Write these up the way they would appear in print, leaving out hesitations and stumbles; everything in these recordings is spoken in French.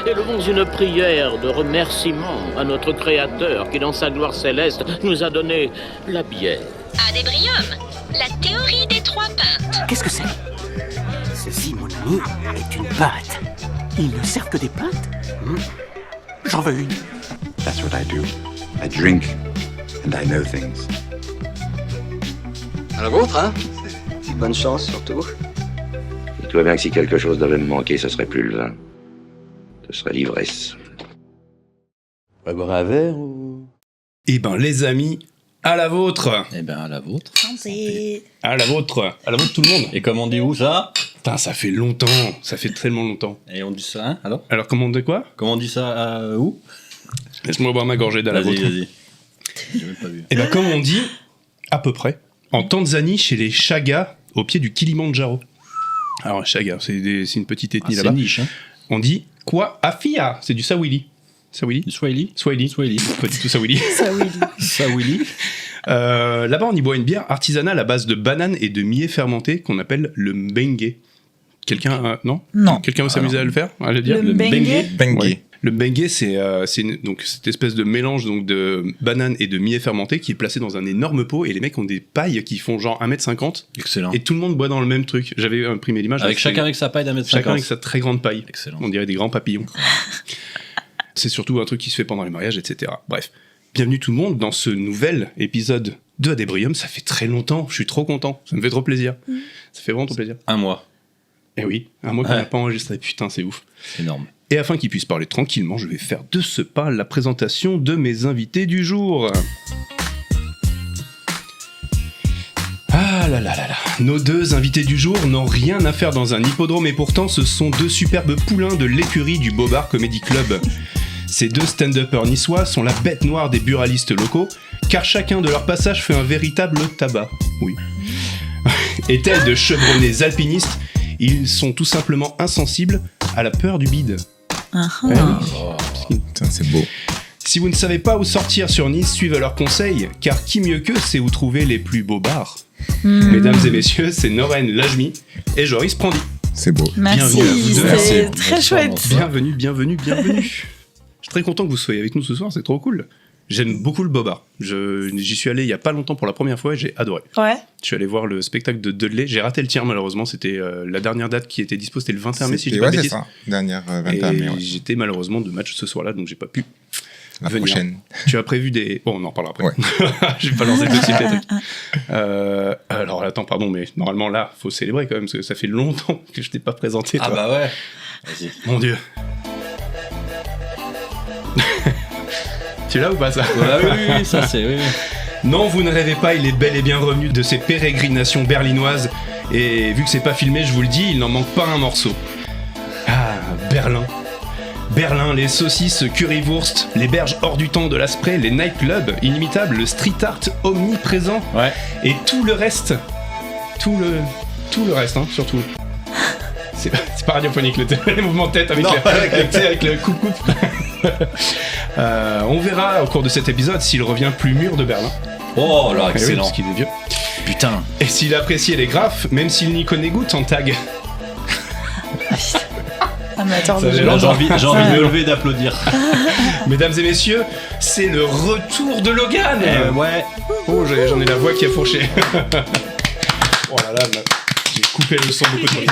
élevons une prière de remerciement à notre Créateur qui, dans sa gloire céleste, nous a donné la bière. Adébrium, la théorie des 3 pintes. Qu'est-ce que c'est ? Ceci, mon ami, est une pâte. Ils ne servent que des pintes ? J'en veux une. That's what I do. I drink and I know things. À la vôtre, hein? Bonne chance, surtout. Dis-toi bien que si quelque chose devait me manquer, ce serait plus le vin. Ce serait l'ivresse. On va boire un verre ou... Eh ben, les amis, à la vôtre. Eh ben, à la vôtre. Santé. À la vôtre tout le monde. Et comment on dit où, ça? Putain, ça fait longtemps, ça fait tellement longtemps. Et on dit ça, hein, alors? Alors, comment on dit quoi? Comment on dit ça, où? Laisse-moi boire ma gorgée d'à la vôtre. Vas-y. J'ai même pas vu. Eh ben, comme on dit, à peu près, en Tanzanie, chez les Chaga, au pied du Kilimandjaro. Alors, Chaga, c'est une petite ethnie là-bas. C'est niche, hein. On dit quoi? Afia, c'est du Swahili. Du Swahili? Swahili. Pas du tout Swahili. Swahili. Là-bas, on y boit une bière artisanale à base de bananes et de millet fermenté qu'on appelle le mbenge. Quelqu'un, non? Quelqu'un veut s'amuser à le faire? À le dire? Le mbenge? Ouais. Le mbenge, c'est donc cette espèce de mélange donc, de bananes et de millet fermenté qui est placé dans un énorme pot et les mecs ont des pailles qui font genre 1m50. Excellent. Et tout le monde boit dans le même truc. J'avais imprimé l'image. Avec chacun avec sa paille d'1m50. Chacun avec sa très grande paille. Excellent. On dirait des grands papillons. C'est surtout un truc qui se fait pendant les mariages, etc. Bref. Bienvenue tout le monde dans ce nouvel épisode de Adébrium. Ça fait très longtemps, je suis trop content, ça me fait trop plaisir. Ça fait vraiment trop plaisir. Un mois. Eh oui, un mois qu'on n'a pas enregistré, putain c'est ouf. C'est énorme. Et afin qu'ils puissent parler tranquillement, je vais faire de ce pas la présentation de mes invités du jour. Ah là là là là. Nos deux invités du jour n'ont rien à faire dans un hippodrome et pourtant ce sont deux superbes poulains de l'écurie du Bobard Comedy Club. Ces deux stand-uppers niçois sont la bête noire des buralistes locaux, car chacun de leurs passages fait un véritable tabac. Oui. Et tels de chevronnés alpinistes, ils sont tout simplement insensibles à la peur du bide. Putain, c'est beau. Si vous ne savez pas où sortir sur Nice, suivez leurs conseils, car qui mieux qu'eux sait où trouver les plus beaux bars. Mesdames et messieurs, c'est Noren Lajmi et Joris Prandi. C'est beau. Merci, Bienvenue à vous deux. c'est très chouette. Bienvenue. Je suis très content que vous soyez avec nous ce soir, c'est trop cool. J'aime beaucoup le bobard. J'y suis allé il y a pas longtemps pour la première fois et j'ai adoré. Ouais. Je suis allé voir le spectacle de Dudley. J'ai raté le tien malheureusement. C'était la dernière date qui était dispo, c'était le 21 mai si je dis pas de c'est bêtises. ça. Dernière 21 mai. Ouais. J'étais malheureusement de match ce soir-là, donc j'ai pas pu. La venir. prochaine. Tu as prévu des. Bon, on en reparlera après. Ouais. Je vais pas lancer tout de suite les trucs. Alors attends, pardon, mais normalement là, faut célébrer quand même parce que ça fait longtemps que je t'ai pas présenté. Ah toi. bah ouais. Vas-y. Mon Dieu. Tu l'as ou pas ça? Oui, ça c'est... Oui. Non, vous ne rêvez pas, il est bel et bien revenu de ses pérégrinations berlinoises. Et vu que c'est pas filmé, je vous le dis, il n'en manque pas un morceau. Ah, Berlin. Berlin, les saucisses currywurst, les berges hors du temps de l'Asprey, les nightclubs inimitables, le street art omniprésent. Ouais. Et tout le reste. Tout le reste, hein, surtout. C'est pas radiophonique, les mouvements de tête avec, avec le coupe. On verra au cours de cet épisode s'il revient plus mûr de Berlin. Oh là, Oui, excellent. parce qu'il est vieux. Putain. Et s'il appréciait les graphes, même s'il n'y connaît goutte en tag. Amateur Ça de fait jeu. Là, j'ai envie de me lever et d'applaudir. Mesdames et messieurs, c'est le retour de Logan. Ouais. Oh, j'en ai la voix qui a fourché. Oh là là, j'ai coupé le son beaucoup de fois.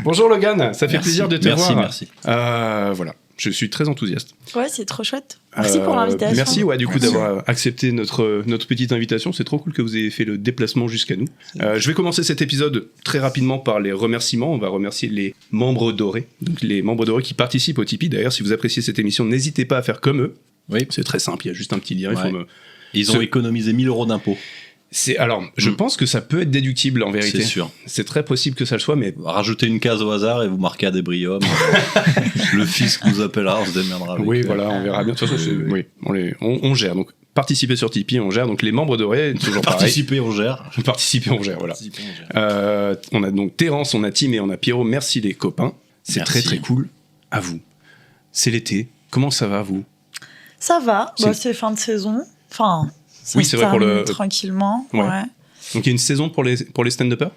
Bonjour Logan, ça fait plaisir de te voir. Merci. Voilà, je suis très enthousiaste. Ouais, c'est trop chouette. Merci pour l'invitation. Merci, du coup, d'avoir accepté notre petite invitation. C'est trop cool que vous ayez fait le déplacement jusqu'à nous. Je vais commencer cet épisode très rapidement par les remerciements. On va remercier les membres dorés. Donc, les membres dorés qui participent au Tipeee. D'ailleurs, si vous appréciez cette émission, n'hésitez pas à faire comme eux. Oui. C'est très simple, il y a juste un petit lien. Ouais. Ils ont économisé 1 000 € d'impôts. Alors, je pense que ça peut être déductible en vérité. C'est sûr. C'est très possible que ça le soit, mais... Rajoutez une case au hasard et vous marquez Adébrium. Le fisc nous appellera, on se démerdera avec. Oui, voilà, on verra bien. De toute façon, oui, on gère. Donc, participez sur Tipeee, on gère. Donc, les membres dorés, toujours pareil. Participer, on gère. Participer, on gère, voilà. On a donc Terence, on a Tim et on a Pierrot. Merci les copains. C'est très très cool. À vous. C'est l'été. Comment ça va, vous? Ça va. C'est fin de saison. Enfin... Oui, c'est vrai pour le... Tranquillement, ouais. Donc il y a une saison pour les stand-uppers?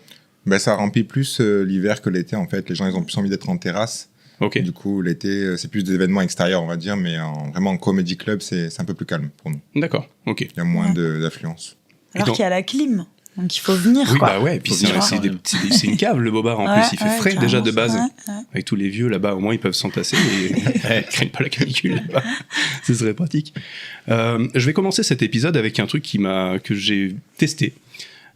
Ça remplit plus l'hiver que l'été, en fait. Les gens, ils ont plus envie d'être en terrasse. Ok. Du coup, l'été, c'est plus des événements extérieurs, on va dire, mais vraiment en comedy club, c'est un peu plus calme pour nous. D'accord, ok. Il y a moins d'affluence. Alors qu'il y a la clim. Donc il faut venir, Oui, quoi. bah ouais, et puis c'est une cave, le Bobard, en plus. Il fait frais, déjà, de base. Avec tous les vieux, là-bas, au moins, ils peuvent s'entasser et ils craignent pas la canicule, là-bas. Ce serait pratique. Je vais commencer cet épisode avec un truc que j'ai testé.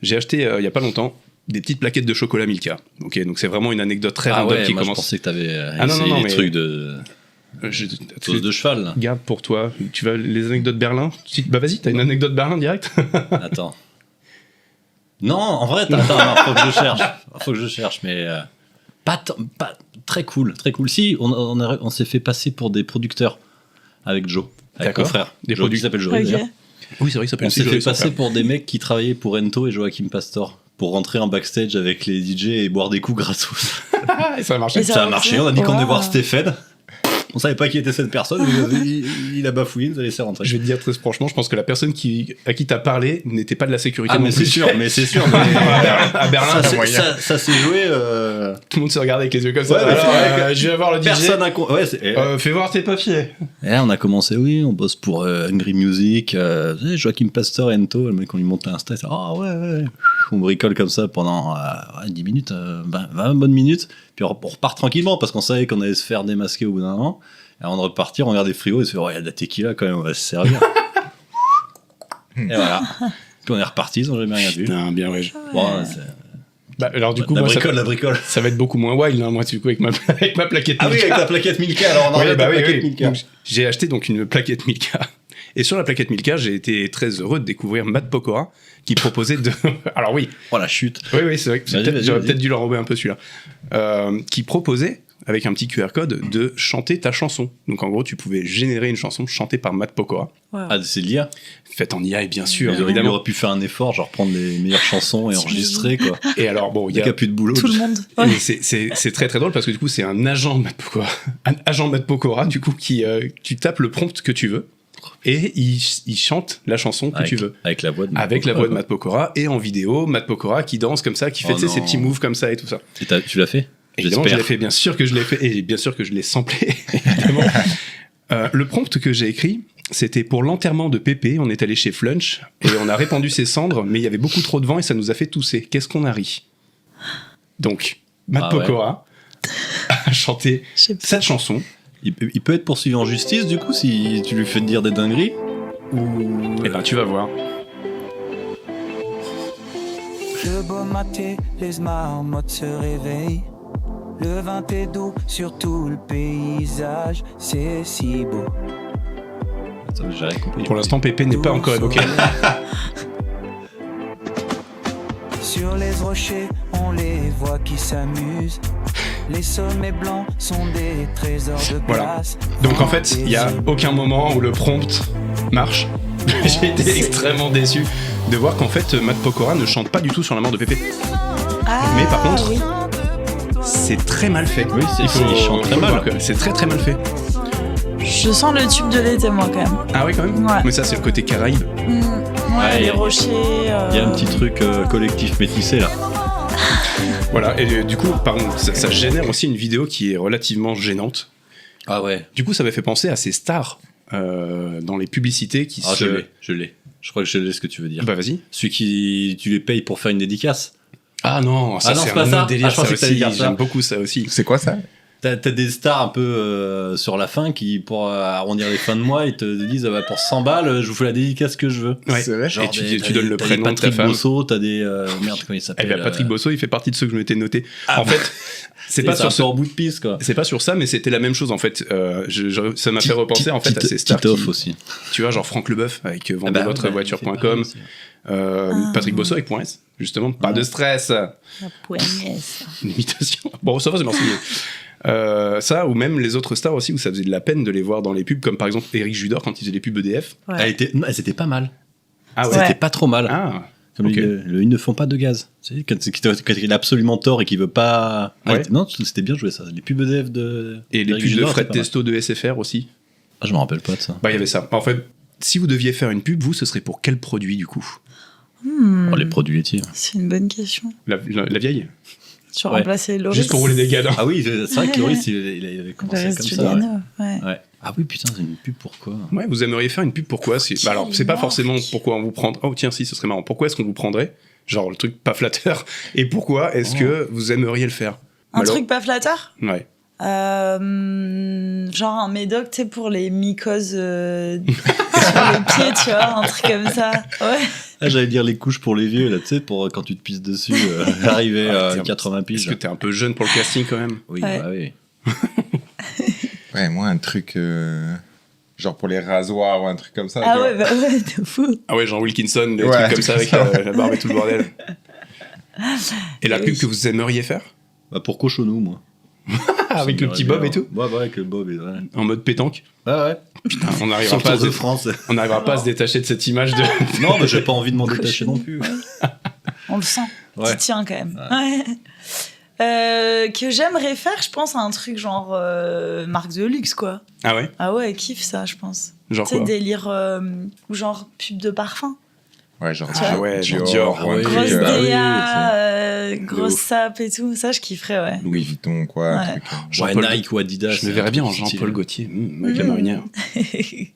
J'ai acheté, il y a pas longtemps, des petites plaquettes de chocolat Milka. Ok, donc c'est vraiment une anecdote très random qui commence. Je pensais que t'avais non, des mais... trucs de... Sauce de cheval, là. Garde pour toi. Tu vas les anecdotes Berlin? Bah vas-y, t'as une anecdote Berlin direct? Attends. Non, en vrai, faut que je cherche, mais pas très cool, très cool. Si, on s'est fait passer pour des producteurs avec Joe, avec mon frère. Des Joe qui s'appelle Joe. Okay. Oui, c'est vrai que ça peut On s'est fait passer pour des mecs qui travaillaient pour Ento et Joachim Pastor pour rentrer en backstage avec les DJ et boire des coups gratos. Et ça a marché. Ça a marché. On a dit qu'on devait voir Stéphane. On savait pas qui était cette personne, il a bafouillé, il nous a laissé rentrer. Je vais te dire très franchement, je pense que la personne à qui t'as parlé n'était pas de la sécurité. Ah, mais c'est sûr, à Berlin, ça s'est joué. Tout le monde se regardait avec les yeux comme ça. Ouais, alors, je vais voir le DJ. Personne n'a fais voir tes papiers. Et là, on a commencé, on bosse pour Hungry Music, Joachim Pastor et Ento, le mec, on lui monte un Insta, ouais. On bricole comme ça pendant 10 minutes, 20 bonnes minutes, puis on repart tranquillement parce qu'on savait qu'on allait se faire démasquer au bout d'un moment. Et avant de repartir, on regarde des frigos et se fait, il y a de la tequila quand même, on va se servir. Et voilà. Puis on est reparti, ils n'ont jamais rien vu. Putain, bien ouais. Bon, alors du coup, la bricole. Ça va être beaucoup moins wild, hein, moi, du coup, avec ma plaquette Milka. Ah oui, avec ta plaquette Milka, alors on enlève la plaquette Milka. Donc, j'ai acheté donc une plaquette Milka. Et sur la plaquette Milka, j'ai été très heureux de découvrir Matt Pokora, qui proposait de... Alors oui. Oh la chute. Oui, c'est vrai que j'aurais peut-être dû leur envoyer un peu celui-là. Qui proposait, avec un petit QR code, de chanter ta chanson. Donc en gros, tu pouvais générer une chanson chantée par Matt Pokora. Wow. Ah, c'est l'IA. Faite en IA, et bien sûr. Évidemment. Il aurait pu faire un effort, genre prendre les meilleures chansons et enregistrer, quoi. Et alors, bon, il y a plus de boulot. Tout le monde. Ouais. C'est très très drôle parce que du coup, c'est un agent Matt Pokora. Un agent Matt Pokora, du coup, qui tu tapes le prompt que tu veux. Et il chante la chanson que tu veux. Avec la voix de Matt Pokora. Et en vidéo, Matt Pokora qui danse comme ça, qui fait ses petits moves comme ça et tout ça. Et tu l'as fait? Évidemment, je l'ai fait. Bien sûr que je l'ai fait. Et bien sûr que je l'ai samplé. Évidemment. Le prompt que j'ai écrit, c'était pour l'enterrement de Pépé. On est allé chez Flunch et on a répandu ses cendres, mais il y avait beaucoup trop de vent et ça nous a fait tousser. Qu'est-ce qu'on a ri? Donc, Matt Pokora a chanté cette chanson. Il peut être poursuivi en justice, du coup, si tu lui fais dire des dingueries? Ou... Eh ben, tu vas voir. Le beau matin, les marmottes se réveillent. Le vent est doux sur tout le paysage. C'est si beau. J'ai rien compris. Pour l'instant, Pépé n'est pas encore évoqué. Sur les rochers, on les voit qui s'amusent. Les sommets blancs sont des trésors de glace. Donc en fait, il n'y a aucun moment où le prompt marche. J'ai été extrêmement déçu de voir qu'en fait, Matt Pokora ne chante pas du tout sur la mort de Pépé. Mais par contre, c'est très mal fait. Oui, il chante très mal. C'est très très mal fait. Je sens le tube de l'été, moi, quand même. Ah ouais, quand même. Ouais. Mais ça, c'est le côté Caraïbe. Les rochers. Il y a un petit truc collectif métissé, là. Voilà, et du coup, ça génère aussi une vidéo qui est relativement gênante. Ah ouais. Du coup, ça m'a fait penser à ces stars dans les publicités qui se... Je l'ai. Je crois que je l'ai ce que tu veux dire. Bah vas-y. Celui qui tu les payes pour faire une dédicace. Ah non, ça c'est un autre délire, ça aussi. J'aime beaucoup ça aussi. C'est quoi ça? T'as des stars un peu sur la fin qui, pour arrondir les fins de mois, ils te disent pour 100 balles, je vous fais la dédicace que je veux. Ouais. C'est vrai. Genre et tu donnes le prénom de ta Patrick femme. Bosso, t'as des... merde, comment il s'appelle? Eh bien, Patrick Bosso, il fait partie de ceux que je m'étais noté. En fait, c'est pas sur ce bout de piste, quoi. C'est pas sur ça, mais c'était la même chose en fait. Ça m'a fait repenser en fait à ces stars. Titoff aussi. Tu vois, genre Franck Leboeuf avec vendezvotrevoiture.com. Patrick Bosso avec .s, justement. Pas de stress. La poignesse. Une imitation. Bon, ça va, c'est marseillais. Ça, ou même les autres stars aussi, où ça faisait de la peine de les voir dans les pubs, comme par exemple Éric Judor quand il faisait les pubs EDF. Ouais. Elles étaient pas mal. Ah ouais. C'était pas trop mal. Ah. Comme Okay. ils ne font pas de gaz. Tu sais, quand il a absolument tort et qu'il veut pas. Ouais. Non, c'était bien joué ça. Les pubs EDF de. Et les pubs de Fred Testo de SFR aussi. Ah, je me rappelle pas de ça. Bah, il y avait ça. En fait, si vous deviez faire une pub, vous, ce serait pour quel produit du coup? Oh, les produits laitiers. C'est une bonne question. La vieille? Tu remplaçais Loris. Juste pour rouler des gadins. Ah oui, c'est vrai que Loris, il avait commencé Loris comme ça. Giuliano, ouais. Ouais. Ah oui, putain, c'est une pub pourquoi? Ouais, vous aimeriez faire une pub pourquoi bah alors, c'est pas forcément pourquoi on vous prendrait. Oh tiens, si, ce serait marrant. Pourquoi est-ce qu'on vous prendrait? Genre le truc pas flatteur. Et pourquoi est-ce que vous aimeriez le faire? Un truc pas flatteur? Ouais. Genre un médoc, tu sais, pour les mycoses sur les pieds, tu vois, un truc comme ça. Ouais. Ah, j'allais dire les couches pour les vieux, là, tu sais, pour quand tu te pisses dessus, arriver à 80 piges. Est-ce que t'es un peu jeune pour le casting quand même? Oui, Ouais. bah oui. Ouais, moi, un truc genre pour les rasoirs ou un truc comme ça. Ah tu ouais, vois. bah ouais, t'es fou. Ah ouais, Jean Wilkinson, des Ouais, trucs un comme truc ça avec comme ça. la barbe et tout le bordel. Et la Oui. pub que vous aimeriez faire? Bah pour Cochonou, moi. Avec le petit Bob et tout? Ouais, avec le Bob et ouais. En mode pétanque? Ouais. Putain, on Sur n'arrivera le pas, Tour de France. on n'arrivera pas à se détacher de cette image de... Non, mais j'ai pas envie de m'en détacher non plus. On le sent. Ouais. Tu tiens quand même. Ouais. Que j'aimerais faire, je pense, un truc genre marque de luxe, quoi. Ah ouais? Ah ouais, kiffe ça, je pense. Genre Tu sais, quoi? délire ou genre pub de parfum. Ouais, genre Ah ouais, genre Dior. ou un Oui. truc, Grosse bah oui, DA, grosse ouf. sap et tout. Ça, je kifferais, ouais. Louis Vuitton, quoi. Un Ouais. truc, Ouais, Jean-Paul- Nike ou Adidas. Je me c'est verrais un bien en truc stylé. Jean-Paul Gaultier, avec la marinière.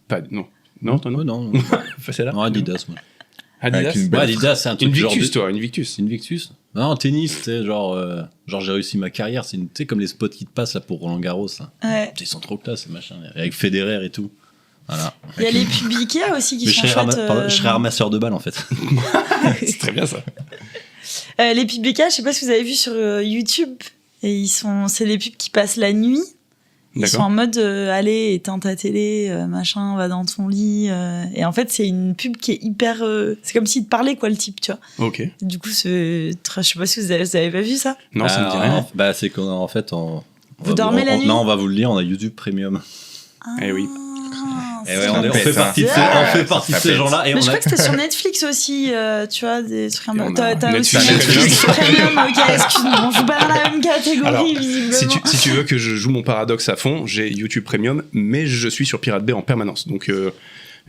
Pas, non. Non, toi non? Ouais, non. Fais celle-là? Non, Adidas, moi. Adidas? Avec une Ouais, belle- Adidas, c'est un truc Une genre Victus, de- toi, une Victus. Une Victus? Non, tennis, tu sais, genre j'ai réussi ma carrière. C'est tu sais, comme les spots qui te passent là pour Roland Garros. Là. Ouais. Ils sont trop classe, ces machins. Avec Federer et tout. Voilà. Il y a les pubs Ikea aussi qui Mais je sont serais, chouettes. pardon, je serais ramasseur de balles en fait. C'est très bien ça. Les pubs Ikea, je sais pas si vous avez vu sur YouTube. Et c'est les pubs qui passent la nuit. Ils sont en mode allez, éteins ta télé, machin, va dans ton lit. Et en fait, c'est une pub qui est hyper. C'est comme s'il te parlait, quoi, le type, tu vois. Ok. Du coup, je sais pas si vous avez pas vu ça. Non, ça me dit rien. Bah, c'est qu'en fait, Vous dormez la nuit? Non, on va vous le dire, on a YouTube Premium. Eh oui. Et ouais, on fait partie de ces gens-là. Et Mais on je a... crois que c'était sur Netflix aussi, tu vois, des trucs un peu. on a T'as aussi Netflix Netflix Premium, ok, excuse-moi, on joue pas dans la même catégorie, Alors, visiblement. si tu veux que je joue mon paradoxe à fond, j'ai YouTube Premium, mais je suis sur Pirate Bay en permanence. Donc,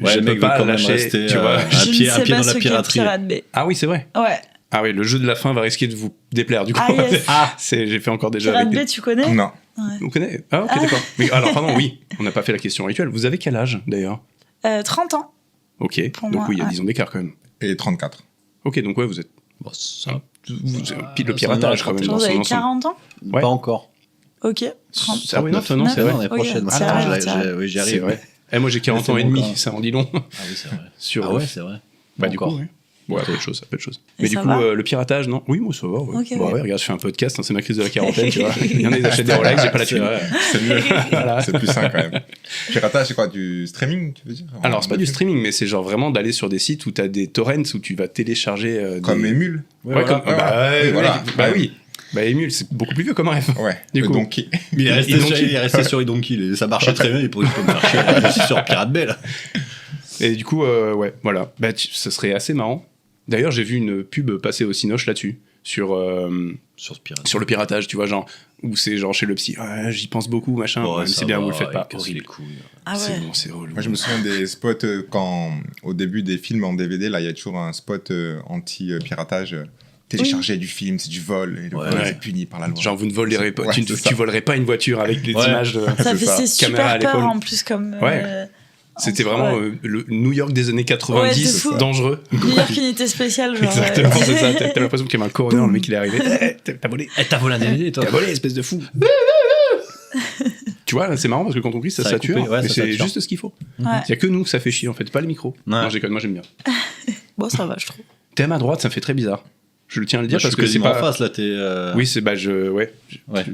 Ouais, je le peux mec pas veut quand même lâcher. rester, Tu vois. un Je pied ne sais dans pas la ce qu'est piraterie. Pirate Bay. Ah oui, c'est vrai. Ouais. Ah oui, le jeu de la fin va risquer de vous déplaire du coup. Ah, yes. J'ai fait encore déjà Pirate avec Bay, tu connais? Non. Vous connaissez? Ah ok, d'accord. Mais alors, pardon, oui, on n'a pas fait la question rituelle. Vous avez quel âge d'ailleurs? 30 ans. Ok, Pour donc moi, oui, il y a ouais. 10 ans d'écart quand même. Et 34. Ok, donc ouais, vous êtes. Bon, ça, Le piratage quand même Genre, dans vous son avez ensemble. 40 ans? Ouais. Pas encore. Ok. 30. Ah oui, non, toi non, c'est vrai. L'année prochaine. Ok, Ah, c'est attends, vrai. oui, j'y C'est arrive. vrai. Eh, moi j'ai 40 C'est ans et bon, demi, quand même. ça en dit long. Ah oui, c'est vrai. Sur, Ah ouais, c'est vrai. Bah Pas du encore. coup, ouais. Ouais, peu de choses, peu de choses. Et Mais du ça coup, va le piratage, non? Oui, moi ça va. Ouais. Ok, Bah ouais. ouais, regarde, je fais un podcast, hein, c'est ma crise de la quarantaine, tu vois. Il y en a, ils achètent des Rolex, j'ai pas la C'est thune. vrai. C'est mieux. Voilà. C'est plus sain quand même. Piratage, c'est quoi? Du streaming, tu veux dire? Alors, c'est pas du streaming, mais c'est genre vraiment d'aller sur des sites où t'as des torrents où tu vas télécharger. Comme des... Emule. Ouais, comme. Ouais, Bah, ouais. ouais, Voilà. bah oui. Bah, Emule, c'est beaucoup plus vieux comme rêve. Ouais. Du coup. Donc, Mais il est resté, Idonki. il est resté sur Idonki, et ça marchait très bien, il pourrait pas me faire chier. Je suis sur Pirate Bay, là. Et du coup, ouais, voilà. Bah, ça serait assez marrant. D'ailleurs, j'ai vu une pub passer au Cinoche là-dessus, sur le piratage, tu vois, genre, où c'est genre chez le psy, ah, j'y pense beaucoup, machin, Ouais, ouais, ça c'est bien, va, vous le faites pas. il casse les Horrible. couilles. Ah ouais. C'est bon, c'est relou. moi, je me souviens des spots quand, au début des films en DVD, là, il y a toujours un spot anti-piratage. Télécharger du film, c'est du vol, et le Ouais. vol, Ouais. c'est puni par la loi. Genre, vous ne volerez pas, Ouais, tu c'est ça. volerais pas une voiture avec les Ouais. images de. Ça fait ça. c'est Caméra à super peur l'épaule. en plus comme. Ouais. C'était vraiment ouais. le New York des années Ouais, 90, de fou. dangereux. New York unité spéciale, genre. Exactement, c'est ça. T'as l'impression qu'il y avait un coroner, le mec il est arrivé. T'as volé. Eh, t'as volé un DVD, toi? T'as volé, espèce de fou. Tu vois, c'est marrant parce que quand on crie, ça Ça a sature, coupé, ouais, mais ça c'est sature. juste ce qu'il faut. Ouais. Il y a que nous que ça fait chier en fait, pas les micros. Non, j'ai moi j'aime bien. Bon, ça va, je trouve. T'es à ma droite, ça me fait très bizarre. Je le tiens à le dire Moi, parce je que suis c'est quasiment pas. en face, là, t'es. Oui, c'est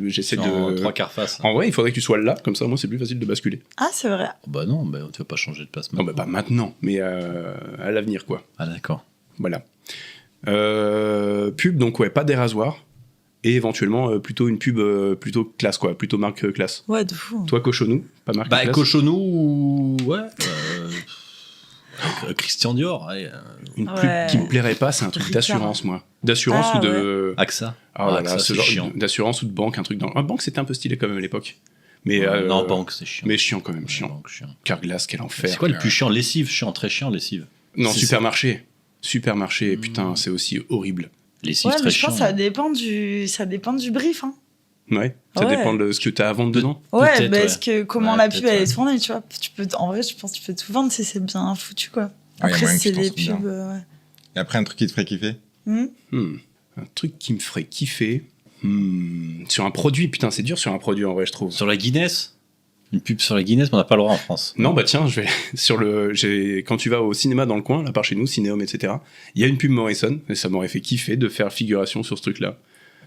j'essaie en de. trois quarts face. En vrai, il faudrait que tu sois là, comme ça, moi, c'est plus facile de basculer. Ah, c'est vrai. Oh, bah non, bah, tu vas pas changer de place Non, maintenant. bah pas maintenant, mais à l'avenir, quoi. Ah, d'accord. Voilà. Pub, donc ouais, pas des rasoirs. Et éventuellement, plutôt une pub plutôt classe, quoi. Plutôt marque classe. Ouais, de fou. Toi, Cochonou, pas marque Bah, classe. Cochonou, ouais. Christian Dior, ouais. Une Ouais. pub qui me plairait pas, c'est un truc Ricard. d'assurance, moi. D'assurance Ah, ou de. AXA. Ah, voilà, AXA, ce c'est genre chiant. d'assurance ou de banque, un truc dans. Banque, c'était un peu stylé quand même à l'époque. Mais. Non, banque, c'est chiant. Mais chiant quand même, Ouais, chiant. banque, chiant. Carglass, quel enfer. C'est quoi le plus chiant? Lessive, chiant, très chiant, lessive. Non, C'est- supermarché. Supermarché, putain, c'est aussi horrible. Lessive Ouais, très mais je pense chiant. que ça dépend du brief. Hein. Ouais, ça Ouais. dépend de ce que tu as à vendre dedans. Ouais, Peut-être, parce que comment Ouais, la pub peut-être, elle est tournée, tu vois. En vrai, je pense que tu peux tout vendre si c'est bien foutu, quoi. Ouais, y a Après, moyen c'est que tu des t'en sortes pubs. bien. Ouais. Et après, un truc qui te ferait kiffer? Un truc qui me ferait kiffer. Sur un produit, putain, c'est dur sur un produit en vrai, je trouve. Sur la Guinness. Une pub sur la Guinness, mais on n'a pas le droit en France. Non, bah tiens, je vais quand tu vas au cinéma dans le coin, là par chez nous, Cinéum, etc. Il y a une pub Morrison, et ça m'aurait fait kiffer de faire figuration sur ce truc-là,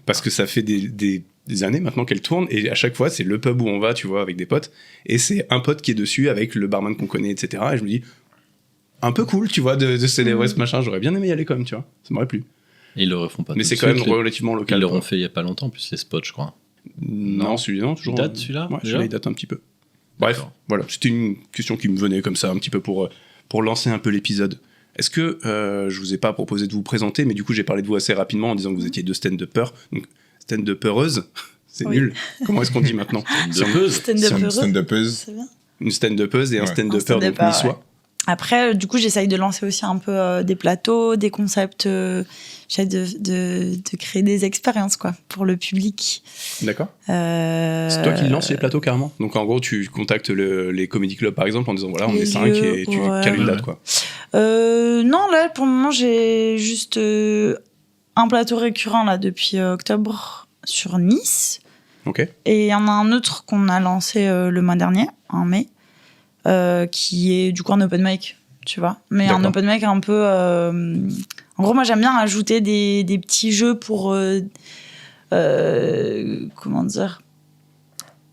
parce que ça fait des années maintenant qu'elle tourne, et à chaque fois c'est le pub où on va, tu vois, avec des potes, et c'est un pote qui est dessus avec le barman qu'on connaît, etc. Et je me dis, un peu cool, tu vois, de célébrer ce machin. J'aurais bien aimé y aller quand même, tu vois. Ça m'aurait plu. Et ils le refont pas. Mais tout c'est de quand même suite, relativement Ils local. l'auront fait il y a pas longtemps, en plus les spots, je crois. Non, celui-là, non, toujours. Il date, celui-là, Ouais, déjà celui-là, il date un petit peu. Bref, D'accord. voilà, c'était une question qui me venait comme ça, un petit peu pour lancer un peu l'épisode. Est-ce que je vous ai pas proposé de vous présenter, mais du coup j'ai parlé de vous assez rapidement en disant que vous étiez deux stand-uppers, donc stand-uppereuse, c'est Oui. nul. Comment est-ce qu'on dit maintenant? Stand-upeuse. C'est bien. Une stand-upeuse et un Ouais. stand-upper, Un donc stand-upper, niçois. Après, du coup, j'essaye de lancer aussi un peu des plateaux, des concepts. J'essaie de créer des expériences, quoi, pour le public. D'accord. C'est toi qui lances les plateaux carrément. Donc en gros, tu contactes les comedy clubs par exemple en disant voilà, on Les est 5 lieux, et tu ouais. cales une date quoi. Non, là, pour le moment, j'ai juste un plateau récurrent là depuis octobre sur Nice. Ok. Et il y en a un autre qu'on a lancé le mois dernier, en mai, qui est du coup un open mic, tu vois. Mais un D'accord. open mic un peu... En gros, moi, j'aime bien ajouter des petits jeux pour... comment dire,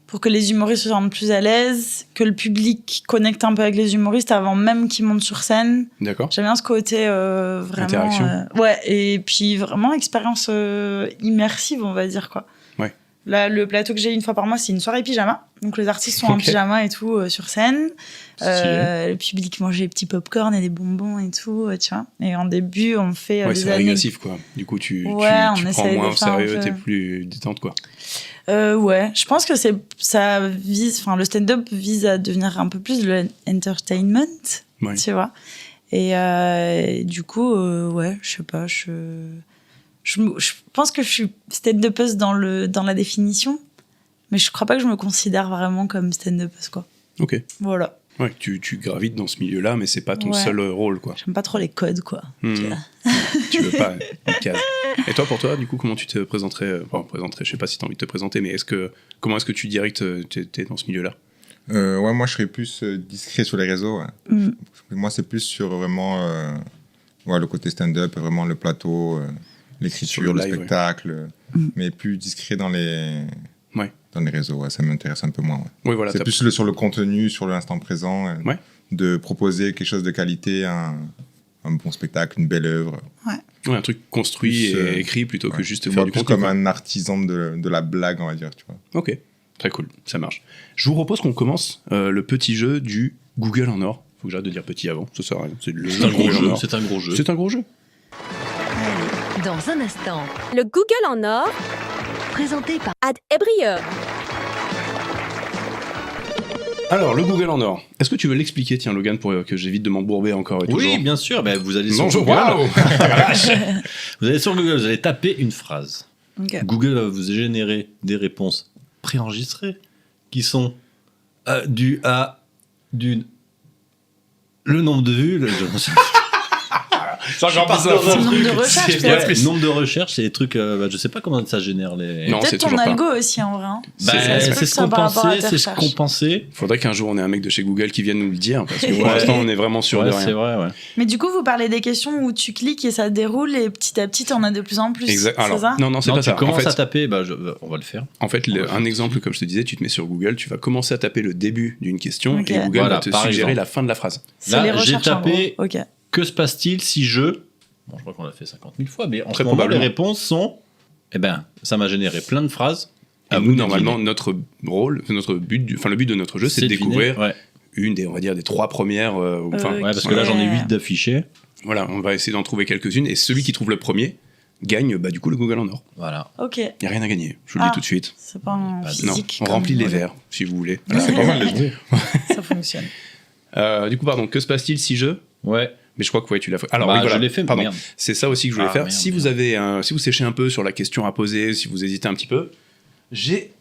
pour que les humoristes se sentent plus à l'aise, que le public connecte un peu avec les humoristes avant même qu'ils montent sur scène. D'accord. J'aime bien ce côté vraiment... Interaction. ouais, et puis vraiment expérience immersive, on va dire, quoi. Ouais. Là, le plateau que j'ai une fois par mois, c'est une soirée pyjama. Donc les artistes sont en Ok. pyjama et tout sur scène. Stylé. Le public mange des petits pop-corn et des bonbons et tout, tu vois. Et en début, on fait Ouais, des c'est régressif quoi. Du coup, tu on prends essaye moins de au faire un sérieux, peu. t'es plus détente quoi. Ouais, je pense que ça vise, enfin, le stand-up vise à devenir un peu plus de l'entertainment, Ouais. tu vois. Et du coup, ouais, je sais pas, je pense que je suis stand-upeuse dans la définition, mais je crois pas que je me considère vraiment comme stand-upeuse, quoi. Ok. Voilà. Ouais, tu gravites dans ce milieu-là, mais c'est pas ton Ouais. seul rôle quoi. J'aime pas trop les codes, quoi. Hmm. Tu vois. Tu veux pas une case. Et toi, pour toi, du coup, comment tu te présenterais je sais pas si t'as envie de te présenter, mais comment est-ce que tu dirais que t'es dans ce milieu-là? Ouais, moi, je serais plus discret sur les réseaux. Ouais. Mm. Moi, c'est plus sur vraiment ouais, le côté stand-up, vraiment le plateau, l'écriture, Sur le le live, spectacle, mais plus discret dans les réseaux. Ouais, ça m'intéresse un peu moins. Ouais. Oui, voilà. C'est plus sur le contenu, sur l'instant présent, Ouais. de proposer quelque chose de qualité, un bon spectacle, une belle œuvre. Ouais, un truc construit Plus, et écrit plutôt que ouais. juste Moi, faire du plus contenu. comme quoi. un artisan de la blague, on va dire, tu vois. Ok, très cool, ça marche. Je vous propose qu'on commence le petit jeu du Google en or. Faut que j'arrête de dire petit avant, ça sert à rien. C'est un gros Google en jeu. or. C'est un gros jeu. C'est un gros jeu. Dans un instant, Le Google en or, présenté par Ad Ebrieur. Alors, le Google en or. Est-ce que tu veux l'expliquer, tiens, Logan, pour que j'évite de m'embourber encore et Oui, toujours bien sûr. Ben, vous allez sur Non, Google. waouh. Vous allez sur Google, vous allez taper une phrase. Ok. Google va vous générer des réponses préenregistrées qui sont dues à le nombre de vues. C'est encore plus C'est le nombre de recherches, peut-être. Le nombre de recherches, c'est des trucs. Je sais pas comment ça génère les. Non, c'est Peut-être ton toujours pas. algo aussi, en vrai. Hein. C'est ce qu'on pensait, c'est ce qu'on pensait. Faudrait qu'un jour on ait un mec de chez Google qui vienne nous le dire, parce que pour l'instant on est vraiment sûr de Ouais, rien. c'est vrai, ouais. Mais du coup, vous parlez des questions où tu cliques et ça déroule et petit à petit, t'en as de plus en plus. Exact. C'est Alors, ça non, c'est Non, pas tu ça. En commences fait, à taper, on va le faire. En fait, un exemple, comme je te disais, tu te mets sur Google, tu vas commencer à taper le début d'une question Ok. et Google Voilà, va te par suggérer exemple. la fin de la phrase. C'est les Là, j'ai recherches, en tapé gros. Ok. que se passe-t-il si je. Bon, je crois qu'on l'a fait 50 000 fois, mais en Très ce moment, les probablement. réponses sont. Eh ben, ça m'a généré plein de phrases. Et À nous, vous de normalement, deviner. notre rôle, le but de notre jeu, c'est de deviner, découvrir ouais. une des, on va dire, des trois premières. Ouais, parce que là, j'en ai 8 d'affichés. Voilà, on va essayer d'en trouver quelques-unes et celui qui trouve le premier gagne, du coup, le Google en or. Voilà. Ok. Il n'y a rien à gagner, je vous le dis tout de suite. C'est pas un Non, physique. on comme remplit les Google. verres, si vous voulez. Ouais. C'est pas mal les deux. Ça fonctionne. Du coup, pardon, que se passe-t-il si je. Ouais. Mais je crois que ouais, tu l'as fait. Alors Bah, oui, voilà. je l'ai fait, mais pardon. merde. C'est ça aussi que je voulais Ah, faire. merde, Si vous avez si vous séchez un peu sur la question à poser, si vous hésitez un petit peu, j'ai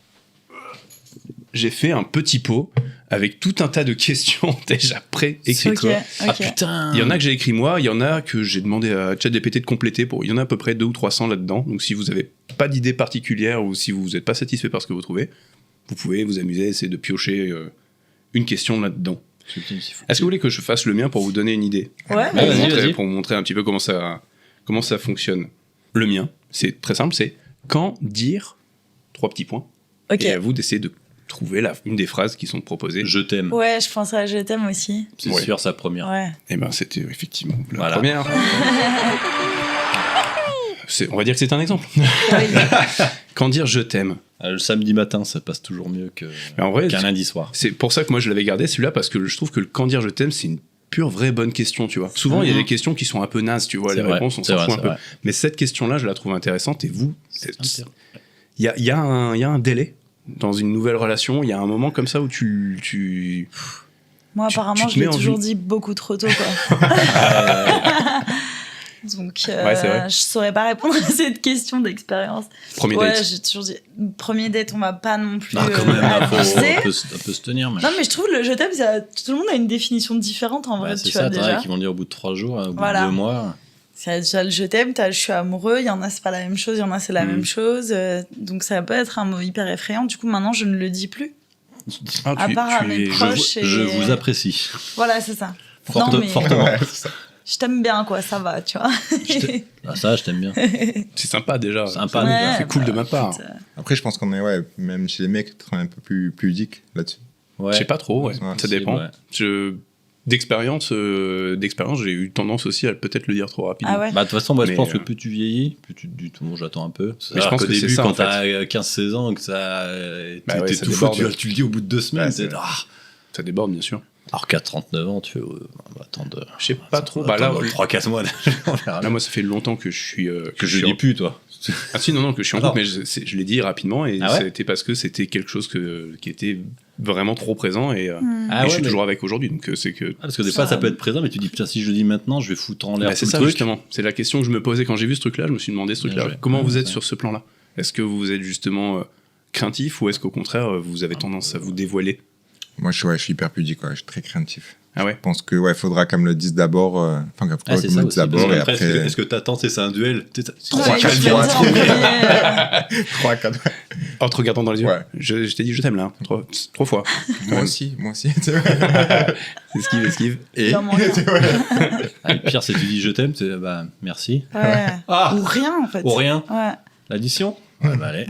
fait un petit pot avec tout un tas de questions déjà pré-écrites. Ok, Ah ok. putain. Il y en a que j'ai écrit moi, il y en a que j'ai demandé à ChatGPT de compléter. Il y en a à peu près 200 ou 300 là-dedans. Donc si vous n'avez pas d'idée particulière ou si vous n'êtes pas satisfait par ce que vous trouvez, vous pouvez vous amuser à essayer de piocher une question là-dedans. Est-ce que vous voulez que je fasse le mien pour vous donner une idée? Ouais, Pour vous vas-y, montrer- vas-y. Pour vous montrer un petit peu comment ça fonctionne. Le mien, c'est très simple, c'est quand dire 3 petits points. Ok. Et à vous d'essayer de trouver une des phrases qui sont proposées. Je t'aime. Ouais, je pense à Je t'aime aussi. C'est Ouais. sûr, sa première. Ouais. Et ben c'était effectivement la Voilà. première. On va dire que c'est un exemple. Quand dire je t'aime. Le samedi matin, ça passe toujours mieux Mais en vrai, qu'un lundi soir. c'est pour ça que moi je l'avais gardé celui-là parce que je trouve que le quand dire je t'aime c'est une pure vraie bonne question, tu vois. Souvent il y a des questions qui sont un peu nazes, tu vois, C'est les vrai, réponses on c'est s'en vrai, fout un c'est peu. vrai. Mais cette question-là, je la trouve intéressante et vous, il y a un délai dans une nouvelle relation, il y a un moment comme ça où tu Moi, Tu- apparemment, tu te je l'ai mets en toujours vue. dit beaucoup trop tôt, quoi. Donc, Ouais, c'est vrai. je saurais pas répondre à cette question d'expérience. Premier Ouais, date. j'ai toujours dit, premier date, on va pas non plus. Ah, quand même, là, faut, abuser. on peut se tenir. Mais... Non, mais je trouve le je t'aime, tout le monde a une définition différente en vrai, Bah, c'est tu ça, vois, t'en as déjà. qui vont le dire au bout de 3 jours, au bout Voilà. de 2 mois. C'est déjà le je t'aime, t'as le je suis amoureux, il y en a c'est pas la même chose, il y en a c'est la Mhm. même chose. Donc ça peut être un mot hyper effrayant. Du coup, maintenant, je ne le dis plus. Ah, À part à mes es- proches. Je et- vous apprécie. Voilà, c'est ça. Forte- Non, mais Fortement. Ouais, c'est ça. je t'aime bien, quoi, ça va, tu vois. Ah, ça, je t'aime bien. C'est sympa déjà. Sympa, Ouais, déjà. C'est cool de bah, ma part. écoute, Après, je pense qu'on est, ouais, même chez les mecs, très un peu plus pudique là-dessus. Ouais. Je sais pas trop, ouais. Ouais, Ça si, dépend. ouais. D'expérience, j'ai eu tendance aussi à peut-être le dire trop rapidement. Ah ouais. Bah, de toute façon, moi, je Mais, pense que plus tu vieillis, plus tu te dis, bon, j'attends un peu. Mais je pense qu'au que c'est début, ça, quand en fait. t'as 15-16 ans, que ça. Bah ouais, t'es ça tout fou, déborde. tu le dis au bout de 2 semaines. Ouais, c'est t'es- vrai. ah. Ça déborde, bien sûr. Alors qu'à 39 ans, tu fais. Attendre. Je sais pas trop. Bah là, 3-4 mois. On verra là, bien. moi, ça fait longtemps que je suis. Que je suis dis en- plus, toi. Ah si, non, que je suis en Ah, couple, mais je l'ai dit rapidement et Ah ouais c'était parce que c'était quelque chose qui était vraiment trop présent et, Ah et ouais, je suis mais- toujours avec aujourd'hui. Donc c'est que. Ah, parce que des fois, ça peut être présent, mais tu dis, putain, si je le dis maintenant, je vais foutre en l'air Bah, tout c'est le ça truc. justement. C'est la question que je me posais quand j'ai vu ce truc-là. Je me suis demandé ce Bien truc-là. joué. Comment vous êtes Ouais. sur ce plan-là? Est-ce que vous êtes justement craintif ou est-ce qu'au contraire vous avez tendance à vous dévoiler? Moi, je suis hyper pudique, quoi. Je suis très craintif. Ah ouais. Je pense que, ouais, faudra qu'elle me le dise d'abord. Enfin, qu'elle Ah, c'est me ça le aussi. dise d'abord et Après, après. est-ce que t'attends, c'est un duel? Ouais, 3-4 je fois. viens de dire en premier, 3-4. En te regardant dans les yeux. Ouais. Je t'ai dit je t'aime là. 3 fois. Moi aussi. Esquive. Et il en manque un. Ah, le pire, c'est que tu dis je t'aime, c'est bah merci. Ouais. Ah, Ou rien, en fait. ou rien. Ouais. L'addition. Ouais, bah allez.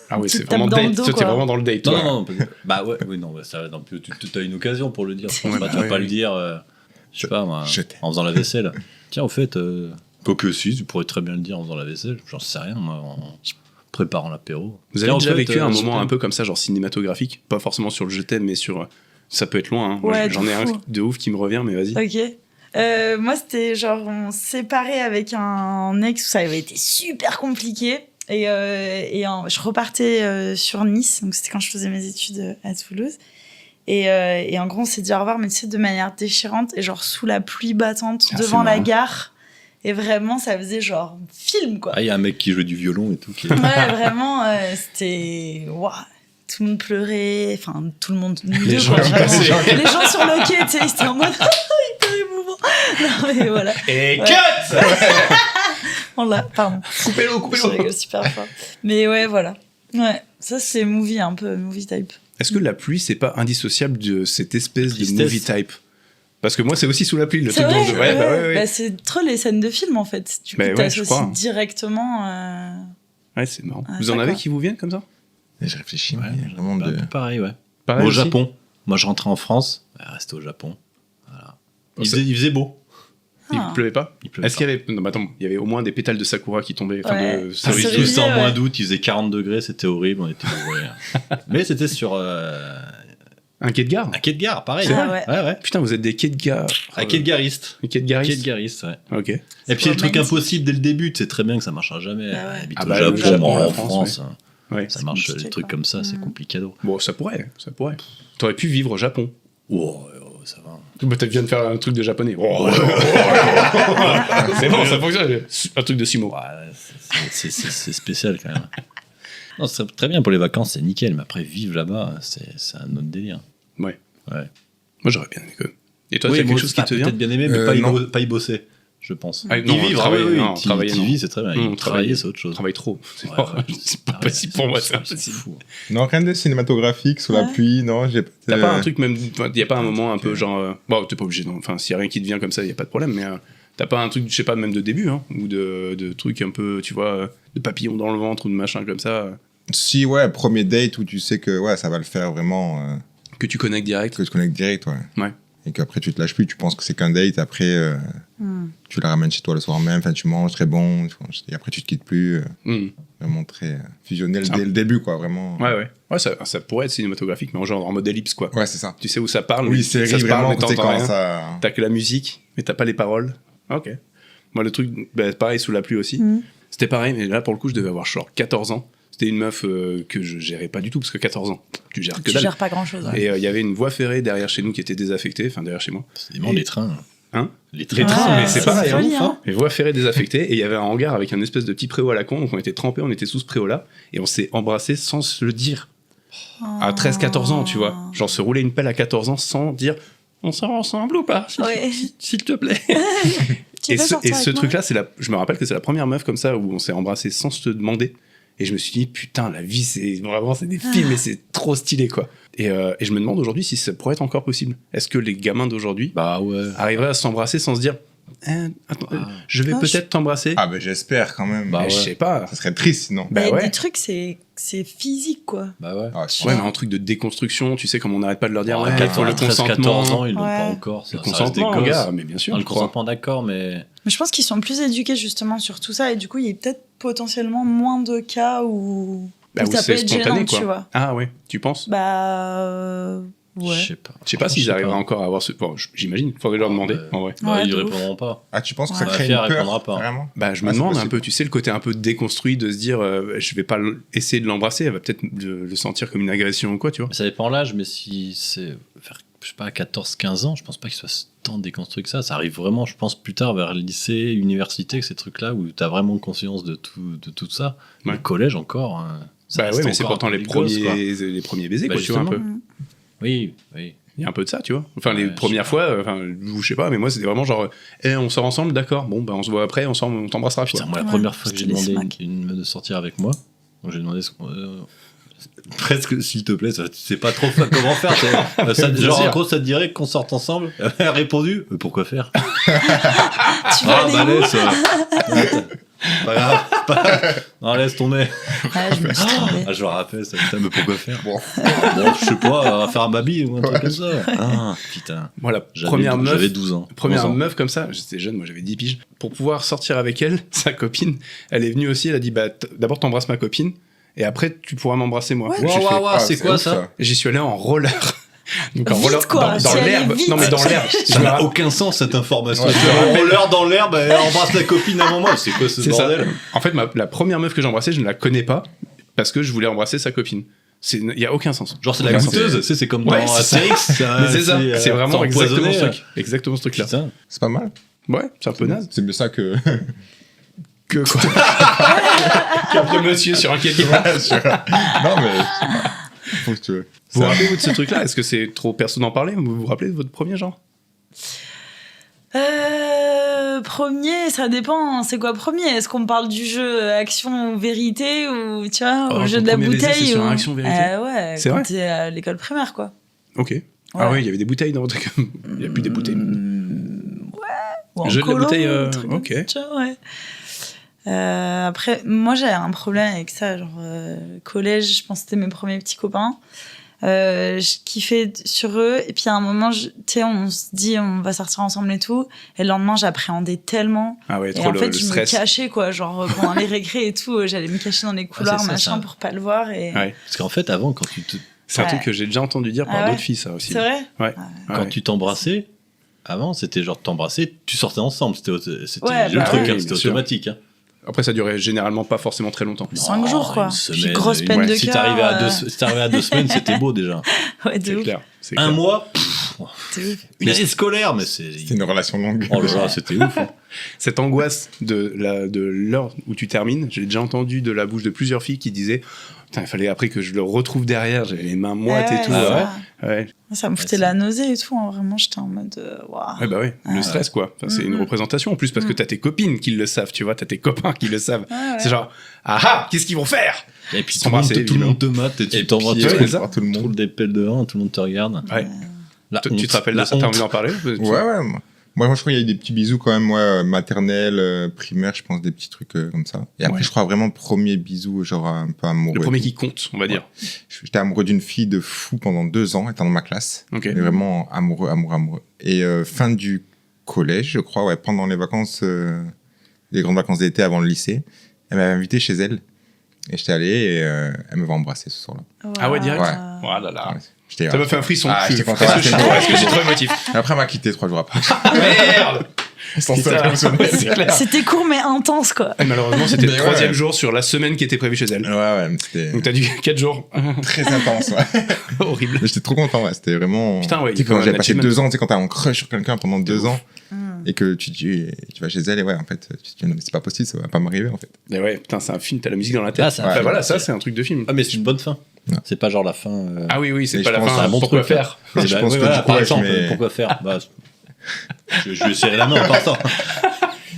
Ah oui, Petite c'est vraiment tape dans le date. dos, Toi, t'es quoi. vraiment dans le date. Non, toi. non, non. Bah ouais, oui, non, bah, ça, non, tu as une occasion pour le dire. Je pense Ouais, pas, bah tu vas ouais, pas ouais. le dire, je sais pas moi, je t'aime. en faisant la vaisselle. Tiens, au fait, quoique si, tu pourrais très bien le dire en faisant la vaisselle. J'en sais rien, moi, en préparant l'apéro. Vous Tiens, avez au déjà fait, vécu un je moment t'aime. un peu comme ça, genre cinématographique? Pas forcément sur le je t'aime, mais sur. Ça peut être loin. Hein. Moi, Ouais, j'en de ai un fou. de ouf qui me revient, mais vas-y. Ok. Moi, c'était genre, on s'est séparés avec un ex où ça avait été super compliqué. Je repartais sur Nice, donc c'était quand je faisais mes études à Toulouse. Et en gros, on s'est dit au revoir, mais tu sais, de manière déchirante, et genre sous la pluie battante, Ah, devant c'est la marrant. gare. Et vraiment, ça faisait genre film, quoi. Ah, il y a un mec qui joue du violon et tout. Qui... Ouais, vraiment, c'était. Waouh! Tout le monde pleurait, enfin, tout le monde. Les gens quoi, qui vraiment. passaient. Les gens sur le quai, tu sais, ils étaient en mode. hyper émouvant. Non, mais voilà. Et Ouais. cut. On l'a, pardon. Coupez-le. Je rigole super fort. Mais ouais, voilà. Ouais, ça, c'est movie, un peu, movie type. Est-ce que la pluie, c'est pas indissociable de cette espèce de Tristesse. movie type? Parce que moi, c'est aussi sous la pluie, le C'est truc vrai, dont je. Ouais, bah ouais. Bah, c'est trop les scènes de film, en fait. Du coup, Bah ouais, je t'associes crois. directement. Ouais, c'est marrant. Ah, Vous ça, en avez quoi. qui vous viennent comme ça? Et je réfléchis, Ouais, mais vraiment Bah, de. pareil, ouais. Pareil Au aussi Japon. Moi, je rentrais en France, restais au Japon. Voilà. Oh, Il faisait beau. Il Ah. pleuvait pas? Il pleuvait Est-ce qu'il y avait. Non, mais attends, il y avait au moins des pétales de sakura qui tombaient. Enfin, Ouais. de Ah, cerisier. cerisier. C'était en ouais. mois d'août, il faisait 40 degrés, c'était horrible, on était bourrés. Mais c'était sur Un quai de gare? un quai de gare, pareil. C'est vrai Ouais, ouais. Putain, vous êtes des quais de gare. Un quai de gariste. Un quai de Quai gariste? de gariste, ouais. Ok. Et puis pas le truc magnifique. impossible dès le début, tu sais très bien que ça marchera jamais. Bah ouais. Habite Ah au bah, Japon, le Japon, en la France, France, Ouais. ça marche, compliqué, les trucs quoi. comme ça, c'est Mm. complicado. Bon, ça pourrait. T'aurais pu vivre au Japon. Oh, ça va. Bah, tu viens de faire un truc de japonais. Oh, c'est bon, ça fonctionne. Un truc de sumo. C'est spécial quand même. Non, c'est très bien pour les vacances, c'est nickel, mais après vivre là-bas, c'est un autre délire. Ouais. Moi j'aurais bien aimé que. Et toi, oui, tu as quelque chose qui te vient? Peut-être bien aimé, mais pas y bosser, je pense. Ah, non, travailler, TV, c'est très bien. Travailler, c'est autre chose. Travailler trop. C'est pas possible pour moi, c'est fou. Non, rien de cinématographique sous la pluie, non. T'as pas un truc même. Il y a pas un moment un peu genre. Bon, t'es pas obligé, non. Enfin, s'il y a rien qui te vient comme ça, il y a pas de problème, mais. T'as pas un truc, je sais pas, même de début, hein, ou de trucs un peu, tu vois, de papillons dans le ventre ou de machin comme ça. Si, ouais, premier date où tu sais que ouais, ça va le faire vraiment. Que tu connectes direct. Que tu connectes direct, ouais. Ouais. Et qu'après tu te lâches plus, tu penses que c'est qu'un date, après tu la ramènes chez toi le soir même, enfin tu manges très bon, et après tu te quittes plus. Vraiment très fusionnel dès le début, quoi, vraiment. Ouais, ça pourrait être cinématographique, mais genre en mode ellipse, quoi. Ouais, c'est ça. Tu sais où ça parle, oui, mais c'est ça se parle, mais t'entends rien. Ça... T'as que la musique, mais t'as pas les paroles. Ok. Moi, le truc, pareil, sous la pluie aussi. C'était pareil, mais là, pour le coup, je devais avoir genre 14 ans. C'était une meuf que je gérais pas du tout, parce que 14 ans, tu gères que dalle. Tu gères pas grand-chose. Et il y avait une voie ferrée derrière chez nous qui était désaffectée, enfin derrière chez moi. C'est des les trains. Hein? Les trains, mais c'est pareil, hein. Les voies ferrées désaffectées, et il y avait un hangar avec un espèce de petit préau à la con, donc on était trempés, on était sous ce préau-là, et on s'est embrassés sans se le dire. À 13-14 ans, tu vois. Genre se rouler une pelle à 14 ans sans dire on sort ensemble ou pas, s'il te plaît. Et ce truc-là, je me rappelle que c'est la première meuf comme ça où on s'est embrassé sans se demander. Et je me suis dit, putain, la vie, c'est des films et c'est trop stylé, quoi. Et je me demande aujourd'hui si ça pourrait être encore possible. Est-ce que les gamins d'aujourd'hui arriveraient à s'embrasser sans se dire, attends, je vais peut-être t'embrasser? Ah, bah j'espère quand même. Je sais pas. Ça serait triste, sinon. Il y a des trucs, c'est physique, quoi. Ah, ouais, mais un truc de déconstruction, tu sais, comme on n'arrête pas de leur dire, le consentement. 14 ans, ils l'ont pas encore. Le consentement, les gars, mais bien sûr. Le consentement, d'accord, mais. Mais je pense qu'ils sont plus éduqués justement sur tout ça, et du coup, il y a peut-être potentiellement moins de cas où ça peut être gênant, tu vois. Ah ouais, tu penses? Ouais. Je sais pas s'ils arriveraient encore à avoir ce. Bon, j'imagine, faudrait leur demander, en vrai. Ils répondront pas. Ah, tu penses que ça crée une peur, vraiment? Je me demande un peu, tu sais, le côté un peu déconstruit de se dire, je vais pas essayer de l'embrasser, elle va peut-être le sentir comme une agression ou quoi, tu vois. Ça dépend l'âge, mais si c'est vers, je sais pas, 14-15 ans, je pense pas qu'il soit tant déconstruit que ça. Ça arrive vraiment, je pense, plus tard vers le lycée, université, ces trucs-là, où t'as vraiment conscience de tout ça. Le collège encore. Hein, ouais, mais c'est pourtant les premiers baisers, quoi, tu vois, un peu. Oui. Il y a un peu de ça, tu vois. Enfin, les premières fois, je sais pas, mais moi, c'était vraiment genre, on sort ensemble, d'accord, bon, on se voit après, on t'embrassera. Putain, moi, la première fois que j'ai demandé une meuf de sortir avec moi, j'ai demandé ce qu'on. Presque, s'il te plaît, tu sais pas trop comment faire. Genre, en gros, ça te dirait qu'on sorte ensemble. Elle a répondu, pourquoi faire? Tu vas aller où? Pas grave. Non, laisse tomber. Je me suis trompée. Je me rappelle, ça, putain, mais pourquoi faire? Bon, je sais pas, faire un baby ou un truc comme ça. Ah, putain. Moi, la première meuf. J'avais 12 ans. Première meuf comme ça, j'étais jeune, moi j'avais 10 piges. Pour pouvoir sortir avec elle, sa copine, elle est venue aussi, elle a dit, d'abord t'embrasses ma copine, et après tu pourras m'embrasser moi. C'est quoi ça? J'y suis allé en roller. Donc en roller dans l'herbe. Non mais dans l'herbe. Ça n'a aucun sens cette information. En roller dans l'herbe, elle embrasse la copine à un moment. C'est quoi ce bordel? En fait, la première meuf que j'ai embrassée, je ne la connais pas parce que je voulais embrasser sa copine. Il y a aucun sens. Genre c'est la goûteuse, c'est comme dans Astérix. C'est vraiment exactement ce truc. Exactement ce truc là. C'est pas mal. Ouais, c'est un peu naze. C'est mieux ça que. Que quoi? Qu'un monsieur sur un caddie. Non mais. Faut que tu veux. Vous vous rappelez-vous de ce truc-là? Est-ce que c'est trop perso d'en parler? Vous vous rappelez de votre premier genre? Premier, ça dépend. C'est quoi premier? Est-ce qu'on parle du jeu action vérité ou tu vois, au jeu de la bouteille? C'est sur un action vérité. Ouais, c'est quand vrai? t'es à l'école primaire, quoi. Ok. Ouais. Ah oui, il y avait des bouteilles dans votre. Il n'y a plus des bouteilles. Ouais. Jeu de la bouteille. Ok. Ouais. Après, moi j'avais un problème avec ça, genre collège, je pense que c'était mes premiers petits copains. Je kiffais sur eux, et puis à un moment, tu sais, on se dit on va sortir ensemble et tout, et le lendemain j'appréhendais tellement. Ah ouais, et trop en fait, le je stress. me cachais, quoi, genre pendant les récrés et tout, j'allais me cacher dans les couloirs, machin, pour pas le voir. Et... Ouais. Parce qu'en fait, avant, quand tu te. C'est un truc que j'ai déjà entendu dire par d'autres filles, ça aussi. C'est vrai? Ouais. Quand tu t'embrassais, avant, c'était genre t'embrasser, tu sortais ensemble, c'était le truc, c'était automatique. Hein. Après, ça durait généralement pas forcément très longtemps. 5 jours, quoi. Semaine, puis grosse peine de si cœur. t'arrivais à 2 semaines, c'était beau déjà. Ouais, de c'est ouf. clair. Un mois, Une année scolaire, mais c'est une relation longue. Oh là là, c'était ouf. Cette angoisse de l'heure où tu termines, j'ai déjà entendu de la bouche de plusieurs filles qui disaient putain, il fallait après que je le retrouve derrière, j'avais les mains moites et tout. Ouais. Ça me foutait la nausée et tout, hein. Vraiment, j'étais en mode waouh. Ouais, bah ouais, le stress quoi. Enfin, c'est une représentation en plus parce que t'as tes copines qui le savent, tu vois, t'as tes copains qui le savent. C'est genre, qu'est-ce qu'ils vont faire? Et puis tout le monde te mate et tu t'envoies tout le monde des pelles dehors, tout le monde te regarde. Ouais. Tu te rappelles de ça? T'as envie d'en parler? Ouais. Moi, je crois qu'il y a eu des petits bisous quand même, moi, maternelle, primaire, je pense, des petits trucs comme ça. Et après, je crois vraiment premier bisou, genre un peu amoureux. Le premier qui compte, on va dire. J'étais amoureux d'une fille de fou pendant 2 ans, étant dans ma classe. Okay. Mais vraiment amoureux. Et fin du collège, je crois, pendant les vacances, les grandes vacances d'été avant le lycée, elle m'avait invité chez elle. Et j'étais allé et elle m'avait embrassé ce soir-là. Wow. Ah ouais, direct? Ouais. Oh là là. Ouais. Ça m'a fait un frisson. J'étais content. Est-ce que j'ai trop émotif? Après, elle m'a quitté 3 jours après. Merde! C'était court mais intense, quoi. Et malheureusement, c'était le 3e jour sur la semaine qui était prévue chez elle. Ouais. Donc t'as dû 4 jours. Très intense, ouais. Horrible. J'étais trop content, ouais. C'était vraiment. Putain, ouais. Tu sais, quand j'ai passé 2 ans, tu sais, quand t'as un crush sur quelqu'un pendant 2 ans. Et que tu vas chez elle et en fait, tu te dis, non, mais c'est pas possible, ça va pas m'arriver, en fait. Et ouais, putain, c'est un film, t'as la musique dans la tête. Voilà, ça, c'est un truc de film. Ah, mais c'est une bonne fin. Non. C'est pas genre la fin. Ah oui, c'est pas la fin. fin. Pourquoi faire? Je pense que par exemple, pourquoi faire? Je vais serrer la main en partant.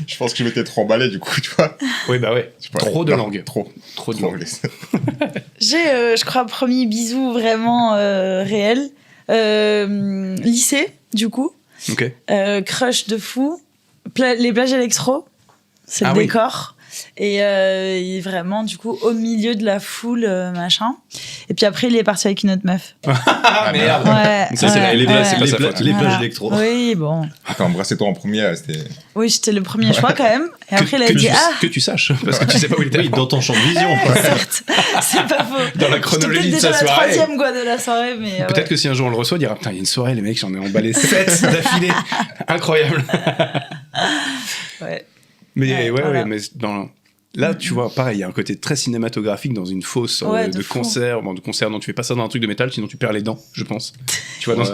Je pense que je m'étais trop emballé, du coup, tu vois. Oui, bah ouais. Trop de langue. Trop de langue. J'ai, je crois, premier bisou vraiment réel. Lycée, du coup. Ok. Crush de fou. Les plages électro, c'est le décor. Et vraiment, du coup, au milieu de la foule, machin. Et puis après, il est parti avec une autre meuf. Ah merde! Ouais, ça, c'est les plages électro. Oui, bon. T'as embrassé toi en premier, c'était. Oui, j'étais le premier choix quand même. Et après, il a dit que tu saches, parce que tu sais pas où il était. Oui, dans ton champ de vision. Certes, c'est pas faux. Dans la chronologie de sa soirée. C'était la 3e quoi, de la soirée, mais. Peut-être que si un jour on le reçoit, il dira putain, il y a une soirée, les mecs, j'en ai emballé 7 d'affilée. Incroyable. Ouais. Mais ouais, mais là, tu vois, pareil, il y a un côté très cinématographique dans une fosse de concert dont tu fais pas ça dans un truc de métal, sinon tu perds les dents, je pense. Tu vois,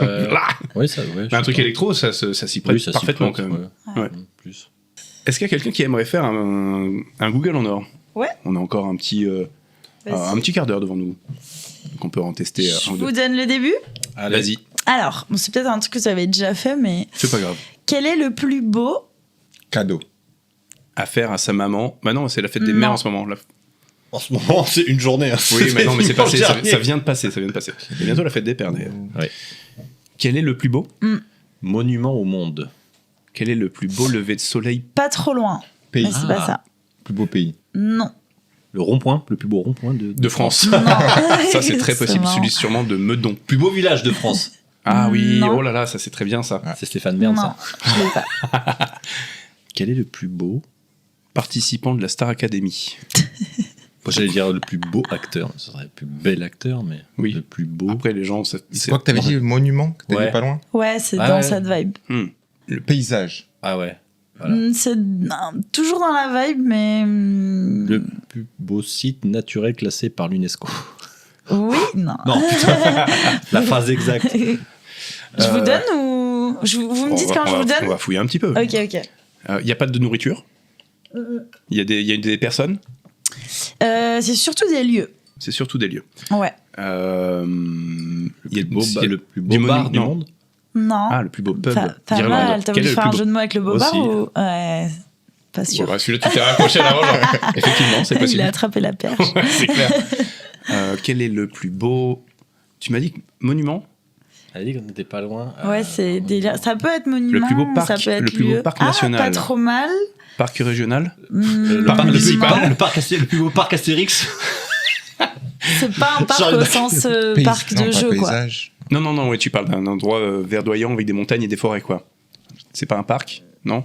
Oui, ça, mais un truc électro, ça s'y prête parfaitement quand même. Ouais. Plus. Est-ce qu'il y a quelqu'un qui aimerait faire un Google en or? Ouais. On a encore un petit quart d'heure devant nous. Donc on peut en tester Je vous donne le début? Allez. Vas-y. Alors, c'est peut-être un truc que vous avez déjà fait, mais. C'est pas grave. Quel est le plus beau cadeau à faire à sa maman? Bah non, c'est la fête des mères en ce moment. En ce moment, c'est une journée. Hein. Oui, mais non, mais c'est passé. Ça vient de passer. Et bientôt la fête des pères, d'ailleurs. Oui. Quel est le plus beau monument au monde? Quel est le plus beau lever de soleil? Pas trop loin. Pays. Mais c'est pas ça. Plus beau pays. Non. Le rond-point, le plus beau rond-point de France. Non. Ça, c'est très possible. Celui sûrement de Meudon. Plus beau village de France. Ah oui, non. oh là là, ça c'est très bien ça. C'est Stéphane Bern, non, ça. Je l'ai pas. Quel est le plus beau participant de la Star Academy? J'allais dire le plus beau acteur, ce serait le plus bel acteur, mais oui. Le plus beau. Après, les gens. C'est quoi que t'avais dit, le monument? Que t'avais pas loin? Ouais, c'est dans cette vibe. Le paysage. Ah ouais. Voilà. C'est toujours dans la vibe, mais. Le plus beau site naturel classé par l'UNESCO. Oui, non. Non, putain. La phrase exacte. Je vous donne ou. Vous me dites quand je vous donne? On va fouiller un petit peu. Ok. Il n'y a pas de nourriture? Il y a des personnes? C'est surtout des lieux. C'est surtout des lieux. Ouais. Il y a le plus beau bar du monde? Non. Ah, le plus beau pub T'as mal, t'as voulu faire un jeu de mots avec le beau bar ou... Ouais, pas sûr. Bon, celui-là, tu t'es raccroché à l'avant, genre. Effectivement, c'est possible. Il a attrapé la perche. Ouais, c'est clair. Quel est le plus beau... Tu m'as dit monument? Elle a dit qu'on n'était pas loin. Ouais, c'est délire. Ça peut être monument, le plus beau parc, ça peut être le plus beau parc national. Pas trop mal. Parc régional? Le plus beau parc Astérix. C'est pas un parc au sens parc de jeu, quoi. Non, ouais, tu parles d'un endroit verdoyant avec des montagnes et des forêts, quoi. C'est pas un parc? Non?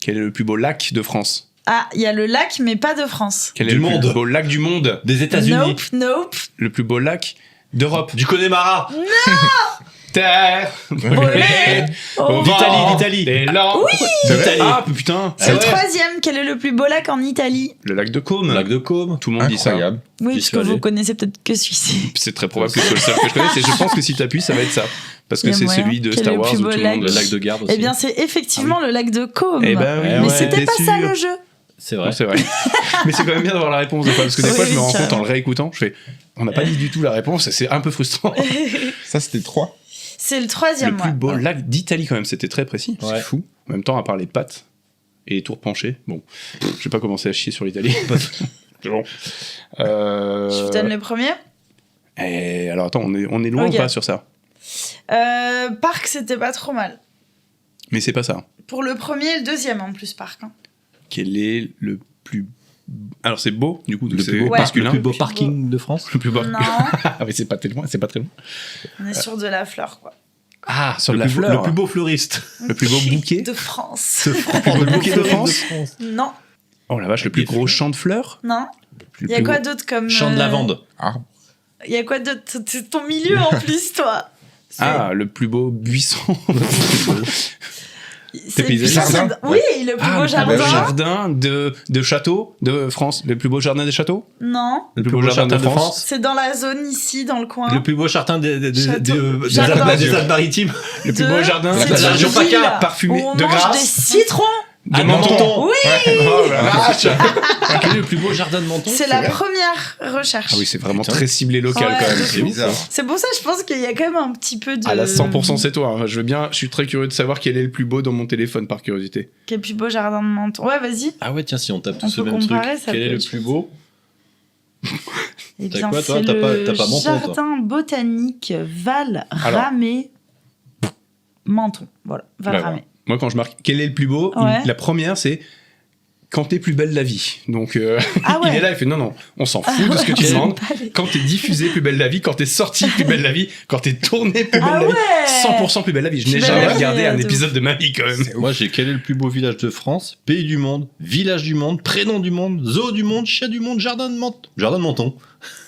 Quel est le plus beau lac de France? Ah, il y a le lac, mais pas de France. Quel est le plus beau lac du monde? Des États-Unis. Nope. Le plus beau lac d'Europe? Du Connemara. Non. terre brûlée au L'Italie. des langues. Oui. L'Italie. Ah putain. C'est le troisième. Quel est le plus beau lac en Italie? Le lac de Côme. Lac de Côme. Tout le monde dit ça. Incroyable. Oui, J'y parce suis que vous allé. connaissez peut-être que celui-ci. C'est très probable que ce soit le seul que je connaisse et je pense que si t'appuies ça va être ça. Parce que Il y a c'est moyen. celui de Quel est Star le Wars plus où beau tout le lac monde... Le lac de Garde aussi. Eh bien, c'est effectivement le lac de Côme. Eh ben oui. Mais ouais, c'était pas t'es ça sûr. le jeu. C'est Non, vrai. c'est vrai. Mais c'est quand même bien d'avoir la réponse des fois, parce que des Oui, fois je me oui, rends compte en carrément. le réécoutant, je fais on n'a pas dit du tout la réponse et c'est un peu frustrant. Ça, c'était 3. C'est le troisième. Le plus ouais. beau lac d'Italie quand même, c'était très précis. Ouais. C'est fou. En même temps, à part les pattes et les tours penchées, bon, je vais pas commencer à chier sur l'Italie. C'est bon. Je vous donne le premier. Et alors attends, on est loin Ok. ou pas sur ça? Parc, c'était pas trop mal. Mais c'est pas ça. Pour le premier et le deuxième en plus, Parc. Hein. Quel est le plus... Alors c'est beau, du coup, Le c'est plus beau, Ouais. masculin. le plus beau parking de France. Le plus beau. Non, Ah mais c'est pas très loin, c'est pas très loin. on est sur de la fleur, quoi. Ah, sur Le de la plus beau- fleur. Le plus beau fleuriste. Le plus beau bouquet. De France. Le plus beau bouquet de France. Non, Oh la vache, le plus gros champ de fleurs. non. Le Il y a plus quoi gros- d'autre comme... Champ de lavande. Il y a quoi d'autre? C'est ton milieu en plus, toi. C'est- Ah, le plus beau buisson. c'est paysagiste. Jardin. Oui, le plus beau le jardin. jardin de château de France. Le plus beau jardin des châteaux. Non, Le plus beau jardin de France. c'est dans la zone ici, dans le coin. Le plus beau jardin Château. des Jardin. Alpes-Maritimes. Le plus De- beau jardin c'est de la une région ville PACA, parfumé où on de mange Grasse. des citrons. De Menton. Oui, Oh la vache. Quel est le plus beau jardin de Menton? c'est la première recherche. Ah oui, c'est vraiment Putain. très ciblé local Ouais, quand même. de C'est bizarre. C'est pour ça, je pense qu'il y a quand même un petit peu de... À la 100% c'est toi. Hein. Je suis très curieux de savoir quel est le plus beau dans mon téléphone par curiosité. Quel plus beau jardin de Menton. Ouais, vas-y. Ah ouais, tiens, si on tape On tous ce peut même truc, comparer, ça quel peut est le être plus beau? Eh T'as bien, quoi, toi c'est T'as pas- le t'as pas Menton, toi jardin botanique Alors. Val-Ramé Menton. Voilà, Bah, Val-Ramé. Moi, quand je marque quel est le plus beau, Ouais. la première c'est quand t'es plus belle la vie. Donc Ah ouais. il est là, il fait non, on s'en fout de ce que tu J'aime demandes. pas les- Quand t'es diffusé plus belle la vie, quand t'es sorti plus belle la vie, quand t'es tourné plus belle Ah la vie, ouais. 100% plus belle la vie. Je n'ai Plus belle jamais la vie, regardé un de épisode de ma vie quand même. Moi, j'ai quel est le plus beau village de France? Pays du monde, village du monde, prénom du monde, zoo du monde, chien du monde, jardin de Menton. Jardin de Menton.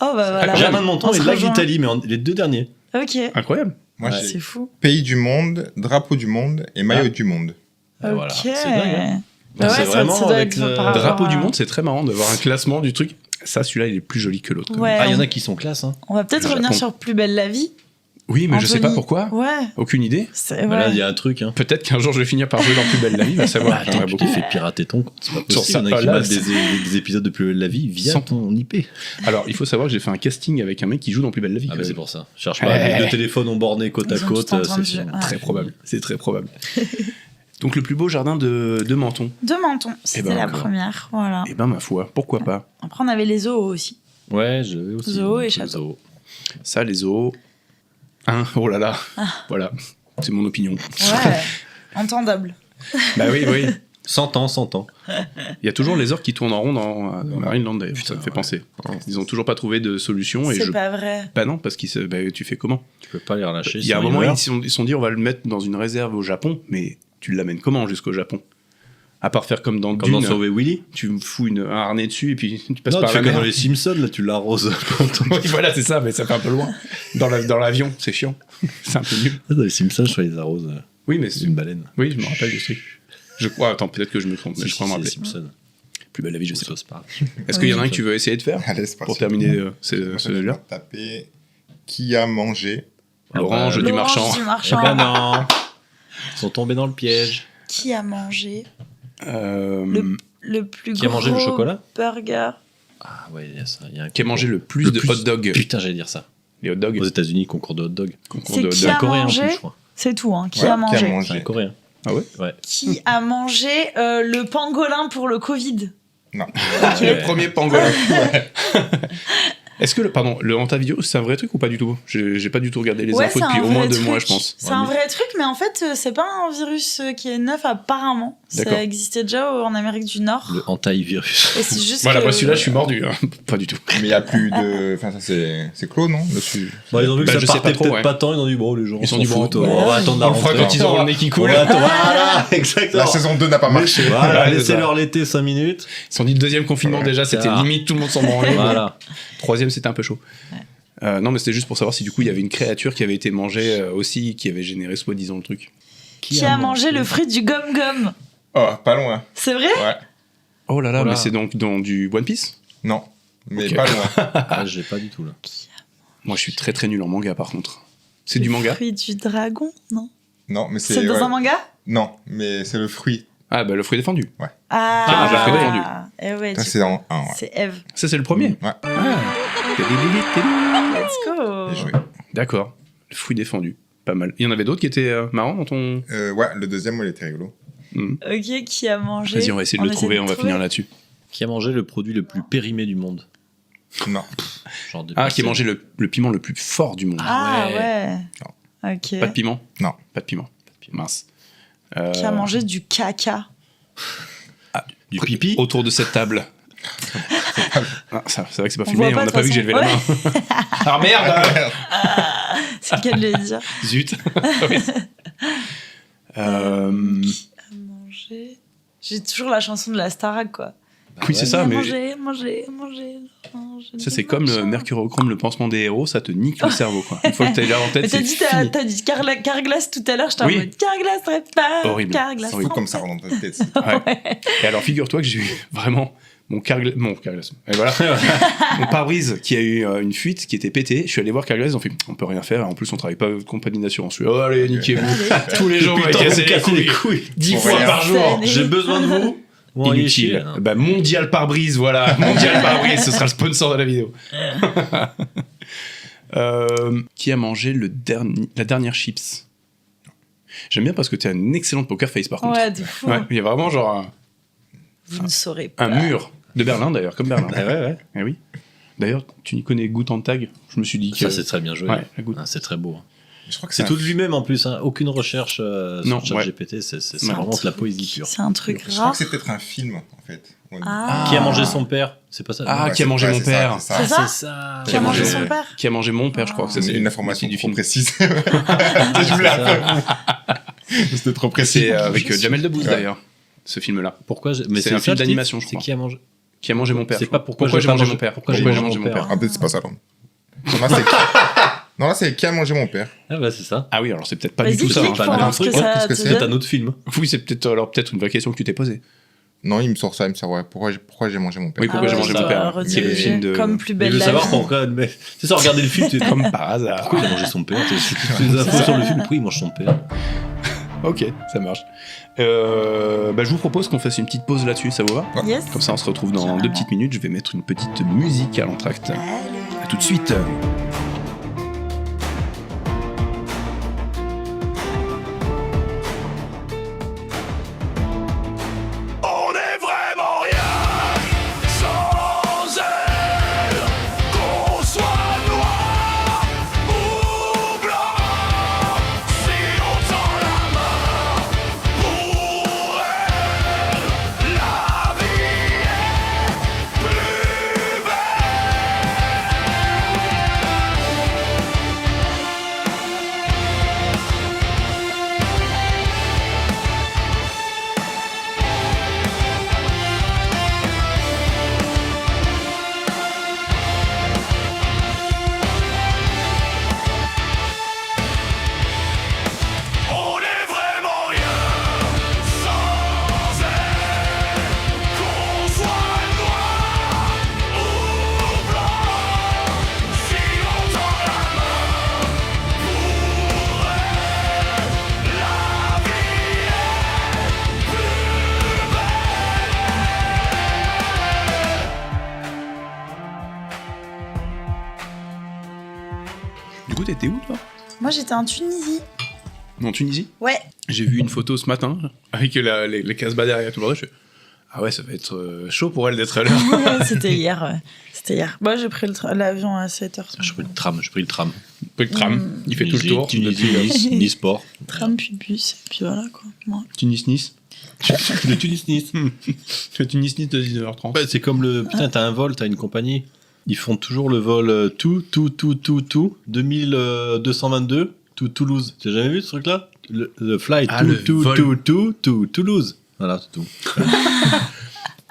Oh bah voilà. Jardin de Menton On et se lac rejoint. d'Italie, mais les deux derniers. Ok. Incroyable. Moi, Ouais. j'ai C'est fou. pays du monde, drapeau du monde et maillot du monde. Ah, Ok. voilà. C'est dingue, hein. Bah ouais, C'est ça vraiment doit avec être le par rapport Drapeau à- du monde, c'est très marrant d'avoir un classement du truc. Ça, celui-là, il est plus joli que l'autre. quand Ouais. même. Ah, il y en a qui sont classe, hein. On va peut-être Le revenir Japon. sur Plus belle la vie. Oui, mais je sais pas Anthony. pourquoi. Ouais. Aucune idée. C'est Bah là, ouais. il y a un truc, hein. Peut-être qu'un jour je vais finir par jouer dans Plus belle la vie, va savoir. Attends, J'aimerais tu beaucoup. t'es fait pirater ton compte, c'est pas Sur possible. ça, Il y en a qui là, battent des épisodes de Plus belle la vie via Sans- ton IP. Alors, il faut savoir que j'ai fait un casting avec un mec qui joue dans Plus belle la vie. Ah quand bah c'est même. pour ça. Cherche pas, les deux téléphones ont borné côte à Ils ont côte. tout entendu. C'est Ouais. Très probable. C'est très probable. Donc, le plus beau jardin de Menton. De Menton. C'était ben, la encore. première. Voilà. Eh ben, ma foi, pourquoi pas. Après, on avait les zoos aussi. Ouais, je vais aussi. Zoo et donc, château. zoo. Ça, les zoos. Hein, oh là là. Voilà. C'est mon opinion. Ouais. Entendable. Bah oui, oui. 100 ans, 100 ans. Il y a toujours les orques qui tournent en rond dans Marineland, d'ailleurs. Ça me fait penser. Ils ont toujours pas trouvé de solution. Et C'est pas vrai. Bah non, parce que tu fais comment? Tu peux pas les relâcher. Il y a un sinon moment, meurent. ils se sont dit, on va le mettre dans une réserve au Japon, mais tu l'amènes comment jusqu'au Japon? À part faire comme dans Comme dans Dune, Sauver Willy. tu me fous un harnais dessus et puis tu passes Non, par tu la fais comme mer. dans les Simpsons, là, tu l'arroses. Oui, voilà, c'est ça, mais ça fait un peu loin. Dans l'avion, c'est chiant. C'est un peu nul. Dans les Simpsons, je fais les arroses. Oui, mais C'est une baleine. Oui, je me rappelle du truc. Je crois, attends, peut-être que je me trompe, mais Si, je crois me c'est rappeler. les Simpsons. Plus belle la vie, je sais pas. Ça se parle. Est-ce qu'il y en a un que tu veux essayer de faire Allez, c'est parti. pour terminer Moi, je vais celui-là? taper qui a mangé. L'orange du L'orange marchand. du Eh marchand. ben non. Ils sont tombés dans le piège. Qui a mangé Euh, le plus Qui a mangé le gros chocolat burger? Ah ouais, il y a ça. Il y a un Qui a mangé le plus Le de hot dogs? Putain, j'allais dire ça. Les hot dogs. Aux États-Unis, concours de hot dog. Concours C'est de hot qui dogs. a Coréen en mangé plus, je crois. C'est tout, hein. Qui Ouais, a mangé C'est un coréen. Ah ouais? Ouais. Qui a mangé le pangolin pour le Covid? Non. Le premier pangolin. Est-ce que le hantavirus, c'est un vrai truc ou pas du tout? J'ai pas du tout regardé les Ouais, infos c'est depuis un au moins vrai 2 mois, truc. je pense. C'est un vrai truc, mais en fait, c'est pas un virus qui est neuf apparemment. D'accord. Ça existait déjà en Amérique du Nord. Le hentai-virus. Et c'est juste Voilà, que... moi celui-là, je suis mordu. Hein. Pas du tout. Mais il n'y a plus de. Enfin, ça, c'est clos, non dessus. Bon, ils ont vu que Bah, ça je sais partait pas trop, peut-être ouais. pas tant, ils ont dit bon, les gens Ils s'en sont dit, bon, foutent, ouais. on va attendre la On le fera rentrée. quand ils auront le nez qui On coule. va attendre. Voilà, exactement. La saison 2 n'a pas marché. Voilà, Ouais, c'est laissez-leur l'été 5 minutes. Ils se sont dit le deuxième confinement déjà, c'était Ah. limite, tout le monde s'en branlait. Voilà. Troisième, c'était un peu chaud. Non, mais c'était juste pour savoir si du coup il y avait une créature qui avait été mangée aussi, qui avait généré soi-disant le truc. Qui a mangé le fruit du gomme-gomme? Oh, pas loin. C'est vrai? Ouais. Oh là là, mais c'est donc dans du One Piece? Non, mais Ok. pas loin. Ah, j'ai pas du tout là. Moi, je suis très très nul en manga par contre. C'est du manga? Le fruit du dragon? Non. Non, mais C'est dans un manga? Non, mais c'est le fruit. Ah, bah le fruit défendu. Ouais. Ah, le fruit défendu. Eh ouais, Ça, du c'est coup, dans un, ouais. c'est Eve. Ça, c'est le premier? Ouais. Let's go. Bien joué. D'accord. Le fruit défendu. Pas mal. Il y en avait d'autres qui étaient marrants dans ton... Ouais, le deuxième, il était rigolo. Ok, qui a mangé? Vas-y, on va essayer de le trouver, on va finir là-dessus. Qui a mangé le produit le plus périmé du monde? Non. Genre Ah, qui a mangé le piment le plus fort du monde. Ah ouais. Ok. Pas de piment? Non. Pas de piment. Mince. Qui a mangé du caca? Du pipi? Autour de cette table. Ah, c'est vrai que c'est pas On filmé, voit pas, on n'a de pas vu toute que j'ai levé la main. façon. Ah merde! C'est le cas de le dire. Zut. Qui a mangé? J'ai toujours la chanson de la Starac, quoi. Oui, c'est ça, mais Manger. ça, c'est comme le mercurochrome, le pansement des héros, ça te nique le cerveau, quoi. Une fois que t'as là en tête, Mais c'est fini. t'as dit Carglass tout à l'heure, j'étais en Oui. mode Carglass répare. Horrible. Carglass. Faut comme ça rentre dans ta tête. Ouais. Et alors, figure-toi que j'ai eu vraiment mon Carglass. Et voilà. Mon pare-brise qui a eu une fuite, qui était pété. Je suis allé voir Carglass, ils ont fait on peut rien faire. En plus, on travaille pas avec compagnie d'assurance. Je suis oh, allez, niquez-vous. Tous les jours, on va casser les couilles. 10 fois par jour. J'ai besoin de vous. Inutile. Bah, Mondial pare-brise, voilà. Mondial pare-brise, ce sera le sponsor de la vidéo. Qui a mangé la dernière chips? J'aime bien parce que tu as une excellente poker face par contre. Ouais, de fou. Ouais, il y a vraiment genre Vous ne saurez pas. un mur de Berlin d'ailleurs, comme Berlin. Ouais. Eh oui. D'ailleurs, tu n'y connais Goutte en tag? Je me suis dit que. Ça, c'est très bien joué. Ouais, la goutte. Ah, c'est très beau. Je crois que C'est tout de lui-même en plus, hein. Aucune recherche Non, sur ouais. ChatGPT, c'est Ouais. vraiment de la poésie pure. C'est un truc Je crois rare. que c'est peut-être un film, en fait. Ouais. Ah. Qui a mangé son père? C'est pas ça? Ah, Ouais, qui a mangé ouais, mon c'est ça, père? c'est ça. C'est ça? C'est ça. Qui a mangé son père? Qui a mangé mon père, je crois que ça, C'est c'est une information du trop film. précise. Je voulais la C'était trop précis. C'est avec Jamel Debbouze Ouais. d'ailleurs, ce film-là. Pourquoi mais C'est un ça, film le titre d'animation, je C'est crois. qui a mangé? Qui a mangé mon père? C'est je pas crois. pourquoi j'ai mangé mon père. Pourquoi j'ai mangé mon père? Ah, peut-être c'est pas ça, non. Non, là, c'est qui a mangé mon père. Ah bah c'est ça. Ah oui, alors c'est peut-être pas Vas-y, du tout ça. clique hein. pour voir ce que ça parce que te c'est C'est donne. un autre film. Oui, c'est peut-être une vraie question que tu t'es posée. Non, il me sort ça, il me sort ouais. Pourquoi j'ai mangé mon père. Oui, pourquoi j'ai mangé mon père? Rediriger. C'est le film de. Comme plus Il belle veut la savoir vie. pourquoi. Mais c'est ça, regarder le film, tu es comme. Comme par hasard. Pourquoi il a mangé son père? C'est toutes les infos sur le film. Pourquoi il mange son père? Ok, ça marche. Je vous propose qu'on fasse une petite pause là-dessus, ça vous va? Yes. Comme ça, on se retrouve dans 2 petites minutes. Je vais mettre une petite musique à l'entracte. À tout de suite. On est vraiment rien sans elle. Qu'on soit noir ou blanc, si on tend la main pour elle, la vie est plus On est vraiment rien sans elle. Qu'on soit noir ou blanc, si on tend la main pour elle, la vie est plus Du coup, t'étais où, toi? Moi, j'étais en Tunisie. En Tunisie? Ouais. J'ai vu une photo ce matin avec les Casbah derrière tout le bordel. Je fais, ah ouais, ça va être chaud pour elle d'être à l'heure. Ouais, c'était hier, ouais. C'était hier. Moi, j'ai pris l'avion à 7h. J'ai pris le tram. J'ai pris le tram. Le tram, il fait tout le tour. Tunisie, Nice Port. Tram, puis bus, et puis voilà, quoi. Ouais. Tunis-Nice. Le Tunis-Nice. Le Tunis-Nice de 19h30. Ouais, c'est comme le. Putain, t'as un vol, t'as une compagnie. Ils font toujours le vol tout 2222 to Toulouse. T'as jamais vu ce truc-là? Le flight Ah, le vol. to Toulouse. Voilà, c'est tout.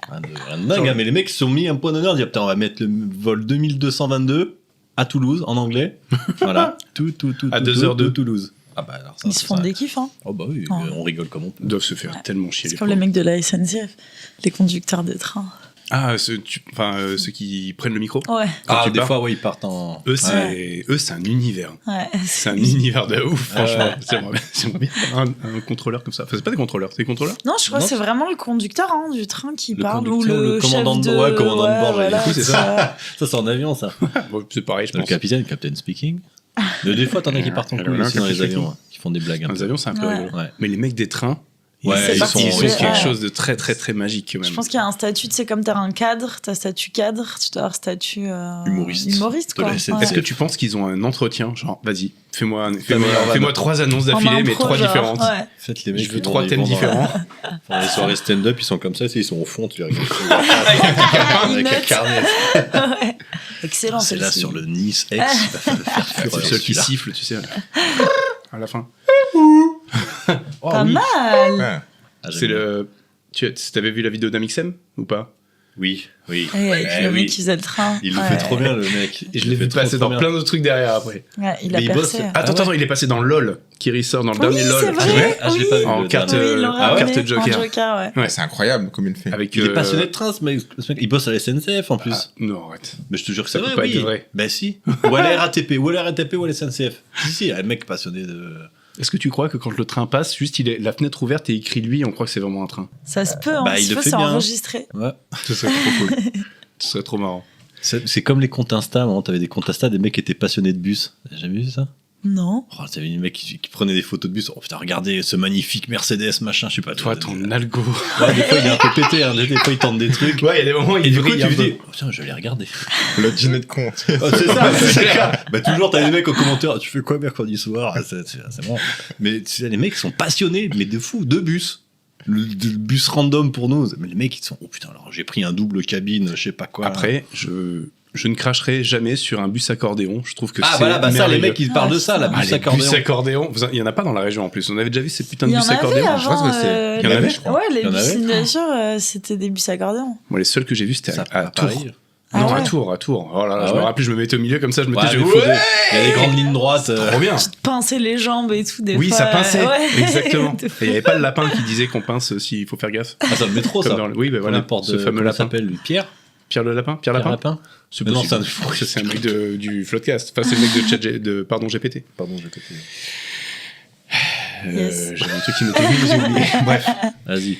Rien de dingue, hein, mais les mecs se sont mis un point d'honneur. Ils disent, putain, on va mettre le vol 2222 à Toulouse, en anglais. Voilà. À 2 heures de Toulouse. Ah bah alors ça, Ils se font des kiffs, hein. Oh bah oui, on rigole comme on peut. Ils doivent se faire tellement chier. C'est comme les mecs de la SNCF, les conducteurs de train. Ah, ceux qui prennent le micro. Ouais. Quand Des fois, ouais, ils partent en. Eux, c'est un univers. Ouais. C'est un univers de ouf, franchement. J'aimerais bien un contrôleur comme ça. Enfin, c'est pas des contrôleurs, c'est des contrôleurs. Non, je crois que c'est vraiment le conducteur du train qui parle ou conducteur, le commandant chef de bord. Ouais, commandant de bord. voilà, Du coup, c'est ça. ça. Ça, c'est en avion, ça. Bon, c'est pareil, je Le pense. captain speaking. Mais des fois, t'en as qui partent en couille aussi dans les avions, qui font des blagues. Les avions, c'est un peu Ouais. rigolo. Mais les mecs des trains, Ouais, ils sont particulier. quelque Ouais. chose de très, très, très magique, quand même. Je pense qu'il y a un statut, tu sais, comme t'as un cadre, t'as statut cadre, tu dois avoir statut humoriste quoi. Est-ce que tu penses qu'ils ont un entretien, genre, vas-y, fais-moi va. 3 annonces d'affilée, mais 3 différentes. Ouais. Faites les mecs, Je veux 3 thèmes différents. Enfin, les soirées stand-up, ils sont comme ça, ils sont au fond, tu les regardes. Avec un carnet. Ouais. Excellent. C'est là celle-ci. sur le Nice X, il va faire C'est le seul qui siffle, tu sais, à la fin. Pas mal. C'est le. Tu avais vu la vidéo d'Amixem ou pas? Oui. Avec le mec qui faisait le train. Il le fait trop bien, le mec. Et je l'ai vu passer dans plein d'autres trucs derrière après. Ouais, il a percé. Attends, il est passé dans LOL, qui ressort dans le dernier LOL. C'est vrai. Ah, je l'ai pas vu. En carte Joker. Ouais. C'est incroyable comme il le fait. Il est passionné de train, ce mec. Il bosse à la SNCF en plus. Non, arrête. Mais je te jure que Ça c'est peut vrai. pas être vrai. Bah si. Ou à la RATP, ou à la SNCF. Si, un mec passionné de. Est-ce que tu crois que quand le train passe, juste il est la fenêtre ouverte et il crie lui, on croit que c'est vraiment un train? Ça se peut, hein. Bah, il S'il le faut, fait c'est bien. enregistré. Ouais. Ce serait trop cool. Ce serait trop marrant. C'est comme les comptes Insta. À un moment, t'avais des comptes Insta, des mecs qui étaient passionnés de bus. T'as jamais vu ça? Non. Oh, t'avais des mecs qui prenaient des photos de bus. Oh putain, regardez ce magnifique Mercedes, machin, je sais pas. Toi, ton algo. Ouais, des fois il est un peu pété, hein. Des fois il tente des trucs. Ouais, il y a des moments où Et il du coup, brille tu un lui peu. dis, oh, putain, je vais les regarder. Le dîner de con. C'est ça, c'est clair. Bah, toujours, t'as des mecs aux commentaires, tu fais quoi mercredi soir? C'est bon. Mais tu sais, les mecs sont passionnés, mais de fou, de bus. Le bus random pour nous. Mais les mecs, ils sont, oh putain, alors j'ai pris un double cabine, je sais pas quoi. Après, je ne cracherai jamais sur un bus accordéon. Je trouve que c'est voilà, bah ça, les merveilleux. mecs, ils parlent de ça, la bus les accordéon. bus accordéon. Il y en a pas dans la région en plus. On avait déjà vu ces putains de Il y en bus avait accordéon. avant. Je pense que c'est. Il y en avait, je crois. Ouais, les Il y en bus avait. signature, c'était des bus accordéons. Moi, les seuls que j'ai vus, c'était Ça, à à Tours. Paris. Ah Non, ouais. à Tours. Oh là là, Ah je me ouais. rappelais, je me mettais au milieu comme ça, je me Ouais, disais, de fou, il y a des grandes lignes droites. trop bien. Pincer les jambes et tout, des Oui, fois. ça pinçait. Ouais. Exactement. De Et fou. il n'y avait pas le lapin qui disait qu'on pince s'il faut faire gaffe. Ah, c'est le métro, ça. Comme dans le- Oui, ben voilà. Les portes Ce fameux comment lapin. s'appelle, lui, Pierre Pierre Lapin. C'est Mais non, possible. C'est un mec du Floodcast. Enfin, c'est le mec de Pardon GPT. Pardon, j'ai pété. Yes. J'avais un truc qui m'était venu, mais j'ai oublié. Bref. Vas-y.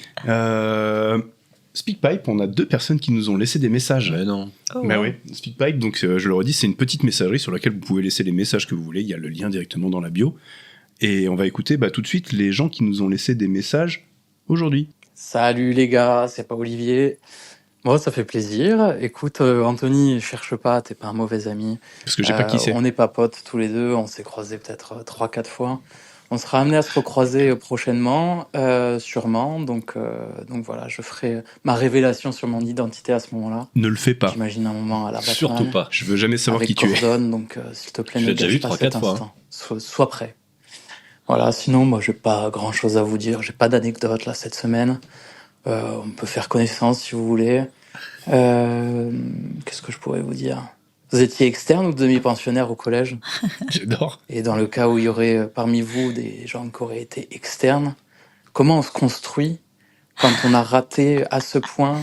Speakpipe, on a 2 personnes qui nous ont laissé des messages. Mais non. Oh, Bah ouais. oui, Speakpipe, donc je le redis, c'est une petite messagerie sur laquelle vous pouvez laisser les messages que vous voulez. Il y a le lien directement dans la bio. Et on va écouter tout de suite les gens qui nous ont laissé des messages aujourd'hui. Salut les gars, c'est pas Olivier. Moi, ça fait plaisir. Écoute, Anthony, cherche pas, t'es pas un mauvais ami. Parce que j'ai pas qui c'est. On n'est pas potes tous les deux, on s'est croisés peut-être 3-4 fois. On sera amené à se recroiser prochainement, sûrement. Donc voilà, je ferai ma révélation sur mon identité à ce moment-là. Ne le fais pas. J'imagine un moment à la Batman. Surtout pas. Je veux jamais savoir avec qui tu es. Gordon, donc s'il te plaît, Je ne l'ai déjà gâche vu pas 3-4 cet fois, instant. Sois prêt. Voilà, sinon, moi, j'ai pas grand-chose à vous dire. J'ai pas d'anecdote là cette semaine. On peut faire connaissance si vous voulez. Qu'est-ce que je pourrais vous dire? Vous étiez externe ou demi-pensionnaire au collège? J'adore. Et dans le cas où il y aurait parmi vous des gens qui auraient été externes, comment on se construit quand on a raté à ce point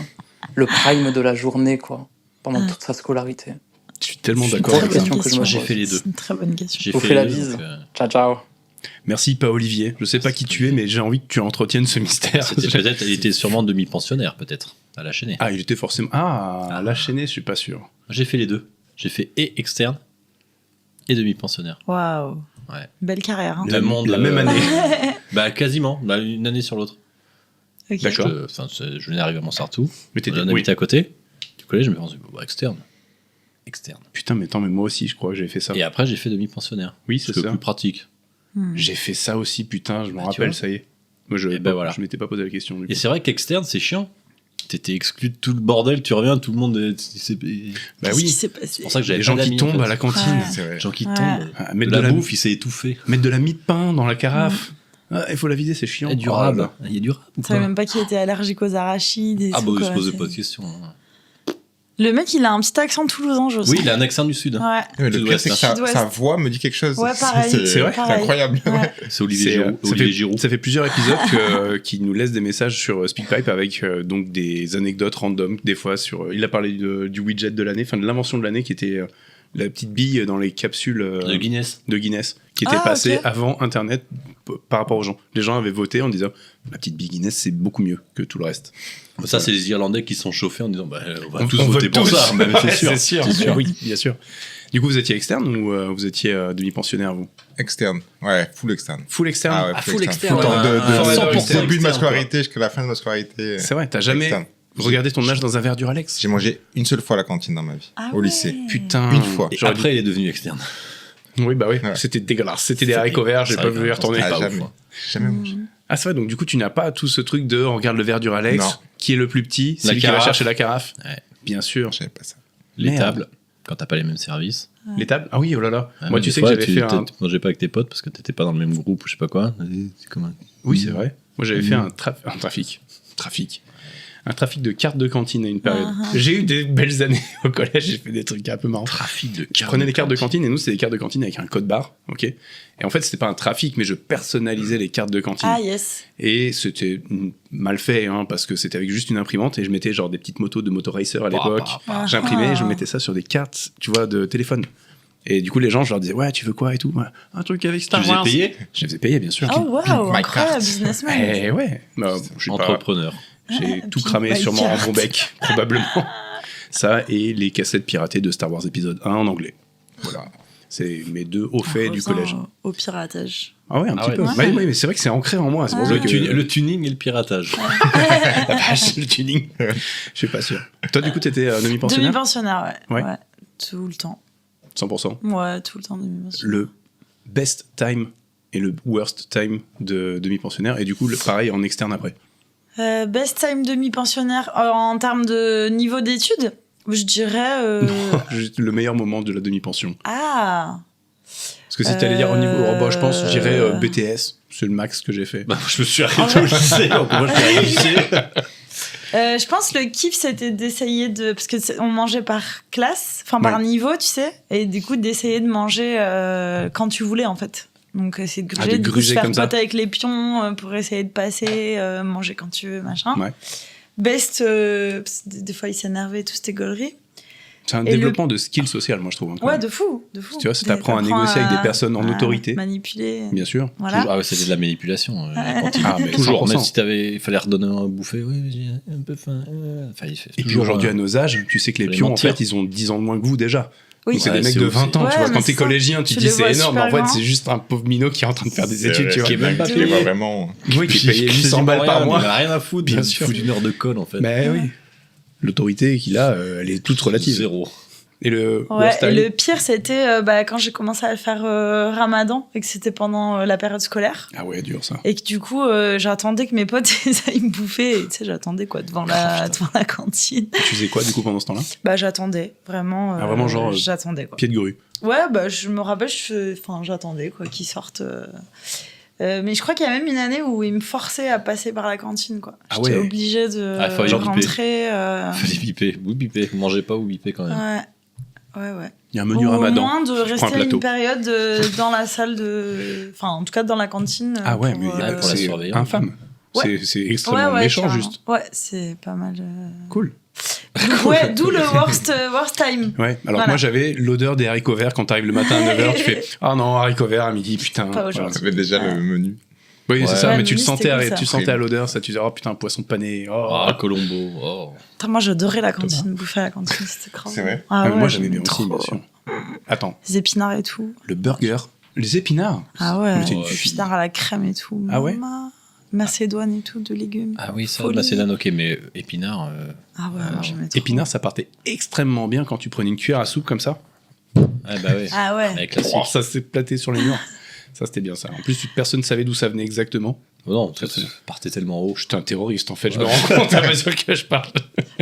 le prime de la journée, quoi, pendant toute sa scolarité? Je suis tellement d'accord Très avec ça. bonne question que je me question. J'ai fait les deux. C'est une très bonne question. J'ai Je vous fait fais la les deux, bise. donc, Ciao, ciao. Merci, pas Olivier. Je sais pas qui tu es, mais j'ai envie que tu entretiennes ce mystère. C'était peut-être, il était sûrement demi-pensionnaire, peut-être, à la chaîne. Ah, il était forcément. Ah, à la chaînée, je suis pas sûr. J'ai fait les deux. J'ai fait et externe et demi-pensionnaire. Waouh. Ouais. Belle carrière. Hein. La même année. Bah, quasiment. Bah, une année sur l'autre. Ok. D'accord. Je venais d'arriver à Montsartou. Mais t'étais. On habitait à côté du collège, je me suis dit, bah, externe. Putain, mais attends, mais moi aussi, je crois que j'ai fait ça. Et après, j'ai fait demi-pensionnaire. Oui, c'est Parce que ça. plus pratique. J'ai fait ça aussi, putain, je me Bah, tu rappelle, vois. ça y est. Moi, je m'étais pas posé la question. Du coup. Et c'est vrai qu'externe, c'est chiant. T'étais exclu de tout le bordel, tu reviens, tout le monde est. Bah Qu'est-ce oui. qui s'est passé? C'est pour ça que j'avais Les gens pas qui d'amis, en tombent fait. à la cantine. Ouais. C'est vrai. Les gens qui Ouais. tombent. Ah, De la bouffe, il s'est étouffé. Mettre de la mie de pain dans la carafe. Ah, il faut la vider, c'est chiant. Il y a du Oh là rab. là. Il y a du rab ou Je savais pas? même pas qu'il était allergique aux arachides. Et Ah tout, bah, je quoi. posais C'est- pas de questions. Le mec, il a un petit accent toulousain, je sens. Oui, il a un accent du sud. Ouais. Ouais, le pire, c'est que Sud-Ouest. sa voix me dit quelque chose. Ouais, pareil. C'est vrai, C'est incroyable. Ouais. C'est Olivier Giroud. Ça fait plusieurs épisodes qui nous laissent des messages sur SpeakPipe avec donc des anecdotes random, des fois sur. Il a parlé du widget de l'année, enfin de l'invention de l'année qui était la petite bille dans les capsules De Guinness. qui était passée ok. avant Internet par rapport aux gens. Les gens avaient voté en disant la petite bille Guinness c'est beaucoup mieux que tout le reste. Ça, c'est les Irlandais qui sont chauffés en disant bah, on va On tous vote voter pour tous. ça. Mais C'est sûr. Oui, bien sûr. Du coup, vous étiez externe ou vous étiez demi-pensionnaire, vous? Externe. Ouais, full externe. Full externe. Ah ouais, full externe. Full de 100% début de ma externe, scolarité jusqu'à la fin de ma scolarité. C'est vrai, t'as jamais externe. regardé ton âge dans un verre du Alex? J'ai mangé une seule fois à la cantine dans ma vie, Ah au ouais. lycée. Putain. Une fois. Et après, il est devenu externe. Oui, bah oui, Ouais. c'était dégueulasse. C'était des haricots verts, j'ai C'est pas vrai voulu y que retourner. c'était Ah, pas jamais. ouf, hein. Jamais mangé. Ah, c'est vrai, donc du coup, tu n'as pas tout ce truc de on regarde le verre du Alex, Non. qui est le plus petit, c'est La lui qui va carafe. chercher la carafe. Ouais. Bien sûr. J'avais pas ça. Les Merde. tables, quand t'as pas les mêmes services. Les tables? Ah oui, oh là là. Ah, Moi, mais tu des sais que fois, j'avais fait un. Tu mangeais pas avec tes potes parce que t'étais pas dans le même groupe ou je sais pas quoi. C'est comment Oui, c'est vrai. Moi, j'avais fait un trafic. Un trafic de cartes de cantine à une période. J'ai eu des belles années au collège, j'ai fait des trucs un peu marrants. Trafic de cartes. Je prenais des cartes de cantine et nous, c'était des cartes de cantine avec un code barre, ok. Et en fait, c'était pas un trafic, mais je personnalisais les cartes de cantine. Ah, yes. Et c'était mal fait, hein, parce que c'était avec juste une imprimante et je mettais genre des petites motos de motoracer à l'époque. J'imprimais et je mettais ça sur des cartes, tu vois, de téléphone. Et du coup, les gens, je leur disais, ouais, tu veux quoi et tout. Ouais, un truc avec Star Tu les Wars. payais Je les faisais payer, bien sûr. Oh, waouh, My incroyable, cart. businessman. Eh ouais. Bah, je suis pas. Entrepreneur. J'ai tout Pink cramé by sûrement en cart. bon bec, probablement. Ça et les cassettes piratées de Star Wars épisode 1 en anglais. Voilà. C'est mes deux hauts faits du Revient collège. Au piratage. Ah ouais, un petit peu. ouais. Ouais, mais c'est vrai que c'est ancré en moi. C'est pour ça que Le tuning et le piratage. la vache, le tuning. Je suis pas sûr. Toi, du coup, t'étais demi-pensionnaire. Demi-pensionnaire, ouais. Ouais. Tout le temps. 100%. Ouais, tout le temps demi-pensionnaire. Le best time et le worst time de demi-pensionnaire. Et du coup, pareil en externe après. Best time demi-pensionnaire en termes de niveau d'études, je dirais. Juste le meilleur moment de la demi-pension. Ah. Parce que si t'allais dire au niveau, je pense, je dirais BTS. C'est le max que j'ai fait. Bah, je me suis arrêté au lycée. Donc moi, je suis arrivé au lycée. Je pense le kiff c'était d'essayer de parce que on mangeait par classe, enfin par Ouais. niveau, tu sais, et du coup d'essayer de manger quand tu voulais en fait. Donc c'est de gruger, de du coup, gruger se faire comme ça. pote avec les pions pour essayer de passer, manger quand tu veux, machin. Ouais. Best, parce que des fois il s'énervait, tout c'était gaulerie. C'est un Et développement de skill social, moi, je trouve. Hein, quand Ouais, même. de fou. Tu vois, ça t'apprend à négocier avec des personnes en autorité. Manipuler. Bien sûr. Voilà. Ah ouais, c'était de la manipulation. La cantine. Ah, mais Toujours. 100%. Même si il fallait redonner un bouffer, ouais, j'ai un peu faim. Enfin, il fait Et puis toujours, aujourd'hui, à nos âges, tu sais que les fallait pions, en mentir. fait, ils ont 10 ans de moins que vous déjà. Oui. Donc c'est Ouais, des mecs c'est de ouf, 20 ans, Ouais, tu vois. mais Quand t'es c'est ça. collégien, tu Tu dis les c'est vois énorme. En super fait, grands. c'est juste un pauvre minot qui est en train de faire des études, tu vois. Qui est même pas Je payé. les vois vraiment. Oui, qui est payé 800 balles par mois. Il a rien à foutre. Bien Il sûr. fout une heure de colle, en fait. Mais oui. L'autorité qu'il a, elle est toute relative. Zéro. Et le Ouais, worst et time le pire, c'était quand j'ai commencé à faire Ramadan et que c'était pendant la période scolaire. Ah ouais, dur ça. Et que du coup, j'attendais que mes potes ils aillent me bouffer. Et tu sais, j'attendais quoi devant la cantine. Tu faisais quoi du coup pendant ce temps-là? Bah, j'attendais vraiment. Ah, vraiment, genre, j'attendais quoi. Pied de grue. Ouais, bah, je me rappelle, j'attendais quoi qu'ils sortent. Mais je crois qu'il y a même une année où ils me forçaient à passer par la cantine quoi. Ah J'étais ouais. obligée de Ah, fallait rentrer. Fallait biper. Vous bipez. Vous mangez pas ou bipez quand même. Ouais. Il y a un menu Ou Ramadan. Au moins de Je prends un rester plateau. une période dans la salle de. Enfin, en tout cas, dans la cantine. Ah ouais, pour, mais pour la c'est surveillance. infâme. Ouais. C'est extrêmement méchant, carrément. juste. Ouais, c'est pas mal. Cool. Ouais, d'où le worst time. Ouais, alors Voilà. que moi j'avais l'odeur des haricots verts quand t'arrives le matin à 9h, tu fais ah non, haricots verts à midi, putain. Pas aujourd'hui. J'avais déjà le menu. Oui, c'est Ouais. ça, Ouais, mais tu le le menu, sentais, c'était cool, ça. tu sentais à l'odeur, ça, tu disais oh putain, poisson pané. Oh. Ah, Colombo. Oh. Putain, moi, j'adorais la cantine, bouffer à la cantine, c'était grave. C'est vrai Ah, ouais, moi j'aimais bien trop. aussi, bien sûr. Attends, Les épinards et tout. le burger, les épinards. Ah ouais, Mais t'es une les fille. épinards à la crème et tout. Ah ouais Mama. Macédoine et tout, de légumes. Ah oui, ça, Folie. Macédoine, ok, mais épinard. Ah ouais, moi, j'aimais trop. Épinards, ça partait extrêmement bien quand tu prenais une cuillère à soupe comme ça. Ah bah ouais. Ah ouais. Avec classique. Oh, ça s'est platé sur les murs. Ça, c'était bien ça. En plus, personne ne savait d'où ça venait exactement. Oh non, ça partait tellement haut. J'étais un terroriste, en fait. Je me rends compte à mesure que je parle.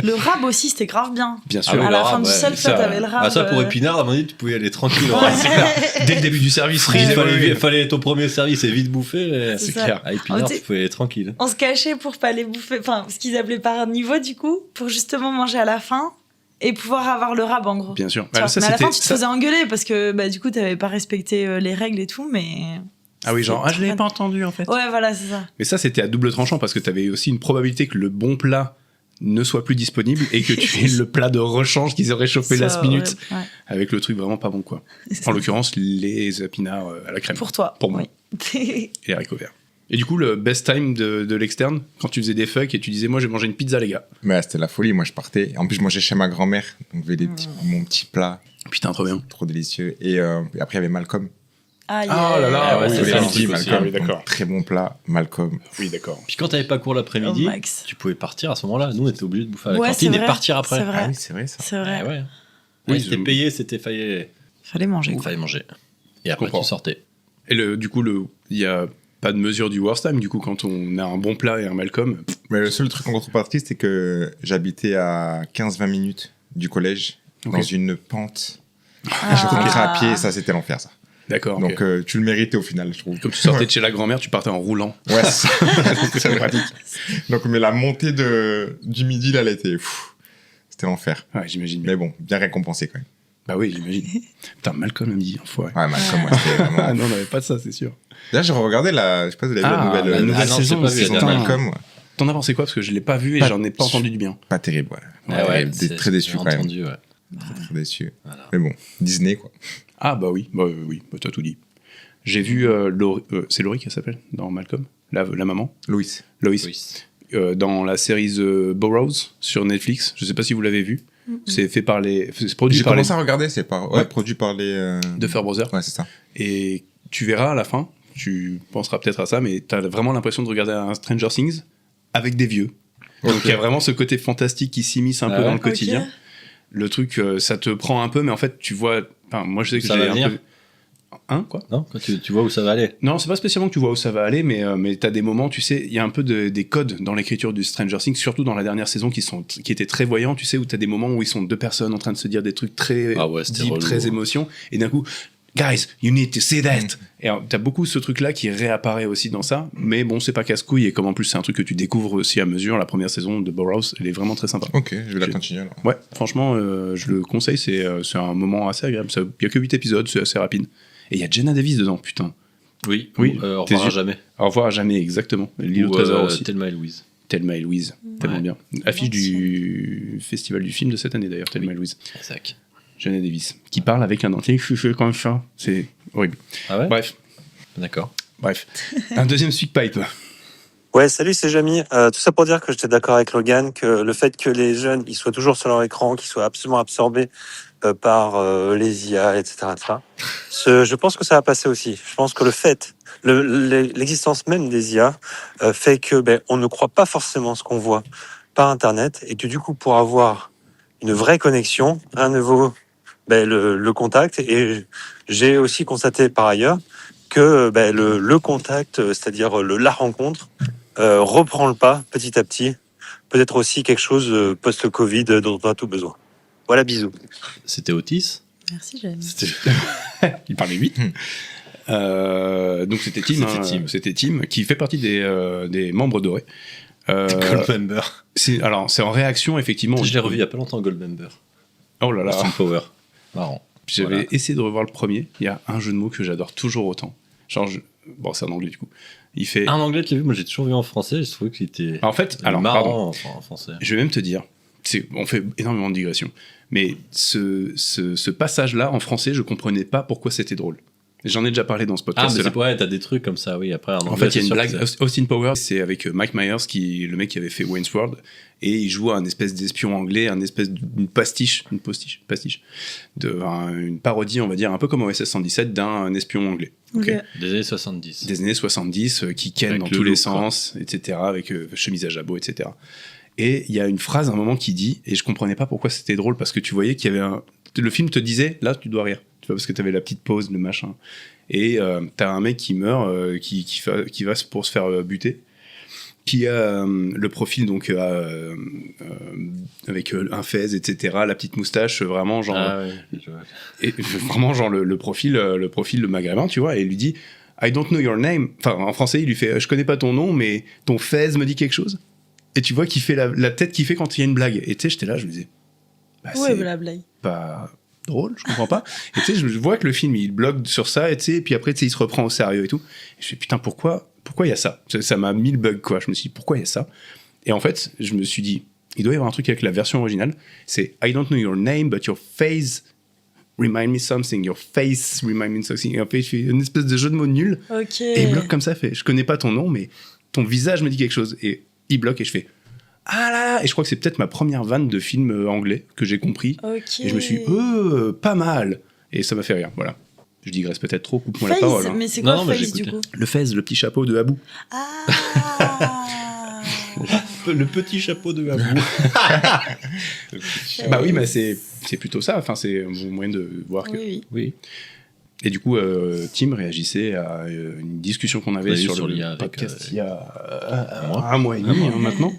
Le rab aussi, c'était grave bien. Bien Ah sûr. oui, à le la rab, fin du ouais. self, Ça, là, t'avais le rab. Ah ça pour épinard, à mon avis, tu pouvais aller tranquille. Ouais. C'est clair. Dès le début du service, Il disais, fallait, ouais, fallait ton premier service et vite bouffer. Mais... C'est c'est ça. clair. À épinard, Oh, tu pouvais aller tranquille. On se cachait pour pas les bouffer, enfin, ce qu'ils appelaient par niveau, du coup, pour justement manger à la fin. et pouvoir avoir le rab en gros. Bien sûr. Mais Ça, à la fin, tu te ça- faisais engueuler parce que du coup, t'avais pas respecté les règles et tout, mais. Ah oui, genre, je l'avais pas entendu en fait. Ouais, voilà, c'est ça. Mais ça, c'était à double tranchant parce que t'avais aussi une probabilité que le bon plat ne soit plus disponible et que tu aies le plat de rechange qu'ils auraient chauffé last minute ouais. avec le truc vraiment pas bon, quoi. En l'occurrence, les épinards à la crème. Pour toi. Pour moi. Et les haricots verts. Et du coup, le best time de l'externe, quand tu faisais des fucks et tu disais, moi, j'ai mangé une pizza, les gars. Mais c'était la folie. Moi, je partais. En plus, je mangeais chez ma grand-mère. Donc, j'avais mon petit plat. Putain, trop bien. Trop délicieux. Et après, il y avait Malcolm. Ah, Oh là là, ouais, Tous c'est les ça, midis, aussi. Malcolm. Oui, d'accord. Donc, très bon plat, Malcolm. Oui, d'accord. Puis quand t'avais pas cours l'après-midi, Oh, Max. tu pouvais partir à ce moment-là. Nous, on était obligés de bouffer à la Ouais, cantine c'est et vrai, partir après. c'est vrai. Ah oui, c'est vrai ça. C'est vrai. Ouais. Oui, Ouais, c'était payé, Fallait manger. Quoi. fallait manger. Et après, comprends. tu sortais. Et du coup, il y a pas de mesure du worst time, du coup, quand on a un bon plat et un Malcolm. Mais le seul truc en contrepartie, c'était que j'habitais à 15-20 minutes du collège, dans une pente. Ah. Je rentrais à pied, ça c'était l'enfer ça. D'accord. Donc tu le méritais au final, je trouve. Comme tu sortais de chez la grand-mère, tu partais en roulant. Ouais, c'est pratique. Donc, mais la montée du midi, là, elle était... C'était l'enfer. Ouais, j'imagine. Mais bon, bien récompensé quand même. Bah oui, j'imagine. Putain, Malcolm a dit, enfoiré. Ouais, Malcolm, ouais, c'était vraiment... Ah non, on n'avait pas de ça, c'est sûr. Là, j'ai regardé je sais pas si vous avez vu la nouvelle non, saison, j'ai pas vu, saison de la dernière. Malcolm. Ouais. T'en as pensé quoi? Parce que je l'ai pas vu et j'en ai pas entendu du bien. Pas terrible, ouais. Ouais, Très déçu j'ai quand même. entendu, ouais. Très déçu. Voilà. Mais bon, Disney, quoi. Ah bah oui, oui, t'as tout dit. J'ai vu c'est Laurie qui s'appelle dans Malcolm, la maman. Loïs. Dans la série The Burrows sur Netflix. Je sais pas si vous l'avez vu. C'est fait par c'est produit J'ai par commencé à regarder, c'est produit par les... Duffer Brothers. Ouais, c'est ça. Et tu verras à la fin, tu penseras peut-être à ça, mais t'as vraiment l'impression de regarder un Stranger Things avec des vieux. Donc il y a vraiment ce côté fantastique qui s'immisce un peu dans le quotidien. Ok. Le truc, ça te prend un peu, mais en fait, tu vois... Enfin, moi, je sais que Ça j'ai va un venir. peu... Hein, quoi? Non, quand tu vois où ça va aller. Non, c'est pas spécialement que tu vois où ça va aller, mais t'as des moments, tu sais, il y a un peu des codes dans l'écriture du Stranger Things, surtout dans la dernière saison qui étaient très voyants, tu sais, où t'as des moments où ils sont deux personnes en train de se dire des trucs très c'était deep, relou. très émotions, et d'un coup, guys, you need to see that. Et alors, t'as beaucoup ce truc-là qui réapparaît aussi dans ça, mais bon, c'est pas casse-couille, et comme en plus c'est un truc que tu découvres aussi à mesure, la première saison de Burrows, elle est vraiment très sympa. Ok, je vais la continuer alors. Ouais, franchement, je le conseille, c'est un moment assez agréable. Il y a que 8 épisodes, c'est assez rapide. Et il y a Jenna Davis dedans, putain. Oui, Oui, au tes revoir à yeux. jamais. Au revoir à jamais, exactement. L'île au Ou trésor aussi. Thelma et Louise. Thelma et Louise, tellement bien. Affiche du festival du film de cette année d'ailleurs, Thelma et Louise. Exact. Jenna Davis, qui parle avec un dentier comme ça. C'est horrible. Ah ouais? Bref. D'accord. Bref. Un deuxième speakpipe. Ouais, salut, c'est Jamy. Tout ça pour dire que j'étais d'accord avec Logan, que le fait que les jeunes ils soient toujours sur leur écran, qu'ils soient absolument absorbés par les IA, etc., je pense que ça va passer aussi. Je pense que le fait, l'existence même des IA fait que on ne croit pas forcément ce qu'on voit par Internet et que du coup, pour avoir une vraie connexion, rien ne vaut le contact. Et j'ai aussi constaté par ailleurs que le contact, c'est-à-dire la rencontre, reprend le pas petit à petit. Peut-être aussi quelque chose post-Covid dont on a tout besoin. Voilà, bisous. C'était Otis. Merci, Jamy. Il parlait 8. Donc c'était Tim. C'était Tim, qui fait partie des membres dorés. Goldmember. C'est en réaction, effectivement. Je l'ai revu il y a pas longtemps, Goldmember. Oh là là. Austin Power. Marrant. J'avais essayé de revoir le premier. Il y a un jeu de mots que j'adore toujours autant. Genre, bon, c'est en anglais du coup. Il fait. En anglais, tu l'as vu? Moi, j'ai toujours vu en français. Je trouvais qu'il était. En fait, alors, marrant en français. Je vais même te dire. On fait énormément de digressions. Mais ce passage-là, en français, je comprenais pas pourquoi c'était drôle. J'en ai déjà parlé dans ce podcast. Ah, mais c'est ouais, t'as des trucs comme ça, oui. Après, en fait, il y a une blague. Austin Powers, c'est avec Mike Myers, le mec qui avait fait Wayne's World, et il joue un espèce d'espion anglais, une pastiche, une parodie, on va dire, un peu comme OSS 117, d'un espion anglais. Okay. Des années 70. Des années 70, qui ken avec dans tous les sens, etc., avec chemise à jabot, etc. Et il y a une phrase à un moment qui dit, et je comprenais pas pourquoi c'était drôle, parce que tu voyais qu'il y avait le film te disait, là, tu dois rire. Tu vois, parce que t'avais la petite pause, le machin. Et t'as un mec qui meurt, qui va pour se faire buter, qui a le profil, donc, avec un fez, etc., la petite moustache, vraiment, genre... Ah, oui, et, vraiment, genre, le profil de maghrébin, tu vois, et il lui dit « I don't know your name ». Enfin, en français, il lui fait « Je connais pas ton nom, mais ton fez me dit quelque chose ». Et tu vois qu'il fait la tête qu'il fait quand il y a une blague. Et tu sais, j'étais là, je me disais Ouais, c'est la blague. pas drôle, je comprends pas. Et tu sais, je vois que le film, il bloque sur ça, et tu sais, et puis après, tu sais, il se reprend au sérieux et tout. Et je fais, putain, pourquoi il y a ça? Ça m'a mis le bug, quoi. Je me suis dit, pourquoi il y a ça? Et en fait, je me suis dit, il doit y avoir un truc avec la version originale. C'est I don't know your name, but your face remind me something. Your face remind me something. Et en fait, il fait une espèce de jeu de mots nul. Ok. Et il bloque comme ça, fait, je connais pas ton nom, mais ton visage me dit quelque chose. Et il bloque et je fais, ah là là. Et je crois que c'est peut-être ma première vanne de film anglais que j'ai compris. Ok. Et je me suis dit, pas mal. Et ça m'a fait rire, voilà. Je digresse peut-être trop, coupe-moi la Face, parole. Hein. mais c'est quoi Face, du coup? Le fez, le petit chapeau de Abou. Le petit chapeau de Abou. Bah oui, mais c'est plutôt ça. Enfin, c'est un bon moyen de voir que... Oui. Et du coup, Tim réagissait à une discussion qu'on avait sur l'IA le podcast il y a un mois et demi maintenant,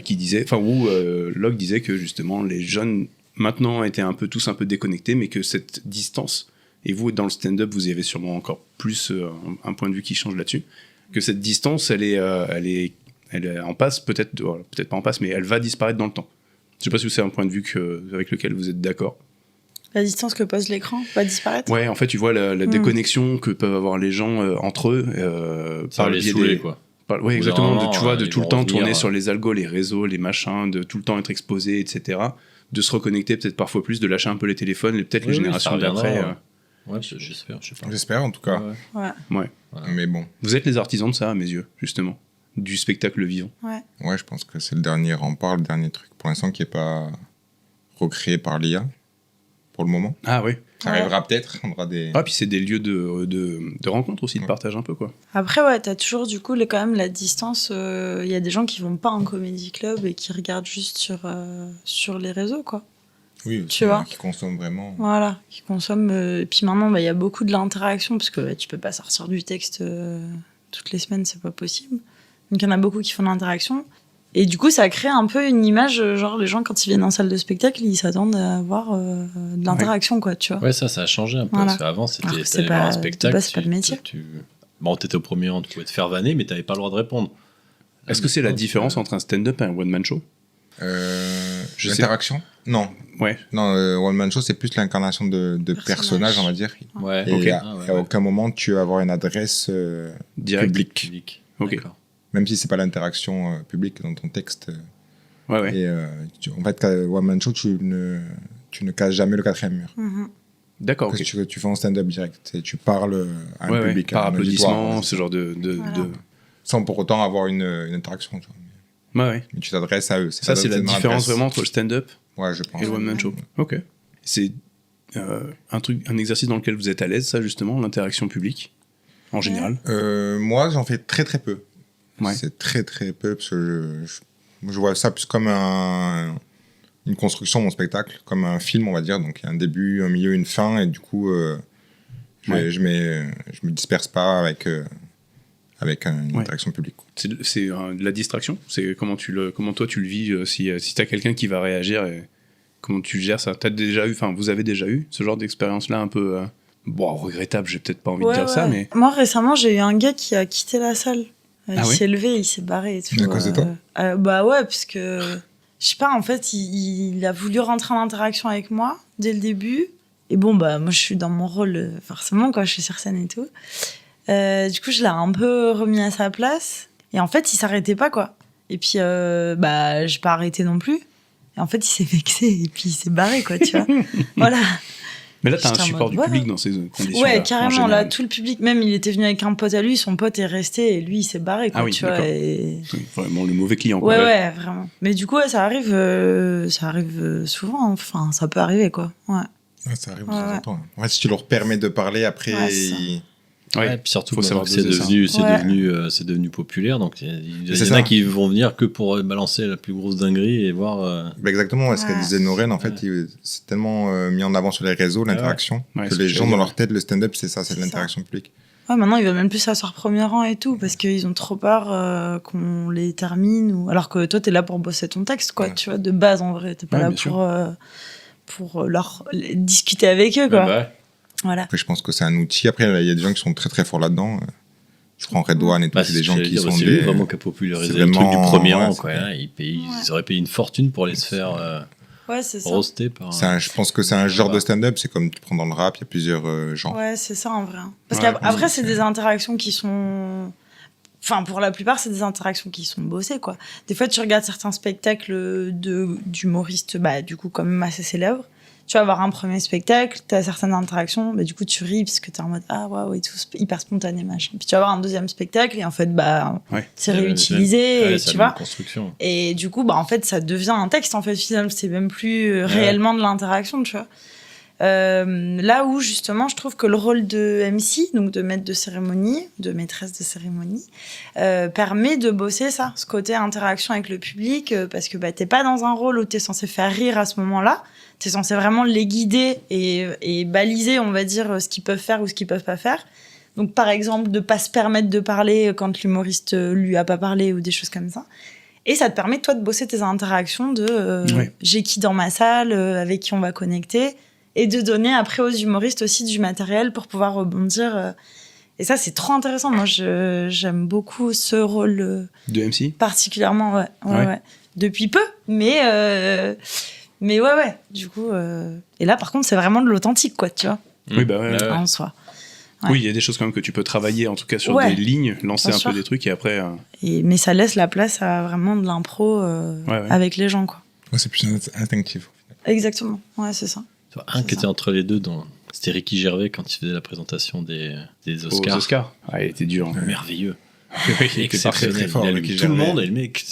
qui disait, enfin où Locke disait que justement les jeunes maintenant étaient tous un peu déconnectés, mais que cette distance, et vous dans le stand-up vous y avez sûrement encore plus un point de vue qui change là-dessus, que cette distance elle est en passe, peut-être pas en passe, mais elle va disparaître dans le temps. Je sais pas si c'est un point de vue avec lequel vous êtes d'accord. La distance que pose l'écran va disparaître. Ouais, en fait, tu vois la déconnexion que peuvent avoir les gens entre eux. Ça va les saouler, quoi. Oui, exactement. Non, de tout le temps tourner revenir, sur les algos, les réseaux, les machins, de tout le temps être exposé, etc. De se reconnecter peut-être parfois plus, de lâcher un peu les téléphones, et peut-être les générations d'après. Ouais, j'espère, je sais pas. J'espère, en tout cas. Ouais. Mais bon. Vous êtes les artisans de ça, à mes yeux, justement. Du spectacle vivant. Ouais, je pense que c'est le dernier rempart, le dernier truc, pour l'instant, qui n'est pas recréé par l'IA, pour le moment. Ah oui. Ça arrivera peut-être, on aura des... Ah, puis c'est des lieux de rencontre aussi, de partage un peu, quoi. Après, ouais, t'as toujours, du coup, quand même la distance. Il y a des gens qui vont pas en comédie club et qui regardent juste sur les réseaux, quoi. Oui, tu vois, qui consomment vraiment. Voilà, qui consomment. Et puis maintenant, il y a beaucoup de l'interaction, parce que tu peux pas sortir du texte toutes les semaines, c'est pas possible. Donc il y en a beaucoup qui font de l'interaction. Et du coup, ça crée un peu une image, genre les gens, quand ils viennent en salle de spectacle, ils s'attendent à avoir de l'interaction, quoi, tu vois. Ouais, ça a changé un peu. Voilà. Parce qu'avant, c'était c'est voir pas, un spectacle. c'est pas le métier. Bon, t'étais au premier rang, tu pouvais te faire vanner, mais t'avais pas le droit de répondre. Est-ce que c'est la différence entre un stand-up et un one-man show? L'interaction? Non. Ouais. Non, one-man show, c'est plus l'incarnation de personnages, on va dire. Ouais. Et à aucun moment, tu vas avoir une adresse publique. Ok. Même si c'est pas l'interaction publique dans ton texte. Ouais. Et en fait, one-man show, tu ne casses jamais le quatrième mur. D'accord, ok. Tu fais un stand-up direct. Tu parles à un public. Par à un applaudissement, auditoire, ce genre de... Sans pour autant avoir une interaction. Tu vois. Ouais. Mais tu t'adresses à eux. Ça, c'est la différence vraiment entre le stand-up je pense. et le one-man show. Ok. C'est un exercice dans lequel vous êtes à l'aise, ça, justement, l'interaction publique, en général? Moi, j'en fais très très peu. Ouais. C'est très très peu, parce que je vois ça plus comme une construction, mon spectacle, comme un film, on va dire. Donc, il y a un début, un milieu, une fin, et du coup, je me disperse pas avec une interaction publique. C'est de la distraction? C'est comment toi tu le vis si t'as quelqu'un qui va réagir, et comment tu gères ça? Vous avez déjà eu ce genre d'expérience-là un peu regrettable, j'ai peut-être pas envie de dire ça, mais... Moi, récemment, j'ai eu un gars qui a quitté la salle. Il oui s'est levé, il s'est barré et tout. À cause de toi? Bah ouais, parce que, je sais pas, en fait, il a voulu rentrer en interaction avec moi dès le début. Et bon, bah, moi, je suis dans mon rôle, forcément, quand je suis sur scène et tout. Du coup, je l'ai un peu remis à sa place. Et en fait, il s'arrêtait pas, quoi. Et puis, j'ai pas arrêté non plus. Et en fait, il s'est vexé et puis il s'est barré, quoi, tu vois. Voilà. Mais là, t'as un support du public dans ces conditions. Ouais, carrément, là, tout le public, même il était venu avec un pote à lui, son pote est resté et lui, il s'est barré, quoi, tu vois. Et... Vraiment le mauvais client, quoi. Ouais, vraiment. Mais du coup, ça arrive souvent, enfin, ça peut arriver, quoi. Ouais. Ça arrive de temps en temps. Ouais, si tu leur permets de parler, après... Ouais, puis surtout faut savoir c'est devenu populaire, donc il y en a qui vont venir que pour balancer la plus grosse dinguerie et voir... Exactement, ce qu'elle disait Noren, en fait, c'est tellement mis en avant sur les réseaux, l'interaction, que les gens dans leur tête, le stand-up, c'est ça, c'est de l'interaction publique. Ouais, maintenant, ils veulent même plus s'asseoir premier rang et tout, parce qu'ils ont trop peur qu'on les termine, alors que toi, t'es là pour bosser ton texte, quoi, tu vois, de base, en vrai, t'es pas là pour leur discuter avec eux, quoi. Voilà. Après, je pense que c'est un outil. Après, il y a des gens qui sont très très forts là-dedans. Je prends Red One et tout, c'est des gens qui sont lui vraiment qui a popularisé le truc du premier rang, quoi. Ils auraient payé une fortune pour aller se faire Ouais, c'est ça. roasté par. Je pense que c'est un genre de stand-up, c'est comme tu prends dans le rap, il y a plusieurs genres. Ouais, c'est ça en vrai. Parce Ouais, qu'après, c'est des interactions qui sont. Enfin, pour la plupart, c'est des interactions qui sont bossées, quoi. Des fois, tu regardes certains spectacles d'humoristes, du coup, quand même assez célèbres. Tu vas avoir un premier spectacle, tu as certaines interactions, du coup, tu ris parce que tu es en mode ah, waouh, et tout, hyper spontané, machin. Puis tu vas avoir un deuxième spectacle et en fait, c'est réutilisé, et tu vois. Construction. Et du coup, en fait, ça devient un texte, en fait, finalement. C'est même plus réellement de l'interaction, tu vois. Là où justement je trouve que le rôle de MC, donc de maître de cérémonie, de maîtresse de cérémonie, permet de bosser ça, ce côté interaction avec le public, parce que t'es pas dans un rôle où t'es censé faire rire à ce moment-là, t'es censé vraiment les guider et baliser, on va dire, ce qu'ils peuvent faire ou ce qu'ils peuvent pas faire. Donc par exemple de pas se permettre de parler quand l'humoriste lui a pas parlé ou des choses comme ça. Et ça te permet toi de bosser tes interactions de j'ai qui dans ma salle, avec qui on va connecter. Et de donner après aux humoristes aussi du matériel pour pouvoir rebondir. Et ça, c'est trop intéressant. Moi, j'aime beaucoup ce rôle. De MC particulièrement, ouais. Depuis peu, mais ouais. Du coup, et là, par contre, c'est vraiment de l'authentique, quoi, tu vois. Oui, ouais. En soi. Ouais. Oui, il y a des choses quand même que tu peux travailler, en tout cas sur des lignes, lancer un peu des trucs et après. Mais ça laisse la place à vraiment de l'impro avec les gens, quoi. Ouais, c'est plus instinctif. Exactement, ouais, c'est ça. Un qui était entre les deux, c'était Ricky Gervais quand il faisait la présentation des Oscars. Aux Oscars. Ah, il était dur. Merveilleux. Il était exceptionnel. Fort, il a lu tout le monde et le mec,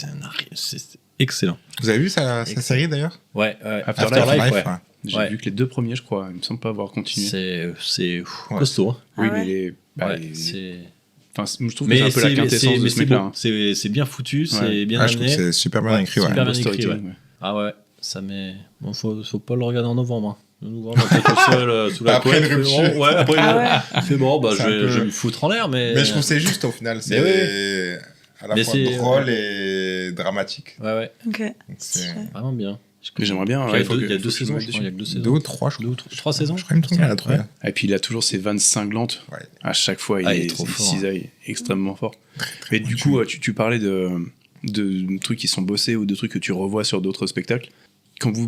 c'est excellent. Vous avez vu sa série d'ailleurs? Ouais. Afterlife, ouais. J'ai vu que les 2 premiers, je crois. Il me semble pas avoir continué. C'est costaud. Hein. Oui, mais c'est... Enfin, je trouve que c'est un peu la quintessence de ce mec-là. C'est bien foutu, c'est bien amené. Je trouve que c'est super bien écrit. Super bien écrit, ouais. Ah ouais, ça met... Bon, faut pas le regarder en novembre. Hein. Nous voir tout seul sous la couette. C'est bon, je vais me foutre en l'air, mais je trouve que c'est juste au final. C'est à la fois drôle et dramatique. Ouais. Ok. C'est vraiment bien. Mais j'aimerais bien. Il y a 2 saisons, je crois. Il y a que 2 saisons. 2 ou 3, je crois. 3 saisons. Je crois qu'il me semble qu'il y en a 3. Et puis il a toujours ses vannes cinglantes. À chaque fois, il cisaille extrêmement fort. Mais du coup, tu parlais de trucs qui sont bossés ou de trucs que tu revois sur d'autres spectacles. Quand vous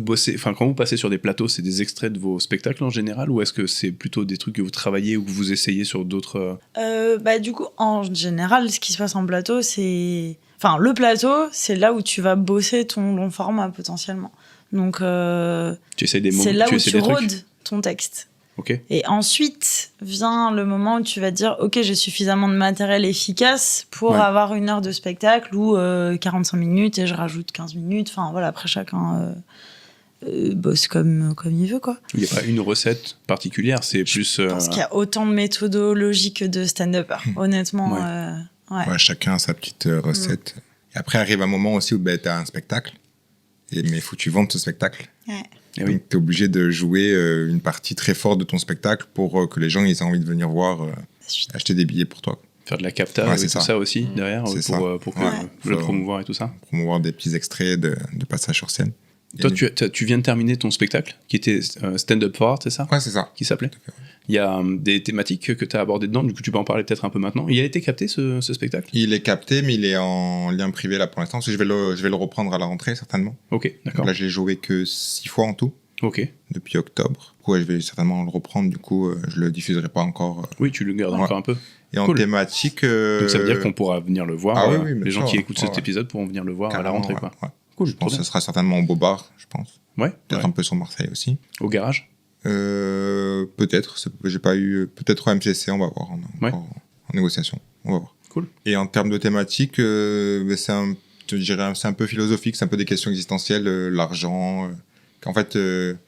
passez sur des plateaux, c'est des extraits de vos spectacles en général, ou est-ce que c'est plutôt des trucs que vous travaillez ou que vous essayez sur d'autres Du coup, en général, ce qui se passe en plateau, c'est... Enfin, le plateau, c'est là où tu vas bosser ton long format, potentiellement. Donc, c'est là où tu rôdes ton texte. Okay. Et ensuite vient le moment où tu vas dire ok, j'ai suffisamment de matériel efficace pour avoir 1 heure de spectacle ou 45 minutes et je rajoute 15 minutes. Enfin voilà, après chacun bosse comme il veut, quoi. Il n'y a pas une recette particulière, c'est plus... Je pense qu'il y a autant de méthodologies que de stand-up, honnêtement. Chacun a sa petite recette. Et après arrive un moment aussi où tu as un spectacle, mais il faut que tu vendes ce spectacle. Et donc, tu es obligé de jouer une partie très forte de ton spectacle pour que les gens aient envie de venir voir, acheter des billets pour toi. Faire de la capta et tout ça aussi derrière pour le promouvoir et tout ça. Promouvoir des petits extraits de passage sur scène. Toi, tu viens de terminer ton spectacle qui était Stand-Up for Art, c'est ça? Ouais, c'est ça. Qui s'appelait? Il y a des thématiques que tu as abordées dedans, du coup tu peux en parler peut-être un peu maintenant. Il a été capté ce spectacle? Il est capté, mais il est en lien privé là pour l'instant, parce que je vais le reprendre à la rentrée certainement. Ok, d'accord. Donc là, je l'ai joué que 6 fois en tout. Ok. Depuis octobre. Du coup, je vais certainement le reprendre, du coup, je le diffuserai pas encore. Oui, tu le gardes encore un peu. Et en thématique. Donc ça veut dire qu'on pourra venir le voir. Oui, les gens qui écoutent cet épisode pourront venir le voir à la rentrée, quoi. Cool. Je pense que ce sera certainement au Bobard, je pense. Ouais. Peut-être un peu sur Marseille aussi. Au garage? Peut-être. J'ai pas eu. Peut-être au MCC, on va voir. On est en négociation. On va voir. Cool. Et en termes de thématique, c'est un peu philosophique, c'est un peu des questions existentielles, l'argent. En fait,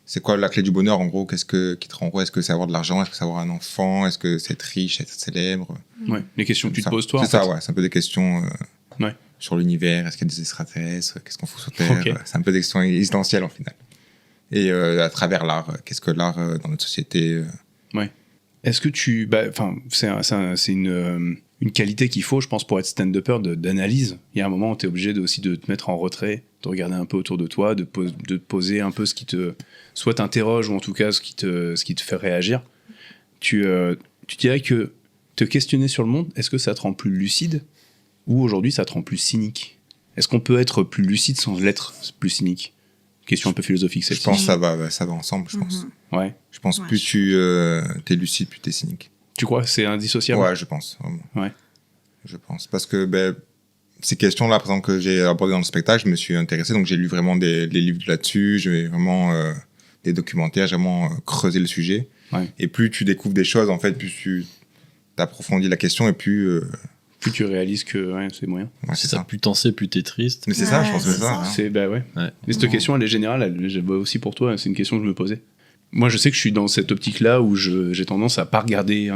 c'est quoi la clé du bonheur en gros? Qu'est-ce qui te rend heureux? Est-ce que c'est avoir de l'argent? Est-ce que c'est avoir un enfant? Est-ce que c'est être riche, être célèbre? Ouais. Les questions que tu te poses toi. C'est ça, ouais. C'est un peu des questions sur l'univers. Est-ce qu'il y a des extraterrestres? Qu'est-ce qu'on fout sur Terre? Okay. C'est un peu des questions existentielles en final. Et à travers l'art, qu'est-ce que l'art dans notre société? Ouais. Est-ce que c'est une qualité qu'il faut, je pense, pour être stand-upper, d'analyse. Il y a un moment où tu es obligé aussi de te mettre en retrait, de regarder un peu autour de toi, de te poser un peu ce qui soit t'interroge ou en tout cas ce qui te fait réagir. Tu dirais que te questionner sur le monde, est-ce que ça te rend plus lucide ou aujourd'hui ça te rend plus cynique? Est-ce qu'on peut être plus lucide sans l'être plus cynique? Question un peu philosophique, Je pense que ça va ensemble, je pense. Ouais. Je pense plus tu t'es lucide, plus t'es cynique. Tu crois que c'est indissociable? Ouais, je pense, vraiment. Ouais. Je pense. Parce que ces questions-là, par exemple, que j'ai abordées dans le spectacle, je me suis intéressé, donc j'ai lu vraiment des livres là-dessus, j'ai vraiment des documentaires, j'ai vraiment creusé le sujet. Ouais. Et plus tu découvres des choses, en fait, plus tu approfondis la question et plus tu réalises que c'est moyen. Ouais, c'est ça. Plus t'en sais, plus t'es triste. Mais c'est ça, je pense que c'est ça. C'est, ouais. Mais cette question, elle est générale, je vois aussi pour toi, c'est une question que je me posais. Moi, je sais que je suis dans cette optique-là où j'ai tendance à pas regarder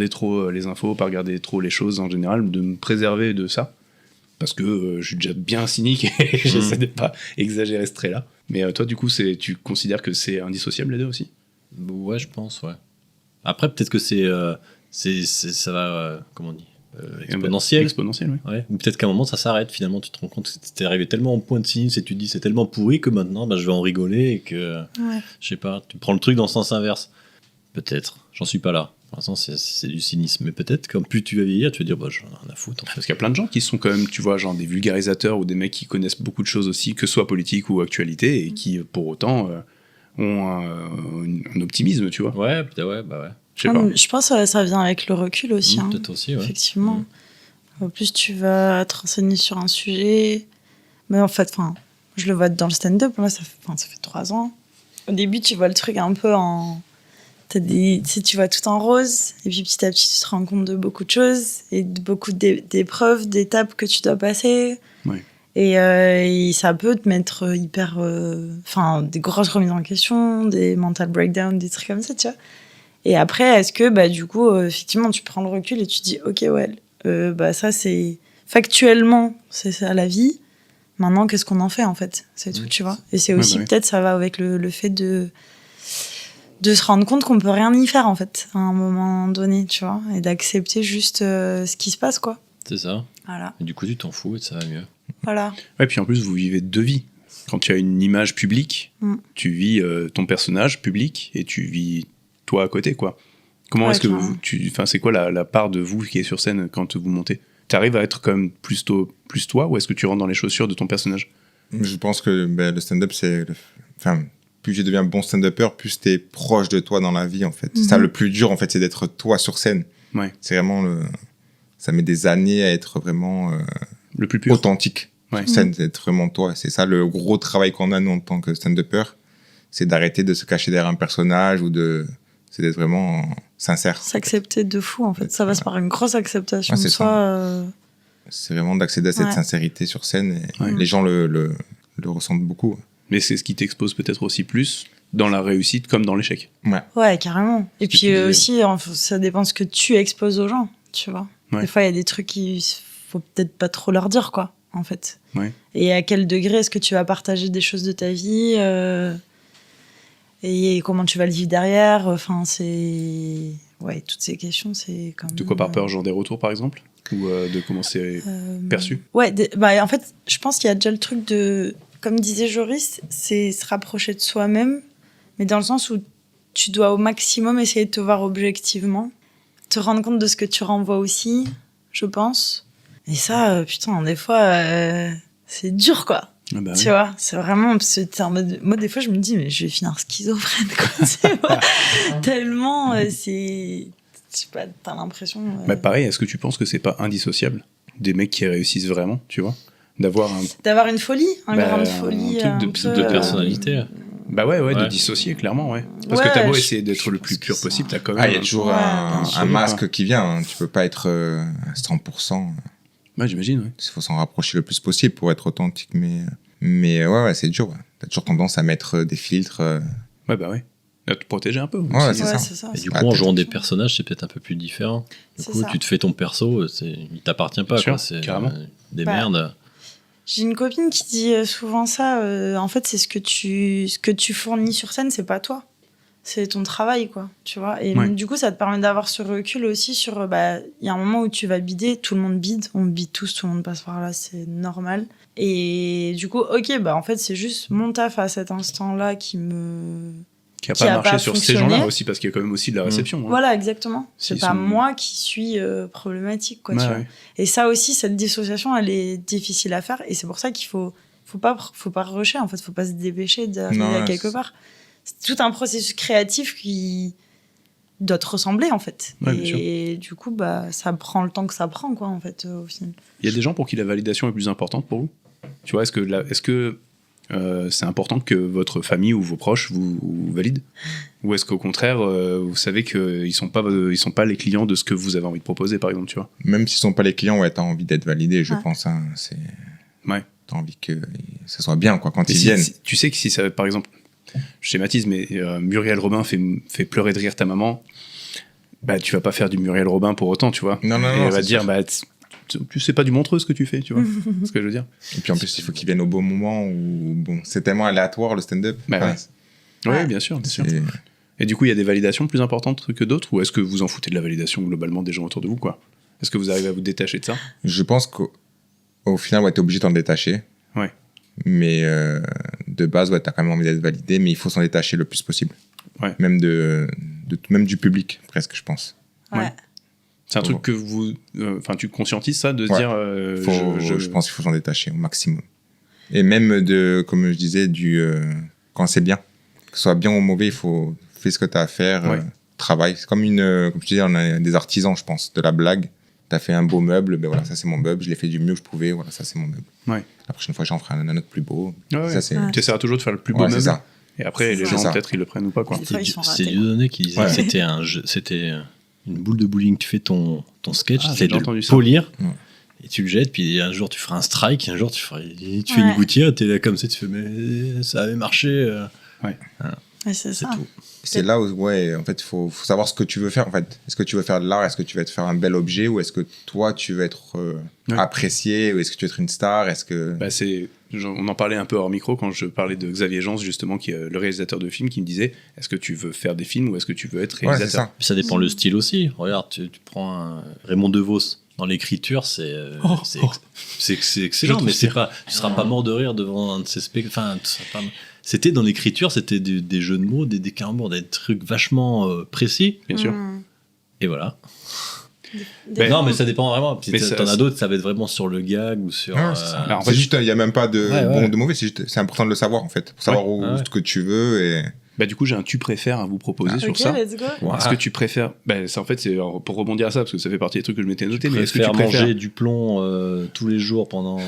trop les infos, pas regarder trop les choses en général, de me préserver de ça. Parce que je suis déjà bien cynique et j'essaie de pas exagérer ce trait-là. Mais toi, du coup, tu considères que c'est indissociable les deux aussi? Ouais, je pense, ouais. Après, peut-être que ça va, comment on dit, exponentiel. Exponentiel, oui. Ouais. Ou peut-être qu'à un moment, ça s'arrête. Finalement, tu te rends compte que t'es arrivé tellement au point de cynisme et tu te dis c'est tellement pourri que maintenant, je vais en rigoler et que, je sais pas, tu prends le truc dans le sens inverse. Peut-être. J'en suis pas là. Pour l'instant, c'est du cynisme. Mais peut-être que plus tu vas vieillir, tu vas dire, j'en ai rien à foutre. En fait. Parce qu'il y a plein de gens qui sont quand même, tu vois, genre des vulgarisateurs ou des mecs qui connaissent beaucoup de choses aussi, que ce soit politique ou actualité, et qui, pour autant, ont un optimisme, tu vois. Ouais, bah ouais. Je pense que ça vient avec le recul aussi. Peut-être aussi, ouais. Effectivement. En plus, tu vas te renseigner sur un sujet. Mais en fait, je le vois dans le stand-up. Là, ça fait 3 ans. Au début, tu vois le truc un peu en... tu vois tout en rose. Et puis, petit à petit, tu te rends compte de beaucoup de choses. Et de beaucoup d'épreuves, d'étapes que tu dois passer. Ouais. Et ça peut te mettre hyper... des grosses remises en question, des mental breakdowns, des trucs comme ça, tu vois. Et après, est-ce que, du coup, effectivement, tu prends le recul et tu dis, ok, ouais, ça, c'est... Factuellement, c'est ça la vie. Maintenant, qu'est-ce qu'on en fait, en fait? C'est tout, tu vois. Et c'est aussi, peut-être, ça va avec le fait de se rendre compte qu'on peut rien y faire, en fait, à un moment donné, tu vois. Et d'accepter juste ce qui se passe, quoi. C'est ça. Voilà. Et du coup, tu t'en fous et ça va mieux. Voilà. Ouais, puis en plus, vous vivez 2 vies. Quand tu as une image publique, tu vis ton personnage public et tu vis toi à côté, quoi. Comment est-ce que c'est quoi la part de vous qui est sur scène quand vous montez? T'arrives à être comme plus toi, ou est-ce que tu rentres dans les chaussures de ton personnage? Je pense que le stand-up, plus je deviens bon stand-upper, plus t'es proche de toi dans la vie, en fait. C'est ça le plus dur, en fait, c'est d'être toi sur scène. Ouais. C'est vraiment ça met des années à être vraiment le plus pur, authentique sur scène, d'être vraiment toi. C'est ça le gros travail qu'on a, nous, en tant que stand-upper, c'est d'arrêter de se cacher derrière un personnage c'est d'être vraiment sincère. S'accepter de fou, en fait. Ça passe par une grosse acceptation de soi. C'est vraiment d'accéder à cette sincérité sur scène et les gens le ressentent beaucoup. Mais c'est ce qui t'expose peut-être aussi plus dans la réussite comme dans l'échec. Ouais, carrément. Et puis aussi, ça dépend ce que tu exposes aux gens, tu vois. Ouais. Des fois, il y a des trucs qu'il faut peut-être pas trop leur dire, quoi, en fait. Ouais. Et à quel degré est-ce que tu vas partager des choses de ta vie et comment tu vas le vivre derrière. C'est... Ouais, toutes ces questions, c'est quand même... De quoi par peur, genre des retours, par exemple? Ou de comment c'est perçu? Ouais, en fait, je pense qu'il y a déjà le truc de... Comme disait Joris, c'est se rapprocher de soi-même, mais dans le sens où tu dois au maximum essayer de te voir objectivement, te rendre compte de ce que tu renvoies aussi, je pense. Et ça, putain, des fois, c'est dur, quoi. Tu vois, c'est vraiment... en mode, moi, des fois, je me dis, mais je vais finir schizophrène, quoi. Tellement, c'est... Je sais pas, t'as l'impression... pareil, est-ce que tu penses que c'est pas indissociable? Des mecs qui réussissent vraiment, tu vois? D'avoir une folie, une grande folie. Un truc de personnalité. De dissocier, clairement, ouais. Parce que t'as beau essayer d'être le plus pur possible, t'as quand même... il y a toujours un masque qui vient, hein. Tu peux pas être à 100%. Ouais, j'imagine, ouais. Il faut s'en rapprocher le plus possible pour être authentique, mais c'est dur, ouais. T'as toujours tendance à mettre des filtres. Ouais. À te protéger un peu. Ouais, c'est ça. Et du coup, en jouant des personnages, c'est peut-être un peu plus différent. Du coup, tu te fais ton perso, il t'appartient pas, quoi. C'est carrément. Des merdes. J'ai une copine qui dit souvent ça. En fait, c'est ce que tu fournis sur scène, c'est pas toi. C'est ton travail, quoi. Tu vois. Et du coup, ça te permet d'avoir ce recul aussi sur... y a un moment où tu vas bider, tout le monde bide. On bide tous, tout le monde passe par là, c'est normal. Et du coup, en fait, c'est juste mon taf à cet instant-là qui a pas marché sur ces gens-là aussi, parce qu'il y a quand même aussi de la réception. Hein. Voilà, exactement. C'est pas moi qui suis problématique, quoi. Tu vois. Et ça aussi, cette dissociation, elle est difficile à faire. Et c'est pour ça qu'il faut faut pas rusher, en fait. Faut pas se dépêcher d'arriver Non, à quelque part. C'est tout un processus créatif qui doit te ressembler, en fait. Ouais, bien et du coup, ça prend le temps que ça prend, quoi, en fait, au final. Il y a des gens pour qui la validation est plus importante pour vous. Tu vois, est-ce que c'est important que votre famille ou vos proches vous valident, ou est-ce qu'au contraire vous savez qu'ils sont pas les clients de ce que vous avez envie de proposer, par exemple, tu vois? Même s'ils sont pas les clients, ouais, t'as envie d'être validé, je Ouais. pense. Hein, Ouais. T'as envie que ça soit bien, quoi, quand ils viennent. Tu sais que si ça, par exemple, je schématise, mais Muriel Robin fait pleurer de rire ta maman, bah tu vas pas faire du Muriel Robin pour autant, tu vois. Non, et elle va c'est te dire, sûr. bah tu sais pas du Montreux ce que tu fais, tu vois. C'est ce que je veux dire. Et puis en plus, il faut qu'ils viennent au bon moment où, bon, c'est tellement aléatoire le stand-up. Bah, Enfin, ouais, bien sûr, bien sûr. Et du coup, il y a des validations plus importantes que d'autres, ou est-ce que vous en foutez de la validation globalement des gens autour de vous, quoi? Est-ce que vous arrivez à vous détacher de ça? Je pense qu'au final, ouais, t'es obligé de t'en détacher. Ouais. Mais de base, ouais, t'as quand même envie d'être validé, mais il faut s'en détacher le plus possible. Ouais. Même même du public, presque, je pense. Ouais. C'est un truc que vous... Enfin, tu conscientises ça, de se Ouais. dire... Je pense qu'il faut s'en détacher au maximum. Et même comme je disais, quand c'est bien. Que ce soit bien ou mauvais, il faut faire ce que t'as à faire, Ouais. travail. C'est comme comme je disais, on a des artisans, je pense, de la blague. T'as fait un beau meuble, ben voilà, ça c'est mon meuble, je l'ai fait du mieux que je pouvais, voilà, ça c'est mon meuble. Ouais. La prochaine fois, j'en ferai un autre plus beau. Ouais, Ça, c'est... Tu essaieras toujours de faire le plus beau Ouais, meuble. c'est ça. Et après, C'est les ça. gens, C'est ça. peut-être, ils le prennent ou pas, quoi. Des fois, ils sont C'est ratés. Dieudonné qui disait Ouais. que c'était une boule de bowling. Tu fais ton sketch, Ah, c'est j'ai de entendu le ça. polir. Ouais. Et tu le jettes, puis un jour tu feras un strike, un jour tu fais Ouais. une gouttière, t'es là comme ça, tu fais mais ça avait marché. Ouais. Ouais, c'est C'est ça. tout. C'est là où, ouais, en fait, il faut savoir ce que tu veux faire. En fait, est-ce que tu veux faire de l'art? Est-ce que tu veux te faire un bel objet? Ou est-ce que toi, tu veux être Ouais. apprécié? Ou est-ce que tu veux être une star? Est-ce que... Bah, on en parlait un peu hors micro quand je parlais de Xavier Jans, justement, qui est le réalisateur de films, qui me disait, est-ce que tu veux faire des films ou est-ce que tu veux être Ouais, c'est réalisateur? ça. Puis ça dépend le style aussi. Regarde, tu prends Raymond DeVos. Dans l'écriture, c'est excellent, mais tu seras pas mort de rire devant un de ses spectacles. Enfin, c'était dans l'écriture, c'était des jeux de mots, des calembours, des trucs vachement précis. Bien sûr. Et voilà. Mais- non, mais ça dépend vraiment. Si Mais t'en as d'autres, ça va être vraiment sur le gag ou sur. Ouais, c'est ça. Alors, en C'est fait, juste, il n'y a même pas de Ouais, bon ouais. ou de mauvais, c'est important de le savoir, en fait. Pour savoir ce que tu veux et... Bah, du coup, j'ai un tu préfères à vous proposer sur Ok, ça. let's go. Ouais. Est-ce que tu préfères... Bah, c'est pour rebondir à ça, parce que ça fait partie des trucs que je m'étais noté, mais est-ce que tu préfères préfères... manger du plomb tous les jours pendant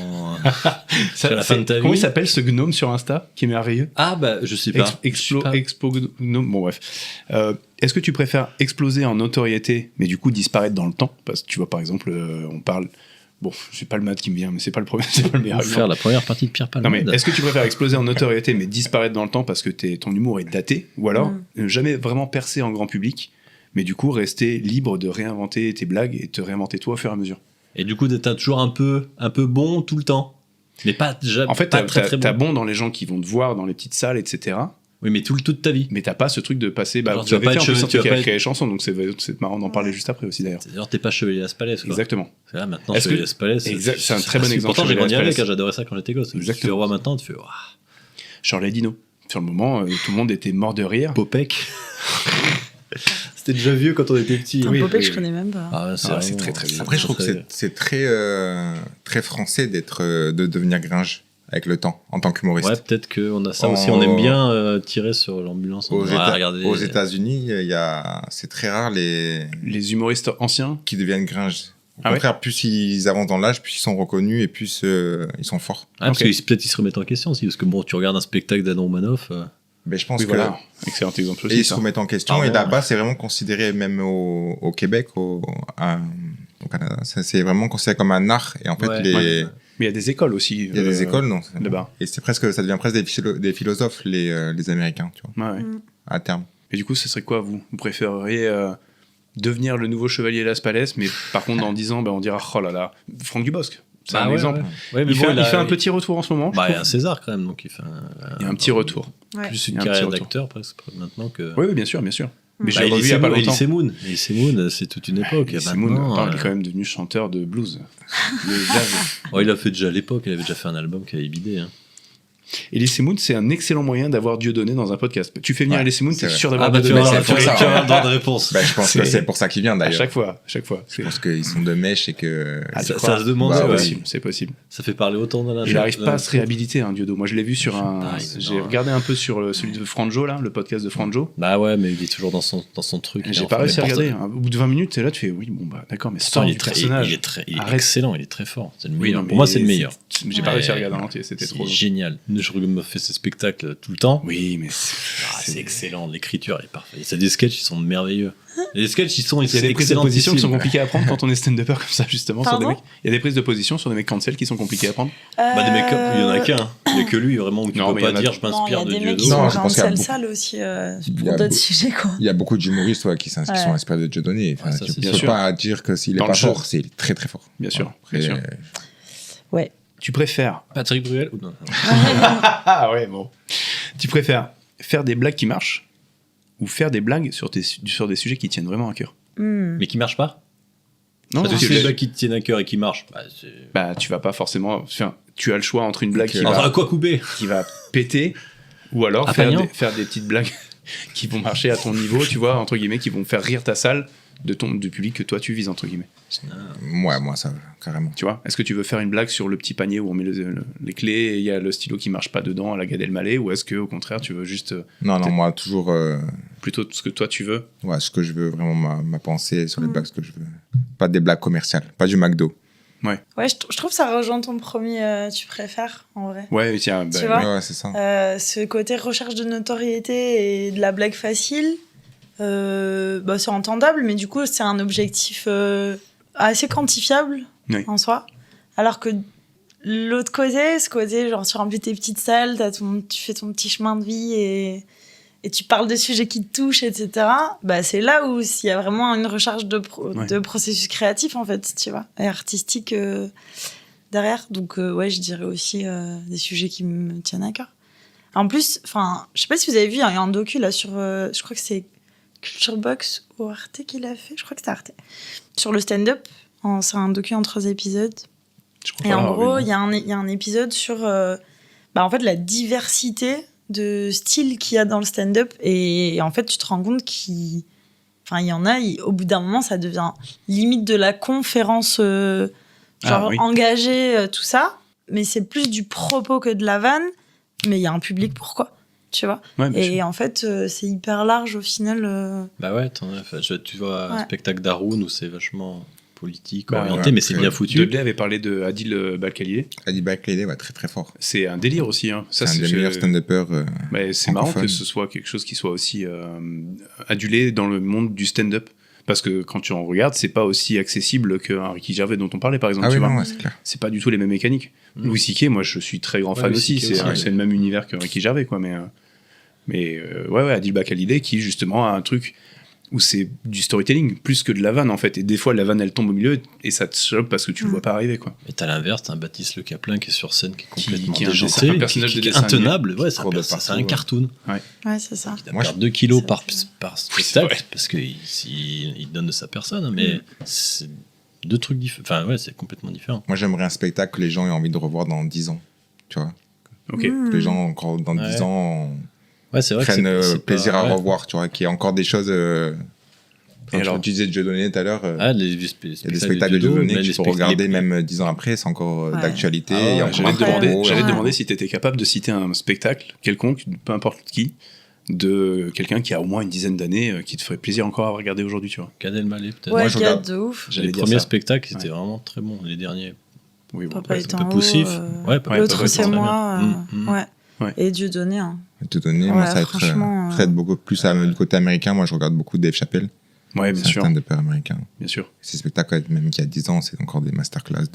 Ça, à la fin de ta comment il vie. s'appelle ce gnome sur Insta, qui est merveilleux? Ah bah je sais pas. Expo gnome, bon bref. Est-ce que tu préfères exploser en notoriété, mais du coup disparaître dans le temps? Parce que tu vois, par exemple, on parle... Bon, c'est pas le mat qui me vient, mais c'est pas le premier, c'est pas le meilleur Faire exemple. la première partie de Pierre Non Palmade. mais est-ce que tu préfères exploser en notoriété mais disparaître dans le temps parce que ton humour est daté, ou alors jamais vraiment percer en grand public, mais du coup rester libre de réinventer tes blagues et te réinventer toi au fur et à mesure? Et du coup, t'as toujours un peu bon tout le temps, mais pas déjà. En fait, pas très très t'as bon. bon dans les gens qui vont te voir dans les petites salles, etc. Oui, mais toute ta vie. Mais t'as pas ce truc de passer. Bah, Genre, vous tu vas avez pas fait être un peu chevalier- ça tu vas qui pas a être- créé les chansons, donc c'est marrant d'en parler juste après aussi d'ailleurs. C'est-à-dire, t'es pas Chevalier Laspalès, quoi. Exactement. C'est là, maintenant, Est-ce Chevalier que- Laspalès. C'est un très bon exemple, Pourtant, j'ai Chevalier grandi avec, Laspalès. j'adorais ça quand j'étais gosse. Tu Exactement. le vois maintenant, tu fais. Waouh. Charles Dino. Sur le moment, tout le monde était mort de rire. Popek. C'était déjà vieux quand on était petit. Un Popek, je connais même pas. Ah, c'est très très bien. Après, je trouve que c'est très, très français de devenir gringe avec le temps, en tant qu'humoriste. Ouais, peut-être qu'on a ça aussi. On aime bien tirer sur l'ambulance. Aux Regardez. États-Unis, c'est très rare les humoristes anciens qui deviennent gringes. Au Ah ouais contraire, plus ils avancent dans l'âge, plus ils sont reconnus et plus ils sont forts. Ah, parce que peut-être ils se remettent en question aussi. Parce que bon, tu regardes un spectacle d'Adam Romanoff. Mais je pense Oui, que. voilà. Excellent exemple aussi. Et ils se ça. remettent en question. Ah et bon, là-bas, c'est vraiment considéré, même au Québec, au Canada, c'est vraiment considéré comme un art. Et en fait, Ouais. Mais il y a des écoles aussi. il y a des écoles, non. Là-bas. Et ça devient presque des philosophes, les Américains, tu vois, Ouais. à terme. Et du coup, ce serait quoi, vous préféreriez devenir le nouveau chevalier Laspalès, mais par contre, dans 10 ans, on dira, oh là là, Franck Dubosc. C'est un exemple. Ouais, mais il, bon, fait un petit retour en ce moment. Bah, je il y a un trouve. César quand même, donc il fait Il y a un petit retour. Ouais. plus Il une y a un carrière petit retour. d'acteur presque maintenant que. Oui, bien sûr, bien sûr. Mais Bah, j'ai revu il y a pas longtemps. Elise Moon, c'est toute une époque. Elise Maintenant, Moon, il est quand même devenu chanteur de blues. Le jazz. il a fait déjà à l'époque, il avait déjà fait un album qui avait bidé. Hein. Elise Moon, c'est un excellent moyen d'avoir Dieudonné dans un podcast. Tu fais venir Elise Moon, t'es sûr d'avoir tu Dieudonné. vas avoir le droit de réponse. Bah, je pense que c'est pour ça qu'il vient d'ailleurs. À chaque fois. Je pense qu'ils sont de mèche et que. Ça se demande. C'est possible. Ça fait parler autant dans la. Il n'arrive pas à se réhabiliter, Diodo. Moi, je l'ai vu sur un. J'ai regardé un peu sur celui de Franjo, là, le podcast de Franjo. Bah ouais, mais il est toujours dans son truc. J'ai pas réussi à regarder. Au bout de 20 minutes, t'es là, tu fais oui, bon, bah d'accord, mais il est excellent, il est très fort. C'est le meilleur. Pour moi, c'est le meilleur. J'ai pas réussi à regarder en entier, c'était trop génial. Je me fais ces spectacles tout le temps. Oui, mais c'est excellent. L'écriture est parfaite. C'est des sketchs, ils sont merveilleux. Les sketchs, ils sont il y a des prises de position qui sont compliquées à prendre quand on est stand-upper comme ça, justement. Sur des mecs. Il y a des prises de position sur des mecs cancel qui sont compliquées à prendre. Bah, des mecs, il y en a qu'un. Il y a que lui, vraiment, où tu peux pas dire je m'inspire de Dieudonné. Non, je pense qu'il y a beaucoup aussi pour d'autres sujets, quoi. Il y a beaucoup d'humoristes qui sont inspirés de Dieudonné. Tu peux pas dire que s'il est pas fort, c'est très très fort. Bien sûr. Ouais. Tu préfères Patrick Bruel ou non? Ah ouais, bon. Tu préfères faire des blagues qui marchent ou faire des blagues sur des sujets qui tiennent vraiment à cœur? Mais qui marchent pas? Non, parce que si les blagues qui te tiennent à cœur et qui marchent, tu vas pas forcément. Enfin, tu as le choix entre une blague qui va péter ou alors faire des petites blagues qui vont marcher à ton niveau, tu vois, entre guillemets, qui vont faire rire ta salle du public que toi tu vises, entre guillemets. Moi ça carrément. Tu vois, est-ce que tu veux faire une blague sur le petit panier où on met les clés et il y a le stylo qui marche pas dedans à la Gad Elmaleh, ou est-ce que au contraire tu veux juste non moi toujours plutôt ce que toi tu veux? Ouais, ce que je veux, vraiment ma pensée sur les blagues, ce que je veux, pas des blagues commerciales, pas du McDo. Ouais, je trouve ça rejoint ton premier tu préfères en vrai. Ouais, tiens, tu vois, ouais, c'est ça. Ce côté recherche de notoriété et de la blague facile, c'est entendable, mais du coup c'est un objectif assez quantifiable en soi, alors que l'autre côté, ce côté genre tu remplis tes petites salles, tu fais ton petit chemin de vie et tu parles de sujets qui te touchent, etc. Bah c'est là où il y a vraiment une recherche de processus créatif en fait, tu vois, et artistique derrière. Donc je dirais aussi des sujets qui me tiennent à cœur. En plus, enfin, je sais pas si vous avez vu, il y a un docu là sur, je crois que c'est Culture Box ou Arte qui l'a fait, je crois que c'est Arte, sur le stand-up. C'est un docu en 3 épisodes. Et en gros, il y a un épisode sur en fait, la diversité de styles qu'il y a dans le stand-up. Et en fait, tu te rends compte qu'il y en a, au bout d'un moment, ça devient limite de la conférence engagée, tout ça. Mais c'est plus du propos que de la vanne. Mais il y a un public pourquoi, tu vois. Ouais, et en fait, c'est hyper large au final. Bah ouais, tu vois un spectacle d'Haroun où c'est vachement politique, orienté, mais c'est bien foutu. Dudley avait parlé de Adil Balkhalidé. Adil Balkhalidé, très très fort. C'est un délire aussi. Hein. Ça, c'est un des meilleurs stand-uppers. C'est marrant que ce soit quelque chose qui soit aussi adulé dans le monde du stand-up. Parce que quand tu en regardes, c'est pas aussi accessible qu'un Ricky Gervais dont on parlait, par exemple. C'est clair. C'est pas du tout les mêmes mécaniques. Louis C.K., moi, je suis très grand fan aussi. C'est le même univers que Ricky Gervais, quoi. Mais Adil Balkhalidé qui, justement, a un truc où c'est du storytelling plus que de la vanne, en fait. Et des fois, la vanne, elle tombe au milieu et ça te choque parce que tu le vois pas arriver, quoi. Et t'as l'inverse, t'as un Baptiste Le Caplin qui est sur scène, qui est complètement déjanté, un personnage de dessin intenable. Ouais, c'est un cartoon. Ouais, c'est ça. Il perd 2 kilos par spectacle parce qu'il donne de sa personne, mais c'est 2 trucs différents. Enfin, ouais, c'est complètement différent. Moi, j'aimerais un spectacle que les gens aient envie de revoir dans 10 ans, tu vois. Ok. Que les gens, encore dans 10 ans... c'est vrai prennent que c'est plaisir pas... à revoir, tu vois, qu'il y a encore des choses. Et alors, tu disais de Dieudonné tout à l'heure. Il y a des spectacles de Dieudonné que tu peux regarder même 10 ans après, c'est encore d'actualité. J'allais te demander si tu étais capable de citer un spectacle quelconque, peu importe qui, de quelqu'un qui a au moins une dizaine d'années, qui te ferait plaisir encore à regarder aujourd'hui, tu vois. Gad Elmaleh, peut-être. Ouais, Gad, de ouf. Les premiers spectacles, c'était vraiment très bons. Les derniers, Papa est un peu poussif. L'autre, c'est moi. Ouais. Et Dieudonné. Dieudonné, moi, ça traite beaucoup plus du côté américain. Moi, je regarde beaucoup Dave Chappelle. Ouais, bien sûr. C'est un stand-upper américain. Bien sûr. Ces spectacles, même qu'il y a 10 ans, c'est encore des masterclass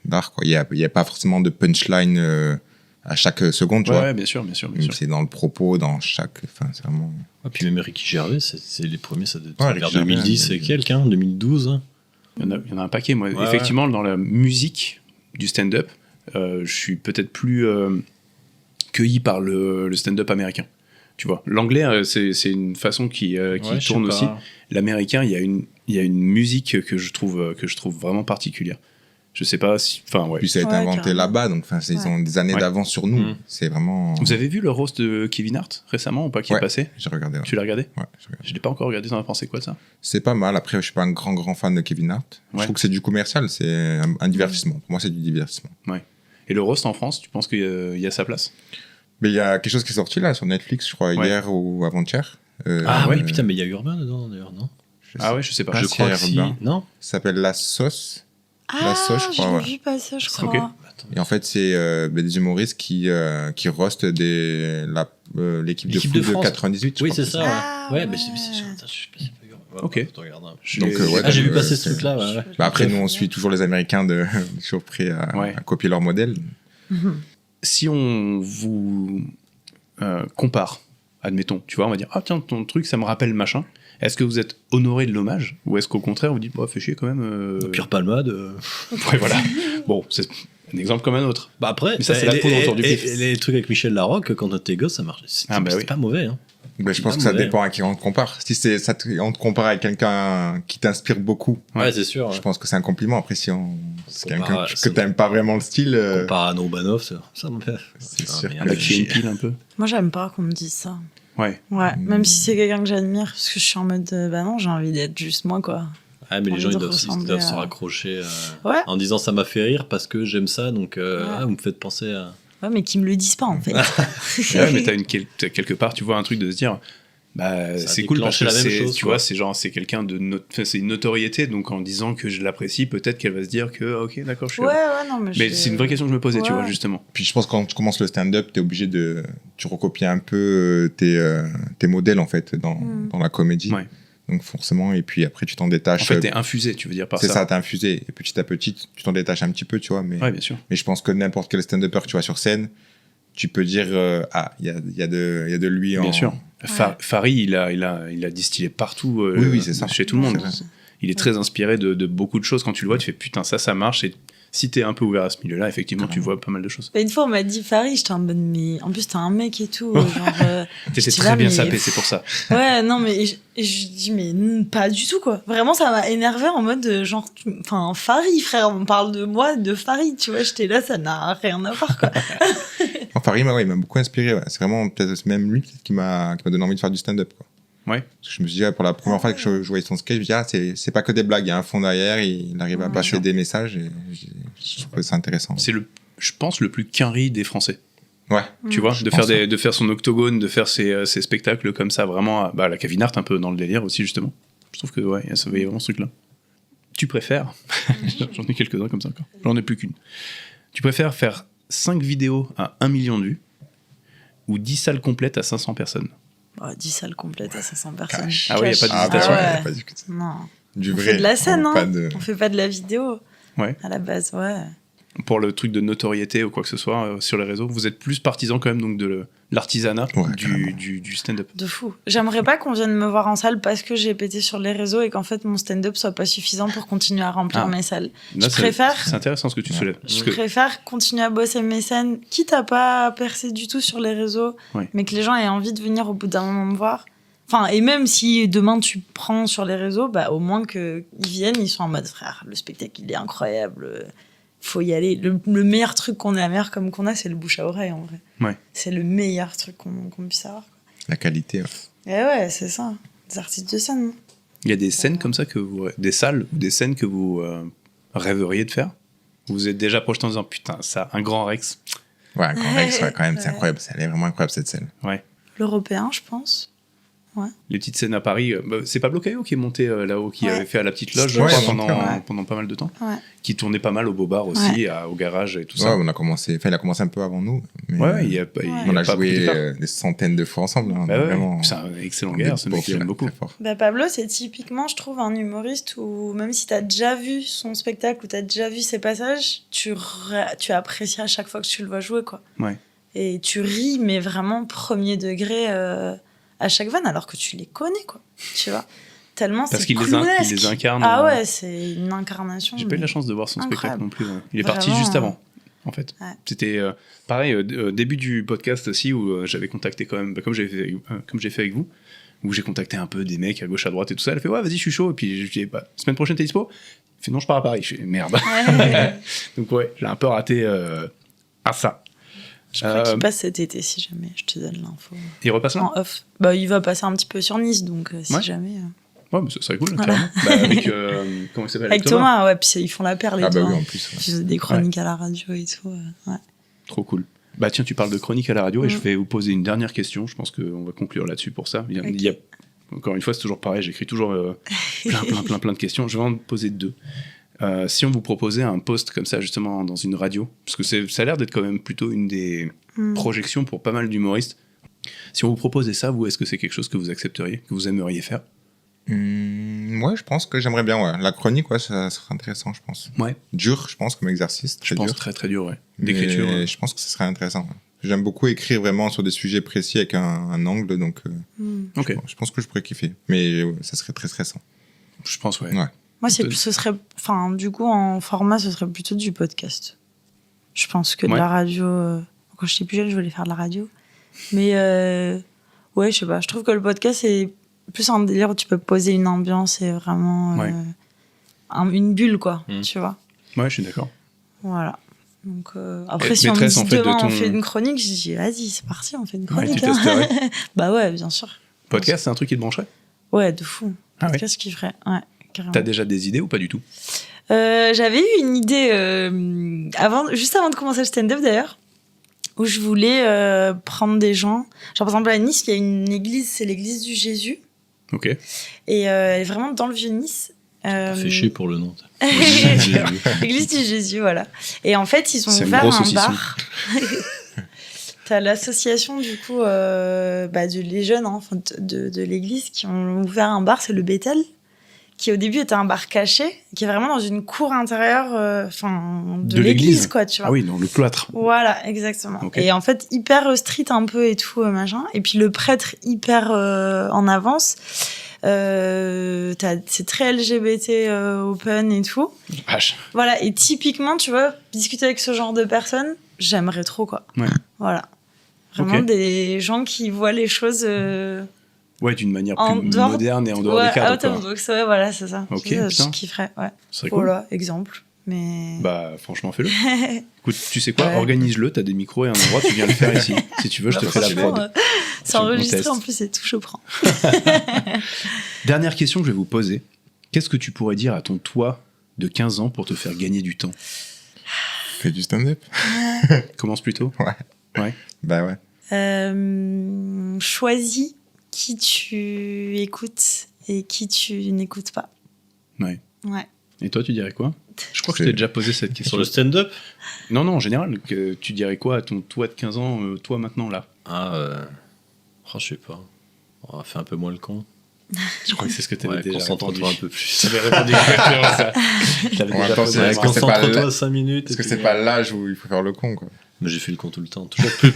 d'art, quoi. Il y a pas forcément de punchline à chaque seconde, tu vois. Ouais, bien sûr. C'est dans le propos, dans chaque... Enfin, c'est vraiment... Puis même Ricky Gervais, c'est les premiers, ça doit être vers 2010 et quelques, 2012. Il y en a un paquet, moi. Effectivement, dans la musique du stand-up, je suis peut-être plus cueilli par le stand-up américain. Tu vois, l'anglais, c'est une façon qui tourne aussi. L'américain, il y a une musique que je trouve vraiment particulière. Je sais pas si. Enfin, ouais. Puis ça a été inventé là-bas, donc ils ont des années d'avance sur nous. C'est vraiment. Vous avez vu le roast de Kevin Hart récemment ou pas qui est passé? J'ai regardé. Tu l'as regardé? Ouais. Je l'ai pas encore regardé. T'en as pensé quoi de ça? C'est pas mal. Après, je suis pas un grand fan de Kevin Hart. Je trouve que c'est du commercial, c'est un divertissement. Pour moi, c'est du divertissement. Ouais. Et le roast en France, tu penses qu'il y a sa place? Mais il y a quelque chose qui est sorti là sur Netflix, je crois, hier ou avant-hier. Oui, putain, mais il y a Urbain dedans d'ailleurs, non? Je sais pas. Je crois que si. Non? Ça s'appelle La Sauce. Ah, La Sauce, je crois. J'ai vu passer, je crois. Okay. Et en fait, c'est des humoristes qui roastent l'équipe de foot de 98. Oui, c'est ça. Ouais, mais c'est sûr. Ok. J'ai vu passer ce truc-là. Ouais. Après, nous, on suit toujours les Américains toujours prêts à copier leur modèle. Si on vous compare, admettons, tu vois, on va dire, ah tiens, ton truc, ça me rappelle machin. Est-ce que vous êtes honoré de l'hommage ou est-ce qu'au contraire vous dites bah fais chier quand même Pierre Palmade ouais voilà bon c'est un exemple comme un autre après mais ça c'est la poudre autour du pif. Les trucs avec Michel Larocque quand t'es gosse ça marche c'est pas mauvais hein. Ben, je pense que ça dépend à qui on te compare. Si on te compare avec quelqu'un qui t'inspire beaucoup, c'est sûr. Je pense que c'est un compliment. Après, si c'est quelqu'un que t'aimes pas vraiment le style, compare à Norbanov, ça me fait. C'est sûr. Avec une pile un peu. Moi, j'aime pas qu'on me dise ça. Ouais. Même si c'est quelqu'un que j'admire, parce que je suis en mode, bah non, j'ai envie d'être juste moi, quoi. Ah, mais les gens ils doivent se raccrocher en disant ça m'a fait rire parce que j'aime ça, donc vous me faites penser à. Ouais, mais qu'ils me le disent pas en fait. Ouais, mais t'as quelque part, tu vois un truc de se dire, bah c'est cool parce que la même chose, tu vois, c'est quelqu'un c'est une notoriété, donc en disant que je l'apprécie, peut-être qu'elle va se dire que ok, d'accord, je suis. Non, mais c'est une vraie question que je me posais, tu vois, justement. Puis je pense que quand tu commences le stand-up, t'es obligé tu recopies un peu tes modèles en fait dans la comédie. Ouais. Donc forcément, et puis après tu t'en détaches. En fait, t'es infusé, tu veux dire par ça. C'est ça, t'es infusé. Et petit à petit, tu t'en détaches un petit peu, tu vois. Mais, ouais, bien sûr. Mais je pense que n'importe quel stand-upper que tu vois sur scène, tu peux dire il y a de lui en. Bien sûr. Fari, il a distillé partout c'est ça. chez tout le monde. Il est très inspiré de beaucoup de choses. Quand tu le vois, tu fais putain, ça marche. Et si t'es un peu ouvert à ce milieu-là, effectivement, tu vois pas mal de choses. Une fois, on m'a dit Fari, j'étais en mode, mais en plus, t'es un mec et tout. T'étais très bien sapé, c'est pour ça. Ouais, non, mais je dis, mais pas du tout, quoi. Vraiment, ça m'a énervé en mode, genre, enfin, Fari, frère, on parle de moi, de Fari, tu vois, j'étais là, ça n'a rien à voir, quoi. Fari, il m'a beaucoup inspiré. Ouais. C'est vraiment peut-être même lui qui m'a donné envie de faire du stand-up, quoi. Ouais. Parce que je me suis dit, pour la première fois que je voyais son sketch, je me dis, c'est pas que des blagues, il y a un fond derrière, il arrive à passer des messages, et je trouvais ça intéressant. C'est je pense, le plus quinri des Français. Ouais. Tu vois, de faire son octogone, de faire ses spectacles comme ça, vraiment, la Kevin Hart un peu dans le délire aussi, justement. Je trouve que, ouais, ça veille vraiment ce truc-là. Tu préfères, j'en ai quelques-uns comme ça encore, j'en ai plus qu'une. Tu préfères faire 5 vidéos à 1 million de vues ou 10 salles complètes à 500 personnes? 10 salles complètes à 500 personnes. Ah ouais, il n'y a pas d'hésitation. Y a pas non. Du on vrai. fait de la scène, hein. On fait pas de la vidéo. Ouais. À la base, ouais. Pour le truc de notoriété ou quoi que ce soit sur les réseaux, vous êtes plus partisan quand même donc de l'artisanat du stand-up. De fou. J'aimerais pas qu'on vienne me voir en salle parce que j'ai pété sur les réseaux et qu'en fait mon stand-up soit pas suffisant pour continuer à remplir mes salles. Là, c'est intéressant ce que tu soulèves. Je préfère continuer à bosser mes scènes, quitte à pas percer du tout sur les réseaux, mais que les gens aient envie de venir au bout d'un moment me voir. Enfin, et même si demain tu prends sur les réseaux, bah au moins qu'ils viennent, ils sont en mode frère, le spectacle il est incroyable. Faut y aller. Le meilleur truc qu'on a, la meilleure com qu'on a, c'est le bouche à oreille, en vrai. Ouais. C'est le meilleur truc qu'on puisse avoir. Quoi. La qualité, ouais. Et ouais, c'est ça. Des artistes de scène. Il y a des scènes comme ça, des salles ou des scènes que vous rêveriez de faire? Vous vous êtes déjà projeté en disant, putain, ça, un grand Rex. Ouais, un grand Rex, ouais, quand même, c'est incroyable. Elle est vraiment incroyable, cette scène. Ouais. L'européen, je pense. Ouais. Les petites scènes à Paris, c'est Pablo Caio qui est monté là-haut, qui avait fait à la petite loge pendant pas mal de temps, qui tournait pas mal au Beau-Bar aussi, au garage et tout ça. Ouais, il a commencé un peu avant nous. Mais on a joué des centaines de fois ensemble. Hein, vraiment, c'est un excellent gars, ce mec que j'aime beaucoup. Bah, Pablo, c'est typiquement, je trouve, un humoriste où même si t'as déjà vu son spectacle ou t'as déjà vu ses passages, tu apprécies à chaque fois que tu le vois jouer, quoi. Ouais. Et tu ris, mais vraiment premier degré... à chaque vanne, alors que tu les connais, quoi. Tu vois, tellement parce c'est qu'il les incarne. Ah ouais, c'est une incarnation. J'ai pas eu la chance de voir son spectacle non plus. Ouais. Il est Vraiment, parti juste avant, en fait. Ouais. C'était pareil, début du podcast aussi, où j'avais contacté quand même, comme j'ai fait avec vous, où j'ai contacté un peu des mecs à gauche, à droite et tout ça. Elle fait ouais, vas-y, je suis chaud. Et puis je dis semaine prochaine, t'es dispo? Elle fait non, je pars à Paris. Je fais merde. Donc ouais, j'ai un peu raté à ça. Je crois qu'il passe cet été, si jamais je te donne l'info. Il repasse là? En off. Bah, il va passer un petit peu sur Nice, donc si jamais. Ouais, mais ça serait cool, Voilà. clairement. Bah, avec comment il s'appelle? Avec Thomas, ouais, puis ils font la paire, les Ah, bah deux. oui, hein. en plus. Ils faisaient des chroniques à la radio et tout. Ouais. Trop cool. Bah tiens, tu parles de chronique à la radio et je vais vous poser une dernière question. Je pense qu'on va conclure là-dessus pour ça. Il y a, encore une fois, c'est toujours pareil, j'écris toujours plein de questions. Je vais en poser 2. Si on vous proposait un post comme ça, justement, dans une radio, parce que ça a l'air d'être quand même plutôt une des projections pour pas mal d'humoristes. Si on vous proposait ça, vous, est-ce que c'est quelque chose que vous accepteriez, que vous aimeriez faire? Ouais, je pense que j'aimerais bien, ouais. La chronique, ouais, ça serait intéressant, je pense. Ouais. Dur, je pense, comme exercice. Je pense dur. très très dur, ouais. D'écriture. Mais je pense que ça serait intéressant. Ouais. J'aime beaucoup écrire vraiment sur des sujets précis avec un angle, donc je pense que je pourrais kiffer. Mais ça serait très stressant. Je pense, ouais. Moi, ce serait, enfin, du coup, en format, ce serait plutôt du podcast. Je pense que de la radio. Quand j'étais plus jeune, je voulais faire de la radio. Mais ouais, je sais pas. Je trouve que le podcast, c'est plus un délire où tu peux poser une ambiance et vraiment une bulle, quoi. Tu vois. Ouais, je suis d'accord. Voilà. Donc, après, si on me dit demain, on fait une chronique, je dis, vas-y, c'est parti, on fait une chronique. Ouais, tu testerais. Bah ouais, bien sûr. Podcast, c'est un truc qui te brancherait? Ouais, de fou. Ah ouais. Qu'est-ce qu'il ferait? Ouais, carrément. T'as déjà des idées ou pas du tout? J'avais eu une idée juste avant de commencer le stand-up d'ailleurs, où je voulais prendre des gens. Genre par exemple à Nice, il y a une église, c'est l'église du Jésus. Ok. Et elle est vraiment dans le Vieux-Nice. Fait chier pour le nom. L'église du Jésus, voilà. Et en fait, ils ont ouvert un bar. T'as l'association du coup de les jeunes de l'église qui ont ouvert un bar, c'est le Bethel, qui au début était un bar caché, qui est vraiment dans une cour intérieure de l'église, quoi, tu vois. Ah oui, dans le cloître. Voilà, exactement. Okay. Et en fait, hyper street un peu et tout, machin. Et puis le prêtre hyper en avance. C'est très LGBT open et tout. Vache. Voilà, et typiquement, tu vois, discuter avec ce genre de personnes, j'aimerais trop, quoi. Ouais. Voilà. Vraiment des gens qui voient les choses... Ouais, d'une manière plus moderne et en dehors des cadres. Donc ouais, voilà, c'est ça. Ok, je kifferais, ouais. Voilà, exemple. Mais... Bah, franchement, fais-le. Écoute, tu sais quoi, organise-le, t'as des micros et un endroit, tu viens le faire ici. Si tu veux, je te fais la prod. C'est enregistré en plus et tout, je prends. Dernière question que je vais vous poser. Qu'est-ce que tu pourrais dire à ton toi de 15 ans pour te faire gagner du temps? Fais du stand-up. Commence plutôt. Ouais. Bah ouais. Choisis qui tu écoutes et qui tu n'écoutes pas. Ouais. Ouais. Et toi, tu dirais quoi? Je crois que je t'ai déjà posé cette question. Sur le stand-up? Non, en général, tu dirais quoi à ton toi de 15 ans, toi maintenant, là? Je sais pas. On va faire un peu moins le con. Je crois que c'est ce que tu avais déjà concentre-toi un peu plus. J'avais répondu exactement ça. Concentre-toi 5 minutes. Parce que c'est pas l'âge où il faut faire le con, quoi. Mais j'ai fait le con tout le temps. Toujours plus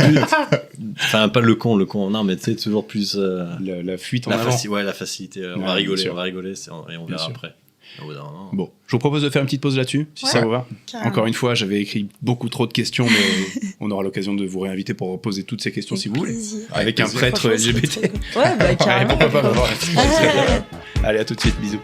enfin, pas le con. Non, mais tu sais, toujours plus... la fuite en avant. Ouais, la facilité. On va rigoler, et on verra après. Bon, je vous propose de faire une petite pause là-dessus, si ça vous va. Carrément. Encore une fois, j'avais écrit beaucoup trop de questions, mais on aura l'occasion de vous réinviter pour poser toutes ces questions si vous voulez. Avec un prêtre LGBT. Ouais, bah carrément. Pourquoi pas. Allez, à tout de suite, bisous.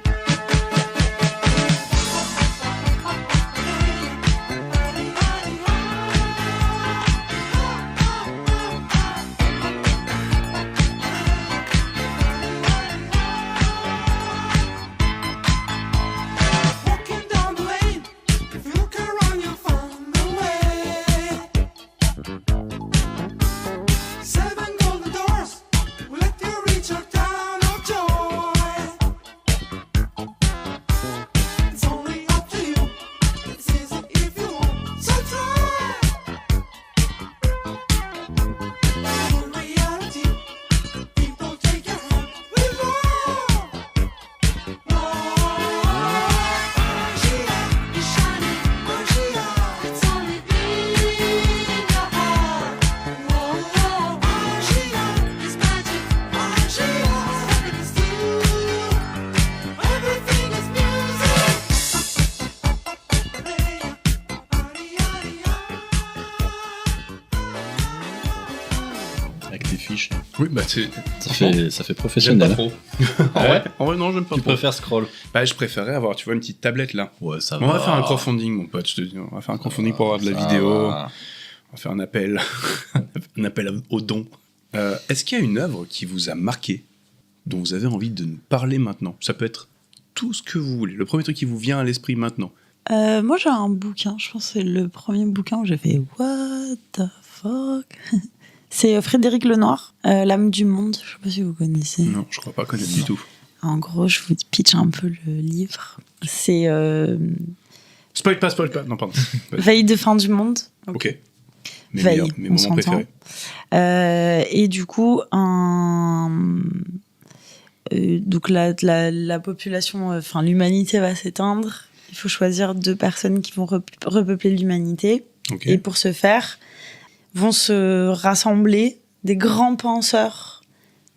affiche. Oui, bah c'est. Ça fait professionnel. J'aime pas trop. En vrai, non, j'aime pas Tu trop. préfères scroll? Bah, je préférais avoir, tu vois, une petite tablette là. Ouais, ça On va. va faire un crowdfunding, mon pote, je te dis. On va faire un crowdfunding pour avoir de la vidéo. va. On va faire un appel. Un appel aux dons. Est-ce qu'il y a une œuvre qui vous a marqué, dont vous avez envie de nous parler maintenant? Ça peut être tout ce que vous voulez. Le premier truc qui vous vient à l'esprit maintenant. Moi, j'ai un bouquin. Je pense que c'est le premier bouquin où j'ai fait What the fuck. C'est Frédéric Lenoir, L'âme du monde. Je sais pas si vous connaissez. Non, je crois pas connaître du tout. En gros, je vous pitch un peu le livre. C'est Spoil pas. Non, pardon. Veille de fin du monde. Ok. Mes Veille, mes on moments s'entend. préférés. Et du coup, donc la population, enfin l'humanité va s'éteindre. Il faut choisir 2 personnes qui vont repeupler l'humanité. Ok. Et pour ce faire, vont se rassembler des grands penseurs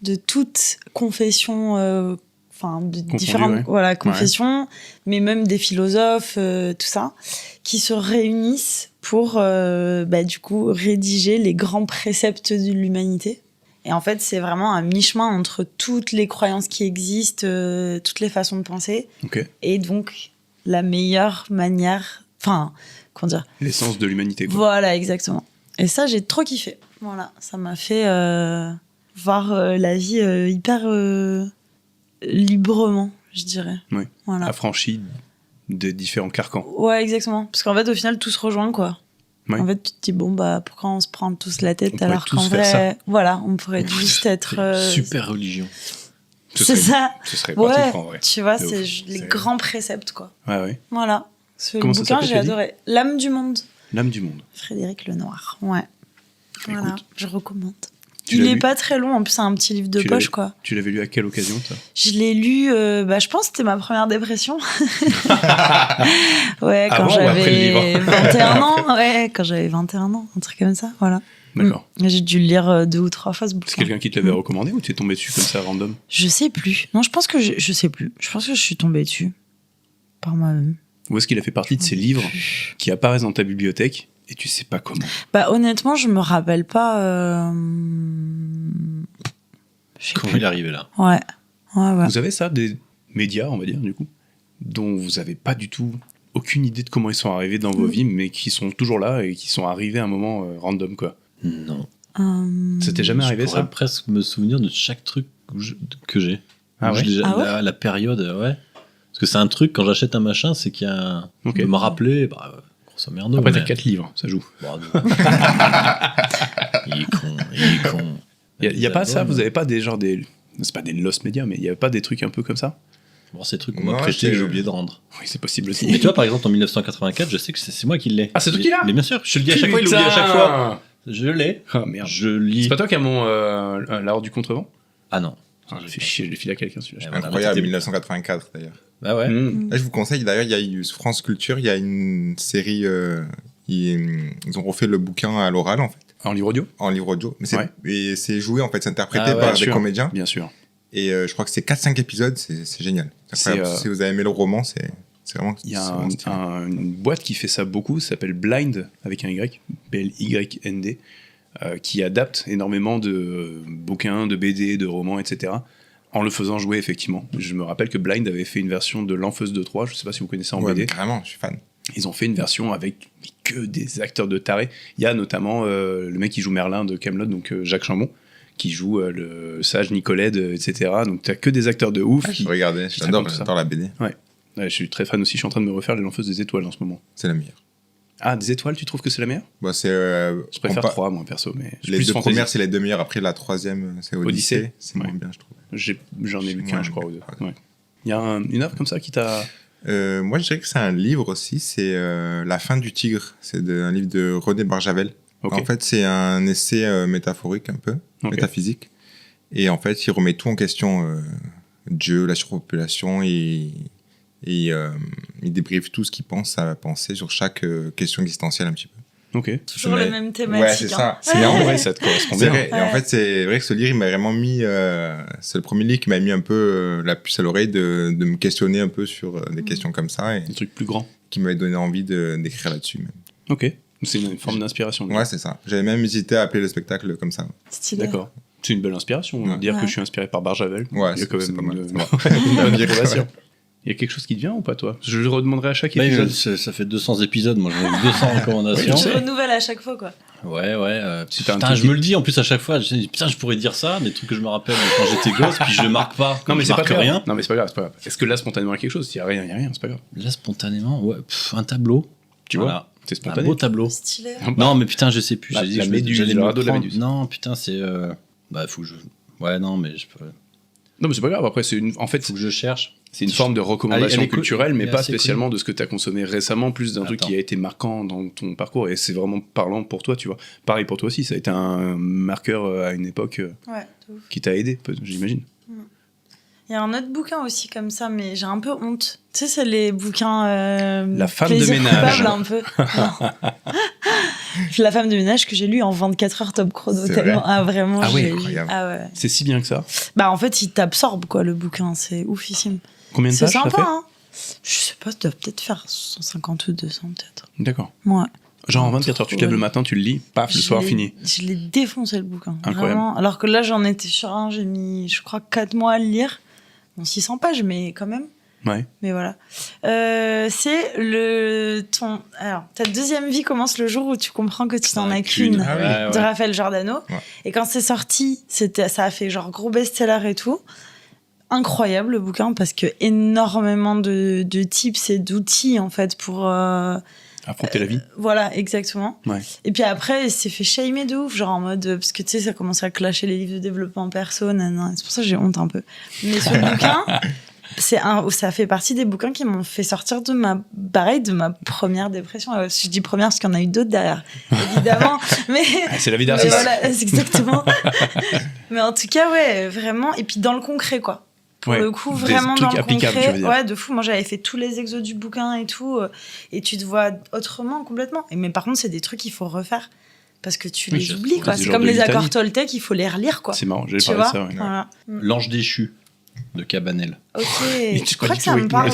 de toutes confessions, de différentes ouais. confessions, mais même des philosophes, tout ça, qui se réunissent pour du coup rédiger les grands préceptes de l'humanité. Et en fait, c'est vraiment un mi-chemin entre toutes les croyances qui existent, toutes les façons de penser, et donc la meilleure manière, comment dire, l'essence de l'humanité, quoi. Voilà, exactement. Et ça, j'ai trop kiffé. Voilà, ça m'a fait voir la vie hyper librement, je dirais. Oui. Voilà. Affranchi des différents carcans. Ouais, exactement. Parce qu'en fait, au final, tout se rejoint, quoi. Oui. En fait, tu te dis, pourquoi on se prend tous la tête On alors pourrait qu'en tous faire vrai, ça. voilà, on pourrait juste être... Super religion. C'est ça. Ce serait Ouais, pratique, en vrai. tu vois, De c'est ouf. les C'est- grands préceptes, quoi. Ouais. Voilà. Ce Comment ça bouquin, s'appelle, j'ai t'as dit adoré. L'âme du monde. L'âme du monde. Frédéric Lenoir. Ouais. Voilà, Écoute. je recommande. Tu Il l'as est lu pas très long, en plus c'est un petit livre de Tu l'avais- poche, quoi. Tu l'avais lu à quelle occasion, toi? Je l'ai lu, je pense que c'était ma première dépression. Ouais, quand Avant ou après le livre? j'avais 21 ans. Ouais, quand j'avais 21 ans, un truc comme ça, voilà. D'accord. J'ai dû le lire 2 ou 3 fois ce C'est bouquin. quelqu'un qui te l'avait recommandé ou tu es tombé dessus comme ça, random? Je sais plus. Non, je pense que je sais plus. Je pense que je suis tombée dessus. Par moi-même. Ou est-ce qu'il a fait partie de ces livres qui apparaissent dans ta bibliothèque et tu sais pas comment? Bah, honnêtement, je me rappelle pas. Comment il est arrivé là? Ouais. Vous avez ça, des médias, on va dire, du coup, dont vous avez pas du tout aucune idée de comment ils sont arrivés dans vos vies, mais qui sont toujours là et qui sont arrivés à un moment random, quoi? Non. Ça t'est jamais arrivé, Je pourrais ça? presque me souvenir de chaque truc que j'ai. Ah ouais? La période, ouais. Parce que c'est un truc, quand j'achète un machin, c'est qu'il y a un... De me rappeler, grosso merdo. Après, t'as 4 livres, ça joue. Il est con. Il y a pas ça, vous avez pas des genres des... C'est pas des lost médias, mais il y a pas des trucs un peu comme ça? Bon, c'est des trucs qu'on m'a prêté que j'ai oublié de rendre. Oui, c'est possible aussi. Mais tu vois, par exemple, en 1984, je sais que c'est moi qui l'ai. Ah, c'est toi qui l'as? Mais bien sûr, je te le dis à chaque fois, il l'oublie à chaque fois. Je l'ai. Ah merde. Je lis. C'est pas toi qui as mon La Horde du Contrevent? Ah non. Je l'ai fait je l'ai filé à quelqu'un, celui-là. Incroyable, 1984 d'ailleurs. Bah ouais. Là, je vous conseille, d'ailleurs, il y a eu sur France Culture, il y a une série, ils ont refait le bouquin à l'oral en fait. En livre audio? En livre audio. Mais et c'est joué en fait, c'est interprété Ah ouais, par bien des sûr. comédiens. Bien sûr. Et je crois que c'est 4-5 épisodes, c'est génial. C'est incroyable. Si vous avez aimé le roman, c'est vraiment... Il y a une boîte qui fait ça beaucoup, ça s'appelle Blind, avec un Y, B-L-Y-N-D, qui adapte énormément de bouquins, de BD, de romans, etc., en le faisant jouer, effectivement. Je me rappelle que Blind avait fait une version de L'Enfeuse de Troie, je sais pas si vous connaissez en BD. Carrément, je suis fan. Ils ont fait une version avec que des acteurs de tarés. Il y a notamment le mec qui joue Merlin de Kaamelott, donc Jacques Chambon, qui joue le sage Nicolette, etc. Donc t'as que des acteurs de ouf. Je regardais, j'adore la BD. Ouais, je suis très fan aussi, je suis en train de me refaire Les L'Enfeuse des Étoiles en ce moment. C'est la meilleure. Ah, des étoiles, tu trouves que c'est la meilleure? Bah, je préfère 3, moi, perso. Mais les 2 premières, c'est les 2 meilleures. Après, la 3e, c'est Odyssée. C'est moins bien, je trouve. J'en ai lu qu'un, je crois, ou 2. Ouais. Il y a une œuvre comme ça qui t'a... Moi, je dirais que c'est un livre aussi. C'est La fin du tigre. C'est un livre de René Barjavel. Okay. En fait, c'est un essai métaphorique un peu, métaphysique. Et en fait, il remet tout en question. Dieu, la surpopulation, et il débriefe tout ce qu'il pense à penser sur chaque question existentielle un petit peu. Ok. Toujours le même thématique. Ouais, c'est ça. C'est bien, en vrai, ça te correspond bien. Vrai. Et en fait, c'est vrai que ce livre, il m'a vraiment mis... c'est le premier livre qui m'a mis un peu la puce à l'oreille de me questionner un peu sur des questions comme ça. Des trucs plus grands. Qui m'avait donné envie d'écrire là-dessus même. Ok. C'est une forme d'inspiration. Ouais, c'est ça. J'avais même hésité à appeler le spectacle comme ça. Stylé. D'accord. C'est une belle inspiration. Dire que je suis inspiré par Barjavel. Ouais, il y a quand même c'est pas mal. une bonne approbation. Il y a quelque chose qui te vient ou pas, toi? Je le redemanderai à chaque épisode. Ça fait 200 épisodes, moi j'en ai 200 recommandations. Je renouvelle à chaque fois, quoi. Ouais. Si t'as un Putain, truc je me le dis en plus à chaque fois. Je dis, putain, je pourrais dire ça, des trucs que je me rappelle quand j'étais gosse, puis je le marque pas. Non, mais je c'est pas marque grave. rien. Non, mais c'est pas grave, c'est pas grave. Est-ce que là, spontanément, il y a quelque chose? S'il y a rien, c'est pas grave. Là, spontanément, ouais. Un tableau. Tu vois? C'est spontané. Un beau tableau. Stylé. Non, mais putain, je sais plus. La J'ai dit que méduse, j'allais le me radeau de la prendre. méduse. Non, putain, c'est. Bah, faut que je. Ouais, non, mais je peux. Non, mais c'est pas grave. Après, en fait, faut que je cherche. C'est une forme de recommandation Elle est culturelle, mais elle est pas assez spécialement de ce que tu as consommé récemment, plus d'un truc qui a été marquant dans ton parcours. Et c'est vraiment parlant pour toi, tu vois. Pareil pour toi aussi, ça a été un marqueur à une époque qui t'a aidé, j'imagine. Il y a un autre bouquin aussi comme ça, mais j'ai un peu honte. Tu sais, c'est les bouquins... La femme de plaisir ménage. coupable, un peu. La femme de ménage que j'ai lu en 24 heures top chrono. C'est Tellement... vrai Ah, vraiment, Ah j'ai ouais, lu. Ah ouais. C'est si bien que ça. Bah, en fait, il t'absorbe, quoi, le bouquin. C'est oufissime. Combien de pages C'est ça sympa, fait hein. Je sais pas, tu dois peut-être faire 150 ou 200, peut-être. D'accord. Ouais. Genre en 24 heures, tu te lèves le matin, tu le lis, paf, le soir, fini. Je l'ai défoncé, le bouquin. Incroyable. Vraiment. Alors que là, j'en étais sur un, j'ai mis, je crois, 4 mois à le lire. Bon, 600 pages, mais quand même. Ouais. Mais voilà. C'est Alors, ta deuxième vie commence le jour où tu comprends que tu n'en as qu'une. Ah oui. De Raphaël Giordano. Ouais. Et quand c'est sorti, ça a fait genre gros best-seller et tout. Incroyable le bouquin parce que énormément de tips et d'outils en fait pour affronter la vie. Voilà, exactement. Ouais. Et puis après, il s'est fait shamer de ouf, genre en mode parce que tu sais, ça commençait à clasher les livres de développement perso. C'est pour ça que j'ai honte un peu. Mais ce bouquin, ça fait partie des bouquins qui m'ont fait sortir de ma première dépression. Je dis première parce qu'il y en a eu d'autres derrière, évidemment. Mais c'est la vie d'artiste. Voilà, c'est exactement. Mais en tout cas, ouais, vraiment. Et puis dans le concret, quoi. Pour le coup, vraiment dans le concret. Ouais, de fou. Moi, j'avais fait tous les exos du bouquin et tout. Et tu te vois autrement, complètement. Mais par contre, c'est des trucs qu'il faut refaire. Parce que tu les oublies, quoi. C'est comme les accords Toltec, il faut les relire, quoi. C'est marrant, j'allais parler de ça. Ouais. Voilà. L'ange déchu de Cabanel. Ok, je crois que ça me parle.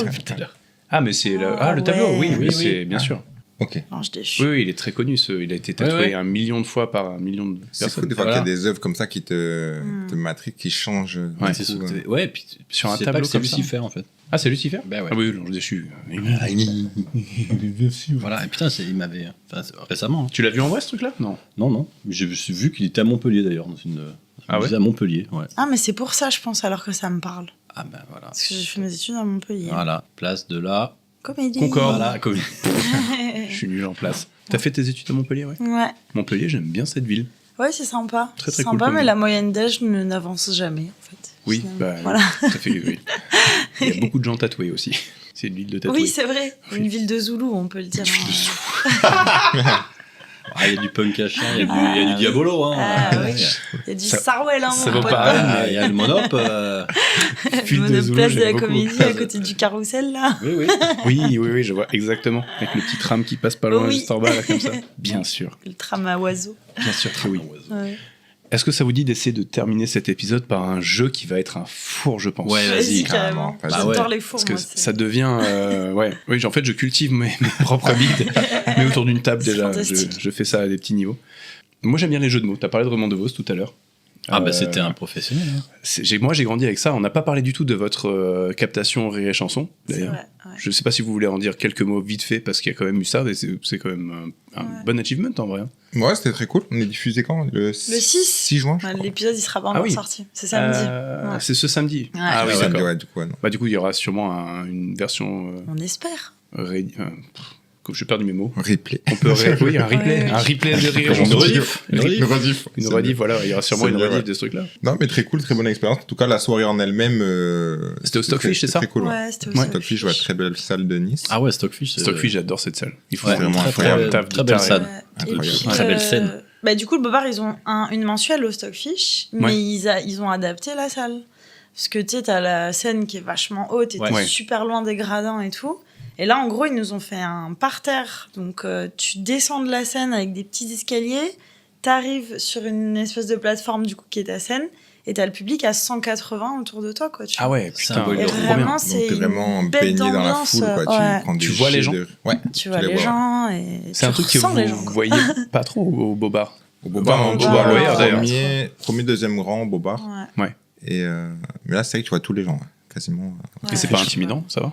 Ah, mais c'est le tableau, oui, c'est bien sûr. Ok. L'ange déchu. Oui, il est très connu. Il a été tatoué 1 million de fois par 1 million de C'est personnes. fou des fois qu'il y a des œuvres comme ça qui te matriquent, qui changent. Ouais, c'est ouais, puis sur un c'est tableau pas que c'est comme ça. Lucifer en fait. Ah, c'est Lucifer? Ben ouais. Ah oui, l'ange déchu. Voilà, et putain, il m'avait. Enfin, récemment. Hein. Tu l'as vu en vrai ce truc-là? Non. Non. J'ai vu qu'il était à Montpellier d'ailleurs, dans une. Ah ouais? À Montpellier, ouais. Ah, mais c'est pour ça, je pense, alors que ça me parle. Ah ben voilà. Parce que j'ai fait mes études à Montpellier. Voilà, place de la. Comédie. Concorde. Voilà, comédie. Je suis nul en place. T'as fait tes études à Montpellier, ouais? Ouais. Montpellier, j'aime bien cette ville. Ouais, c'est sympa. Très, C'est très sympa, cool, mais comme la moyenne d'âge n'avance jamais, en fait. Oui, Finalement. bah, Voilà. tout à fait, oui. Il y a beaucoup de gens tatoués aussi. C'est une ville de tatoués. Oui, c'est vrai. Une ville de Zoulou, on peut le dire. Ah, il y a du punk à chien, il y a du diabolo. Hein. Ah, oui. Il y a du Sarwell, hein, ça mon vaut pote. pas, il y a le Monop. Le monoplace de la comédie à côté du carrousel, là. Oui, je vois exactement. Avec le petit tram qui passe pas loin juste en bas, là, comme ça. Bien sûr. Le tram à oiseaux. Bien sûr que oui. Ouais. Est-ce que ça vous dit d'essayer de terminer cet épisode par un jeu qui va être un four, je pense? Ouais, vas-y, carrément. J'adore les fours, Parce que moi. ça devient... Oui, en fait, je cultive mes propres bides, mais autour d'une table déjà. Je fais ça à des petits niveaux. Moi, j'aime bien les jeux de mots. T'as parlé de Roman Devos tout à l'heure. Ah bah c'était un professionnel. Hein. Moi, j'ai grandi avec ça. On n'a pas parlé du tout de votre captation rire et chanson, d'ailleurs. Vrai, ouais. Je sais pas si vous voulez en dire quelques mots vite fait, parce qu'il y a quand même eu ça, et c'est quand même un bon achievement, en vrai. Ouais, c'était très cool. On est diffusé quand? Le 6 juin, je crois. L'épisode, il sera pas encore sorti. C'est samedi. Ouais. C'est ce samedi. Ouais. Ah oui, samedi, d'accord. ouais, du coup, non. Bah, du coup, il y aura sûrement une version... On espère. J'ai perdu mes mots. Replay. On peut oui, un replay. Ouais. Un replay de rire. Une rediff, voilà. Il y aura sûrement une rediff de ce truc-là. Non, mais très cool, très bonne expérience. En tout cas, la soirée en elle-même. C'était au Stockfish, c'est ça? Très cool. Ouais, c'était au Stockfish, ouais, très belle salle de Nice. Ah ouais, Stockfish. Stockfish, j'adore cette salle. Il faut vraiment incroyable. Très belle salle. Très belle scène. Bah, du coup, le Bobard, ils ont une mensuelle au Stockfish, mais ils ont adapté la salle. Parce que tu sais, t'as la scène qui est vachement haute et t'es super loin des gradins et tout. Et là, en gros, ils nous ont fait un parterre. Donc, tu descends de la scène avec des petits escaliers, t'arrives sur une espèce de plateforme, du coup, qui est ta scène, et t'as le public à 180 autour de toi, quoi. Ah ouais, putain, et vraiment, c'est t'es vraiment une belle baigné dans la ambiance, foule, quoi. Tu vois les gens. Ouais. Tu vois les gens et c'est un truc que les gens, vous voyez pas trop au Bobard. Au Bobard, Enfin, Bobard Loire, d'ailleurs. Premier, deuxième rang au Bobard. Ouais. Et, mais là, c'est vrai que tu vois tous les gens, quasiment. Et c'est pas intimidant, ça va?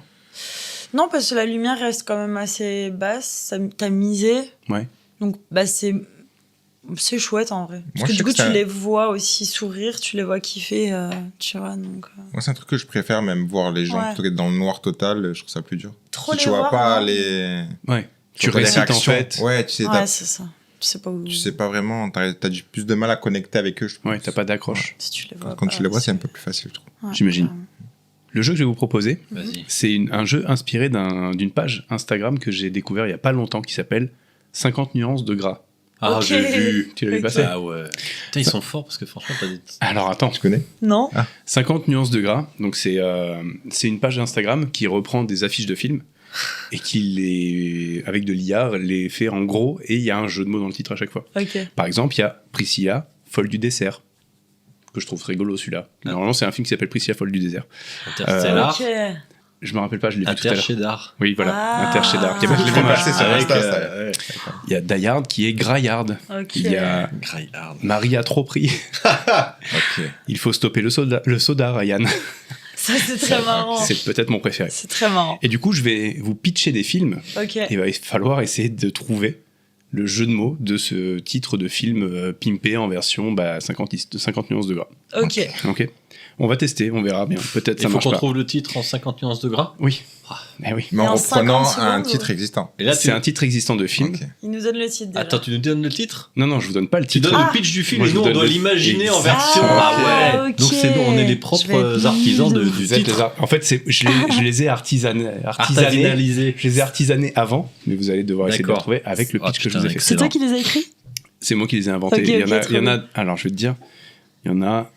Non, parce que la lumière reste quand même assez basse, tamisée. Ouais. Donc, c'est chouette en vrai. Parce Moi, que je du coup, sais que tu ça- les vois aussi sourire, tu les vois kiffer, tu vois. Donc, Moi, c'est un truc que je préfère, même voir les gens Ouais. plutôt qu'être dans le noir total. Je trouve ça plus dur. Trop si les tu vois voir, pas hein. les. Ouais. Tu vois pas les récites, en réactions. fait. Ouais, tu sais, Ouais, c'est ça. Tu sais pas où. tu sais pas vraiment. T'as plus de mal à connecter avec eux, je trouve. Ouais, t'as pas d'accroche. Si tu les vois Quand pas, tu les vois, c'est un peu plus facile, je trouve. Ouais, J'imagine. carrément. Le jeu que je vais vous proposer, Vas-y. c'est un jeu inspiré d'une page Instagram que j'ai découvert il y a pas longtemps qui s'appelle 50 nuances de gras. Ah, Ok. j'ai vu. Tu l'as vu passer? Ah ouais. Putain, ils sont forts parce que franchement, t'as des. Alors attends, Tu connais? Non. 50 nuances de gras. Donc c'est une page Instagram qui reprend des affiches de films et qui avec de l'IA les fait en gros et il y a un jeu de mots dans le titre à chaque fois. Ok. Par exemple, il y a Priscilla, folle du dessert. Que je trouve rigolo celui-là. Normalement, c'est un film qui s'appelle Priscilla, folle du désert. Interstellar. Ok. Je me rappelle pas, je l'ai vu tout à l'heure. Interchédar. Oui, voilà, Ah. Interchédar. Il y a Je l'ai vu passer sur Avec, Insta, ça. Il y a Dayard qui est Graillard. Ok. Il y a Graillard. Marie a trop pris. Ok. Il faut stopper le soda, Ryan. Ça, c'est très marrant. C'est peut-être mon préféré. C'est très marrant. Et du coup, je vais vous pitcher des films. Ok. Et il va falloir essayer de trouver le jeu de mots de ce titre de film pimpé en version 50 nuances de gras. Ok. Ok. On va tester, on verra bien. Peut-être ça Il faut marche qu'on pas. trouve le titre en 50 nuances de gras. Oui. Eh oui. Mais en en reprenant 50 un secondes, titre existant. Et là, C'est un titre existant de film. Ok. Il nous donne le titre déjà. Attends, tu nous donnes le titre? Non, je vous donne pas le Tu titre. donnes le pitch du film Moi, et je nous, vous on doit donne le- l'imaginer en Exact. version. Ah, ouais. ok. Donc, c'est nous, on est les Je vais propres être artisans nulle. du Vous êtes titre. En fait, je les ai artisanés. Artisanalisés. Je les ai artisanés avant, mais vous allez devoir essayer de les D'accord. retrouver avec le Ah, pitch que je putain, vous ai fait. excellent. C'est toi qui les as écrits? C'est moi qui les ai inventés. Ok, il y ok, en a, trop il y en a. bien. Alors, je vais te dire, il y en a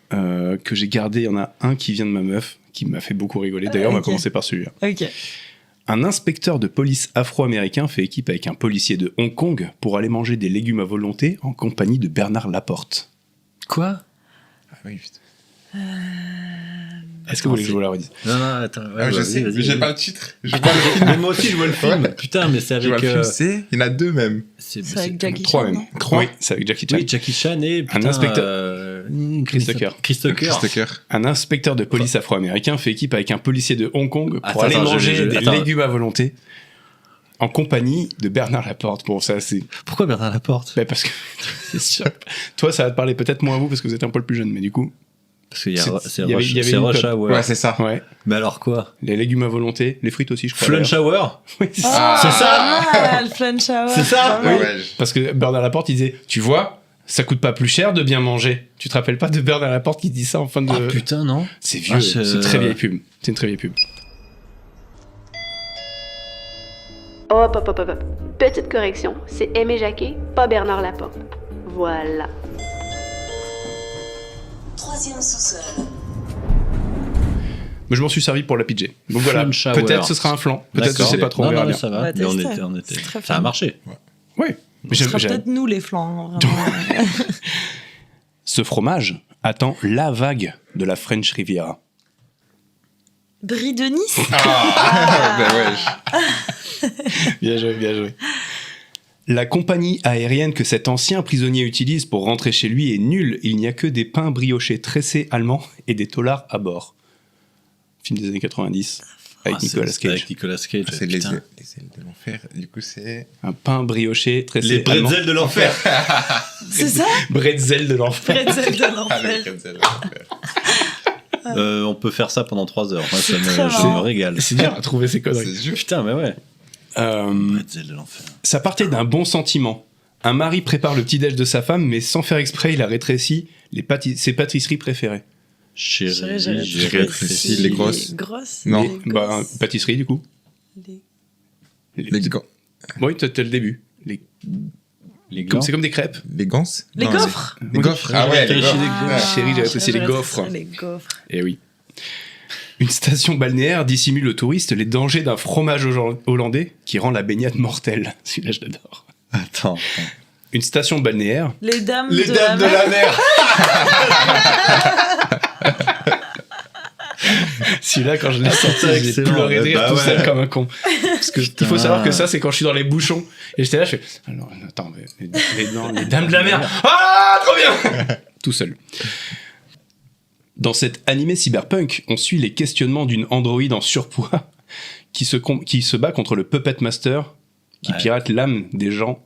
que j'ai gardé. Il y en a un qui vient de ma meuf, qui m'a fait beaucoup rigoler. D'ailleurs, on va ok. commencer par celui-là. Ok. Un inspecteur de police afro-américain fait équipe avec un policier de Hong Kong pour aller manger des légumes à volonté en compagnie de Bernard Laporte. Quoi? Ah oui, putain. Est-ce que vous voulez que je vous la redise? Non, attends. Ah, je vas-y, sais, vas-y, mais j'ai vas-y. pas le titre. Je vois le film. Mais moi aussi, je vois le film. Ouais. Putain, mais c'est Je vois avec. le film, c'est. Il y en a deux même. C'est C'est avec Jackie Trois Chan, même. non Oui, c'est avec Jackie Chan. Oui, Jackie Chan et. Putain, inspecteur. Chris Tucker. Chris Tucker. Chris Tucker. Un inspecteur de police afro-américain fait équipe avec un policier de Hong Kong pour Attends, aller attends, manger des attends. légumes à volonté en compagnie de Bernard Laporte. Bon, ça, c'est. Pourquoi Bernard Laporte? Bah, parce que c'est sûr. Toi, ça va te parler peut-être moins à vous parce que vous êtes un peu le plus jeune, mais du coup. Parce qu'il y a il y avait une Rush cote. Hour. Ouais, c'est ça. Ouais. Mais alors quoi? Les légumes à volonté, les frites aussi, je crois. Flunch Hour? Oui, c'est ça. Ah. C'est ça? Ah, le Flunch Hour. C'est ça? Pas mal. Ouais, Parce que Bernard Laporte, il disait, tu vois, ça coûte pas plus cher de bien manger. Tu te rappelles pas de Bernard Laporte qui dit ça en fin de. Ah putain, non? C'est vieux, Ah, c'est une très vieille pub. C'est une très vieille pub. Hop, hop, hop, hop, hop. Petite correction, c'est Aimé Jacquet, pas Bernard Laporte. Voilà. Troisième sous-sol. Mais je m'en suis servi pour la PJ. Donc voilà, Flunch Hour. peut-être ce sera un flan. Peut-être, je sais pas trop, on Non, verra non, bien. ça On va. va Mais on tester. était. C'est très Ça a fun. marché. Ouais. Ce sera peut-être nous les flancs. Vraiment. Ce fromage attend la vague de la French Riviera. Brie de Nice. Ben ouais. Bien joué, bien joué. La compagnie aérienne que cet ancien prisonnier utilise pour rentrer chez lui est nulle. Il n'y a que des pains briochés tressés allemands et des taulards à bord. Film des années 90 avec Ah, Nicolas c'est Cage. Avec Nicolas Cage. C'est les putain. ailes de l'enfer. Du coup, c'est. Un pain brioché tressé Les allemand. bretzels de l'enfer. C'est ça? Bretzel de l'enfer. Pretzel de Ah, l'enfer. les bretzels de l'enfer. On peut faire ça pendant 3 heures. Moi, C'est ça très me marrant. régale. C'est dur à trouver ces conneries. C'est dur. Putain, mais ouais. Bretzel de l'enfer. Ça partait d'un bon sentiment. Un mari prépare le petit-déj de sa femme, mais sans faire exprès, il a rétréci ses pâtisseries préférées. Chérie, J'ai j'ai rétréci les grosses. Les grosses. Non. les Bah, grosses. pâtisserie, du coup. Les- Les gants. Oui, t'as le début. Les gants. C'est comme des crêpes. Les gants. Les Non, gaufres. Les gaufres. Ah ouais, les réfléchi gaufres. des- Ouais. Chérie, j'ai apprécié les gaufres. Les gaufres. Eh oui. Une station balnéaire dissimule aux touristes les dangers d'un fromage hollandais qui rend la baignade mortelle. Celui-là, je l'adore. Attends. Une station balnéaire. Les dames Les de dames de la la mer. mer. Celui-là, quand je l'ai sorti, j'ai excellent. pleuré de rire Bah tout ouais. seul comme un con. Parce que il faut savoir que ça, c'est quand je suis dans les bouchons. Et j'étais là, je fais, alors, attends, mais les dames de la mer. Ah, trop bien! Tout seul. Dans cet animé cyberpunk, on suit les questionnements d'une androïde en surpoids qui se bat contre le Puppet Master qui pirate l'âme des gens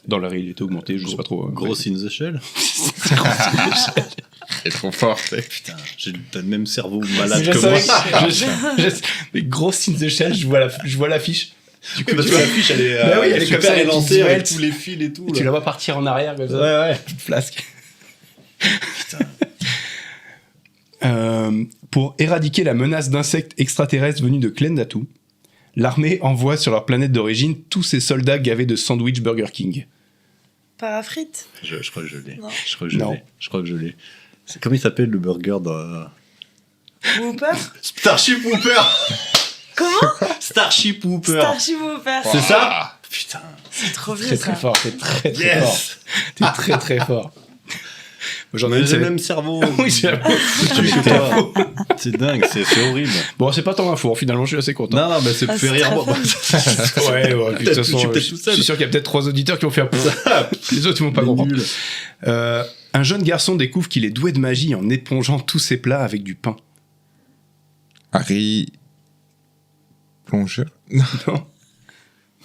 dans la réalité augmentée, je sais pas trop. Gross in the Shell. C'est trop fort. Putain, t'as le même cerveau malade que moi. Mais Gross in the Shell, je vois l'affiche. Du coup, parce que l'affiche, elle est, elle est comme ça, élancée avec tous les fils et tout. Tu la vois partir en arrière comme ça. Ouais. Flasque. Putain. Pour éradiquer la menace d'insectes extraterrestres venus de Klendatu, l'armée envoie sur leur planète d'origine tous ses soldats gavés de sandwich Burger King. Parafrites. Je crois que je l'ai. Non. Je crois que je l'ai. Comment il s'appelle le burger dans... Whooper. Starship Whooper. Comment? Starship Whooper. Starship Whooper. C'est ça? Putain. C'est trop vieux, Très ça. très fort, t'es très très fort. T'es très très fort. J'en ai le même cerveau. Oui, c'est c'est dingue, c'est horrible. Bon, c'est pas tant info, finalement, je suis assez content. Non, mais c'est fait rire. Ouais, de toute façon, je suis sûr qu'il y a peut-être 3 auditeurs qui vont faire les autres, ils vont pas comprendre. Un jeune garçon découvre qu'il est doué de magie en épongeant tous ses plats avec du pain. Harry... Plongeur? Non.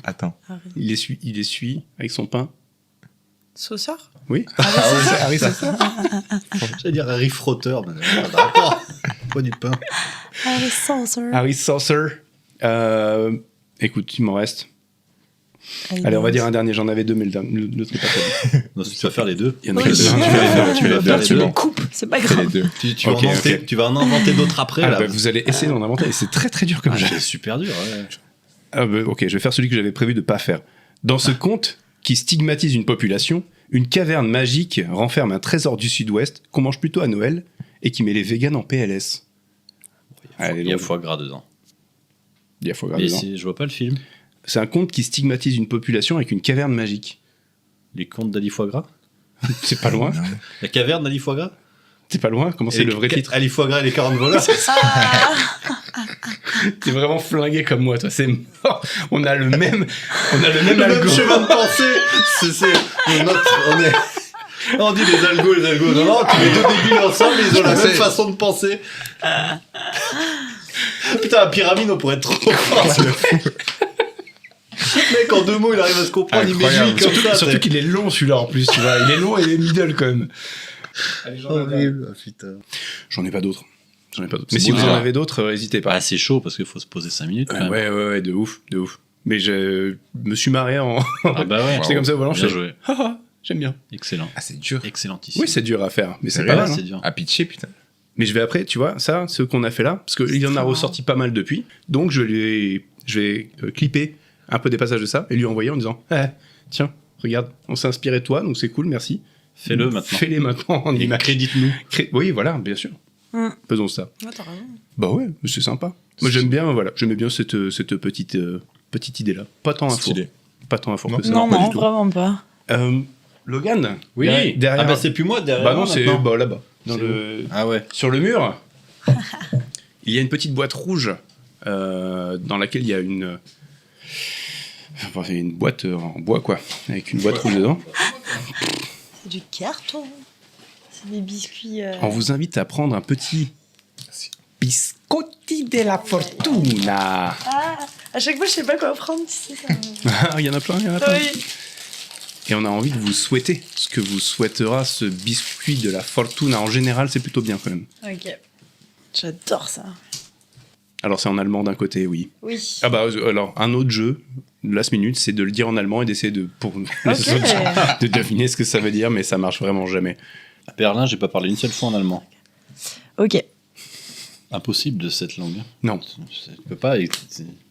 Attends. Il essuie avec son pain. Sauceur? Oui. Harry Sauceur. J'allais dire Harry Frotteur, mais d'accord. Pas du pain. Harry Saucer. Harry Saucer. Écoute, il m'en reste. Allez, on va dire un dernier. J'en avais 2, mais l'autre n'est pas très bien. Non, si tu vas faire les deux. Il y en a Oui. tu vas faire Tu me coupes, c'est pas grave. Tu vas en inventer d'autres après. Ah, là. bah, vous allez essayer d'en inventer. C'est très très dur comme jeu. C'est super dur, ouais. Ah, bah, ok, je vais faire celui que j'avais prévu de pas faire. Dans ce conte qui stigmatise une population, une caverne magique renferme un trésor du Sud-Ouest qu'on mange plutôt à Noël et qui met les véganes en PLS. Il y a foie gras dedans. Il y a foie gras Mais dedans. je vois pas le film. C'est un conte qui stigmatise une population avec une caverne magique. Les contes d'Ali Foie Gras. C'est pas loin. La caverne d'Ali Foie Gras. C'est pas loin. Comment c'est le vrai titre? Ali Foie Gras et les 40 voleurs. T'es vraiment flingué comme moi, toi. C'est mort. On a le même algo. chemin de pensée. On dit les algos. Non, tu mets deux débiles ensemble, ils ont la même façon de penser. Putain, la pyramide, on pourrait être trop fort. Le mec, en 2 mots, il arrive à se comprendre. Incroyable. Il met comme ça. Surtout qu'il est long, celui-là, en plus, tu vois. Il est long et il est middle, quand même. Horrible, putain. J'en ai pas d'autres. Mais si vous en avez d'autres, n'hésitez pas. Ah, c'est chaud parce qu'il faut se poser 5 minutes. Quand même. Ouais, de ouf. Mais je me suis marré en. Ah bah ouais. J'étais comme ça au volant, Bien joué. J'aime bien. Excellent. Ah, c'est dur. Excellentissime. Oui, c'est dur à faire, mais c'est C'est pas vrai, mal. c'est hein. dur. À pitcher, putain. Mais je vais après, tu vois, ça, ce qu'on a fait là, parce qu'il en a ressorti pas mal depuis, donc je vais clipper un peu des passages de ça et lui envoyer en disant tiens, regarde, on s'est inspiré de toi, donc c'est cool, merci. Fais-le maintenant. Fais-les maintenant en image. Crédite-nous. Oui, voilà, bien sûr. Faisons ça. Ouais, t'as raison. Bah ouais, c'est sympa. Moi j'aimais bien cette petite idée-là. Pas tant info. Stylé. Pas tant info. Non. que ça. Non, pas du tout. vraiment pas. Logan. Oui. Derrière. Ah bah c'est plus moi derrière. Bah non, moi, c'est maintenant. là-bas. Ah ouais. Sur le mur, il y a une petite boîte rouge dans laquelle il y a une boîte en bois, quoi, avec une boîte rouge dedans. C'est du carton. C'est des biscuits. On vous invite à prendre un petit biscotti della fortuna. Ah, à chaque fois, je sais pas quoi prendre, tu sais. Ça... Il y en a plein, Oui. Et on a envie de vous souhaiter ce que vous souhaitera ce biscuit de la fortuna. En général, c'est plutôt bien quand même. Ok. J'adore ça. Alors c'est en allemand d'un côté, oui. Oui. Ah bah alors un autre jeu, last minute, c'est de le dire en allemand et d'essayer de de deviner ce que ça veut dire, mais ça marche vraiment jamais. À Berlin, j'ai pas parlé une seule fois en allemand. Ok. Impossible de cette langue. Non. Tu peux pas.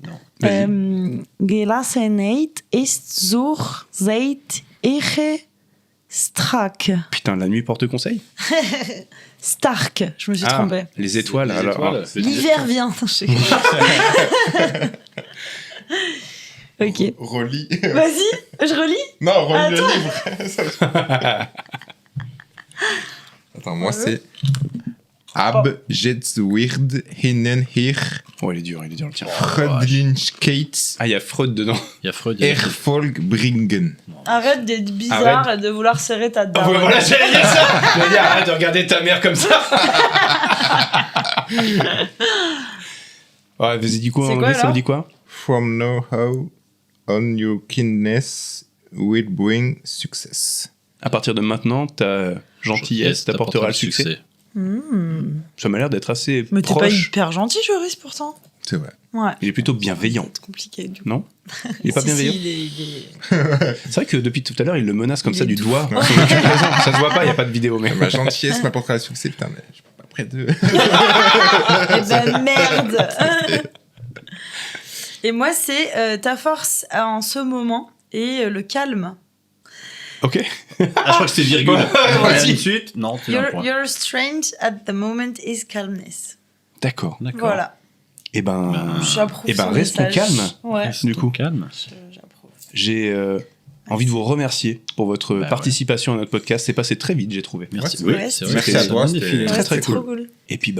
Non. Gelassenheit ist zur Zeit stark. Putain, la nuit porte conseil. Stark, je me suis trompée. Les étoiles. Alors. L'hiver vient. Ok. Relis. Vas-y, je relis. Non, relis Attends. le livre. Attends, moi c'est Abjetswird Hinnen hier. Oh, il est dur, le tien. Freudlichkeit. Ah, il y a Freud dedans. Il y a Freud. Erfolg bringen. Arrête d'être bizarre et de vouloir serrer ta dame. Ah ouais, voilà, j'allais dire ça. J'allais dire, arrête de regarder ta mère comme ça. Ouais, vas-y, dis quoi en anglais, ça veut dire quoi? From now on your kindness will bring success. À partir de maintenant, ta gentillesse t'apportera le succès. Ça m'a l'air d'être assez Mais proche. t'es pas hyper gentil, Joris, pourtant. C'est vrai. Ouais. Il est plutôt bienveillant. C'est compliqué, du coup. Non? Il est pas bienveillant? il est... C'est vrai que depuis tout à l'heure, il le menace comme ça du doigt. Ça se voit pas, il n'y a pas de vidéo. Mais ma gentillesse m'apportera le succès, putain, mais je suis pas près de... Eh ben merde. Et moi, c'est ta force en ce moment et le calme. Ok. Je crois que c'était virgule. Vas-y. Tout de suite. Non, tu as un point. Your strength at the moment is calmness. D'accord. Voilà. Et ben, J'approuve son restons message. calmes. Ouais. Du coup, calme. J'ai envie de vous remercier pour votre participation à notre podcast. C'est passé très vite, j'ai trouvé. Merci. Ouais, Oui, c'est vrai. merci à toi. C'était très très trop cool. Et puis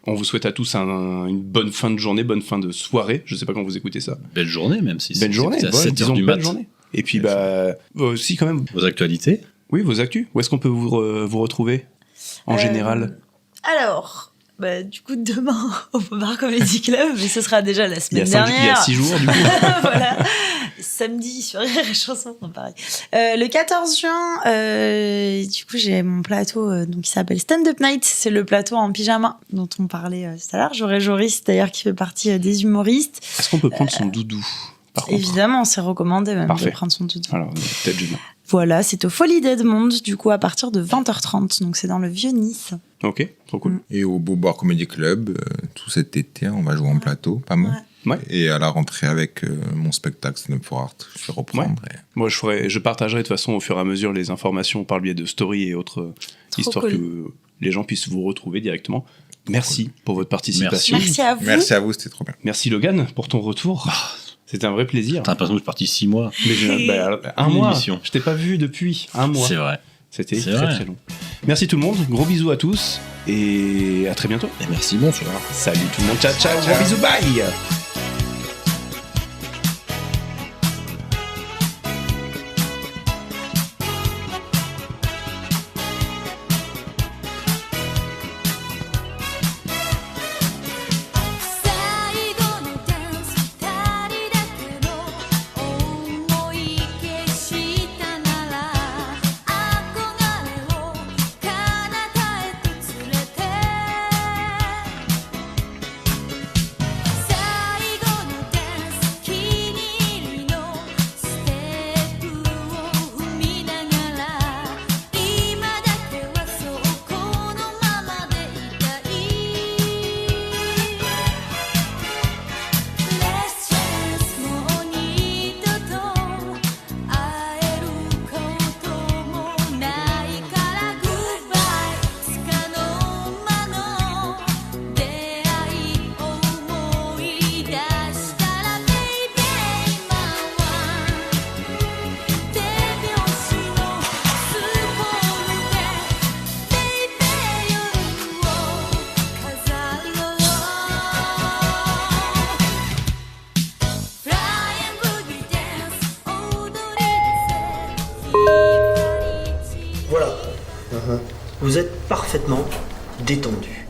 on vous souhaite à tous une bonne fin de journée, bonne fin de soirée. Je sais pas quand vous écoutez ça. Belle journée, même si Belle journée, à 7h du belle mat. journée. Et puis aussi quand même. Vos actualités. Oui, vos actus. Où est-ce qu'on peut vous retrouver en général? Alors, du coup, demain au Bobard Comedy Club, mais ce sera déjà la semaine dernière. Il y a 6 jours, du coup. Voilà. Samedi sur Rire et Chanson, non, pareil. Le 14 juin, du coup, j'ai mon plateau qui s'appelle Stand Up Night. C'est le plateau en pyjama dont on parlait tout à l'heure. J'aurai Joris, d'ailleurs, qui fait partie des humoristes. Est-ce qu'on peut prendre son doudou, par contre? Évidemment, c'est recommandé même Parfait. de prendre son doudou. Alors, peut-être demain. Voilà, c'est au Folie d'Edmond, du coup, à partir de 20h30. Donc, c'est dans le Vieux-Nice. Ok, trop cool. Et au Beaubourg Comedy Club, tout cet été, on va jouer en plateau, pas mal. Ouais. Et à la rentrée avec mon spectacle Stand Up for Art, je vais reprendre. Ouais. Moi, je partagerai de toute façon au fur et à mesure les informations par le biais de stories et autres histoires cool. que les gens puissent vous retrouver directement. Merci pour votre participation. Merci à vous. Merci à vous, c'était trop bien. Merci Logan pour ton retour. C'était un vrai plaisir. T'as l'impression que je suis parti 6 mois. Mais un Une mois. émission. Je t'ai pas vu depuis un mois. C'est vrai. C'était C'est très vrai. très long. Merci tout le monde. Gros bisous à tous et à très bientôt. Et merci, bonsoir. Salut tout le monde. Ciao ciao. Gros bisous. Bye. Voilà. Vous êtes parfaitement détendu.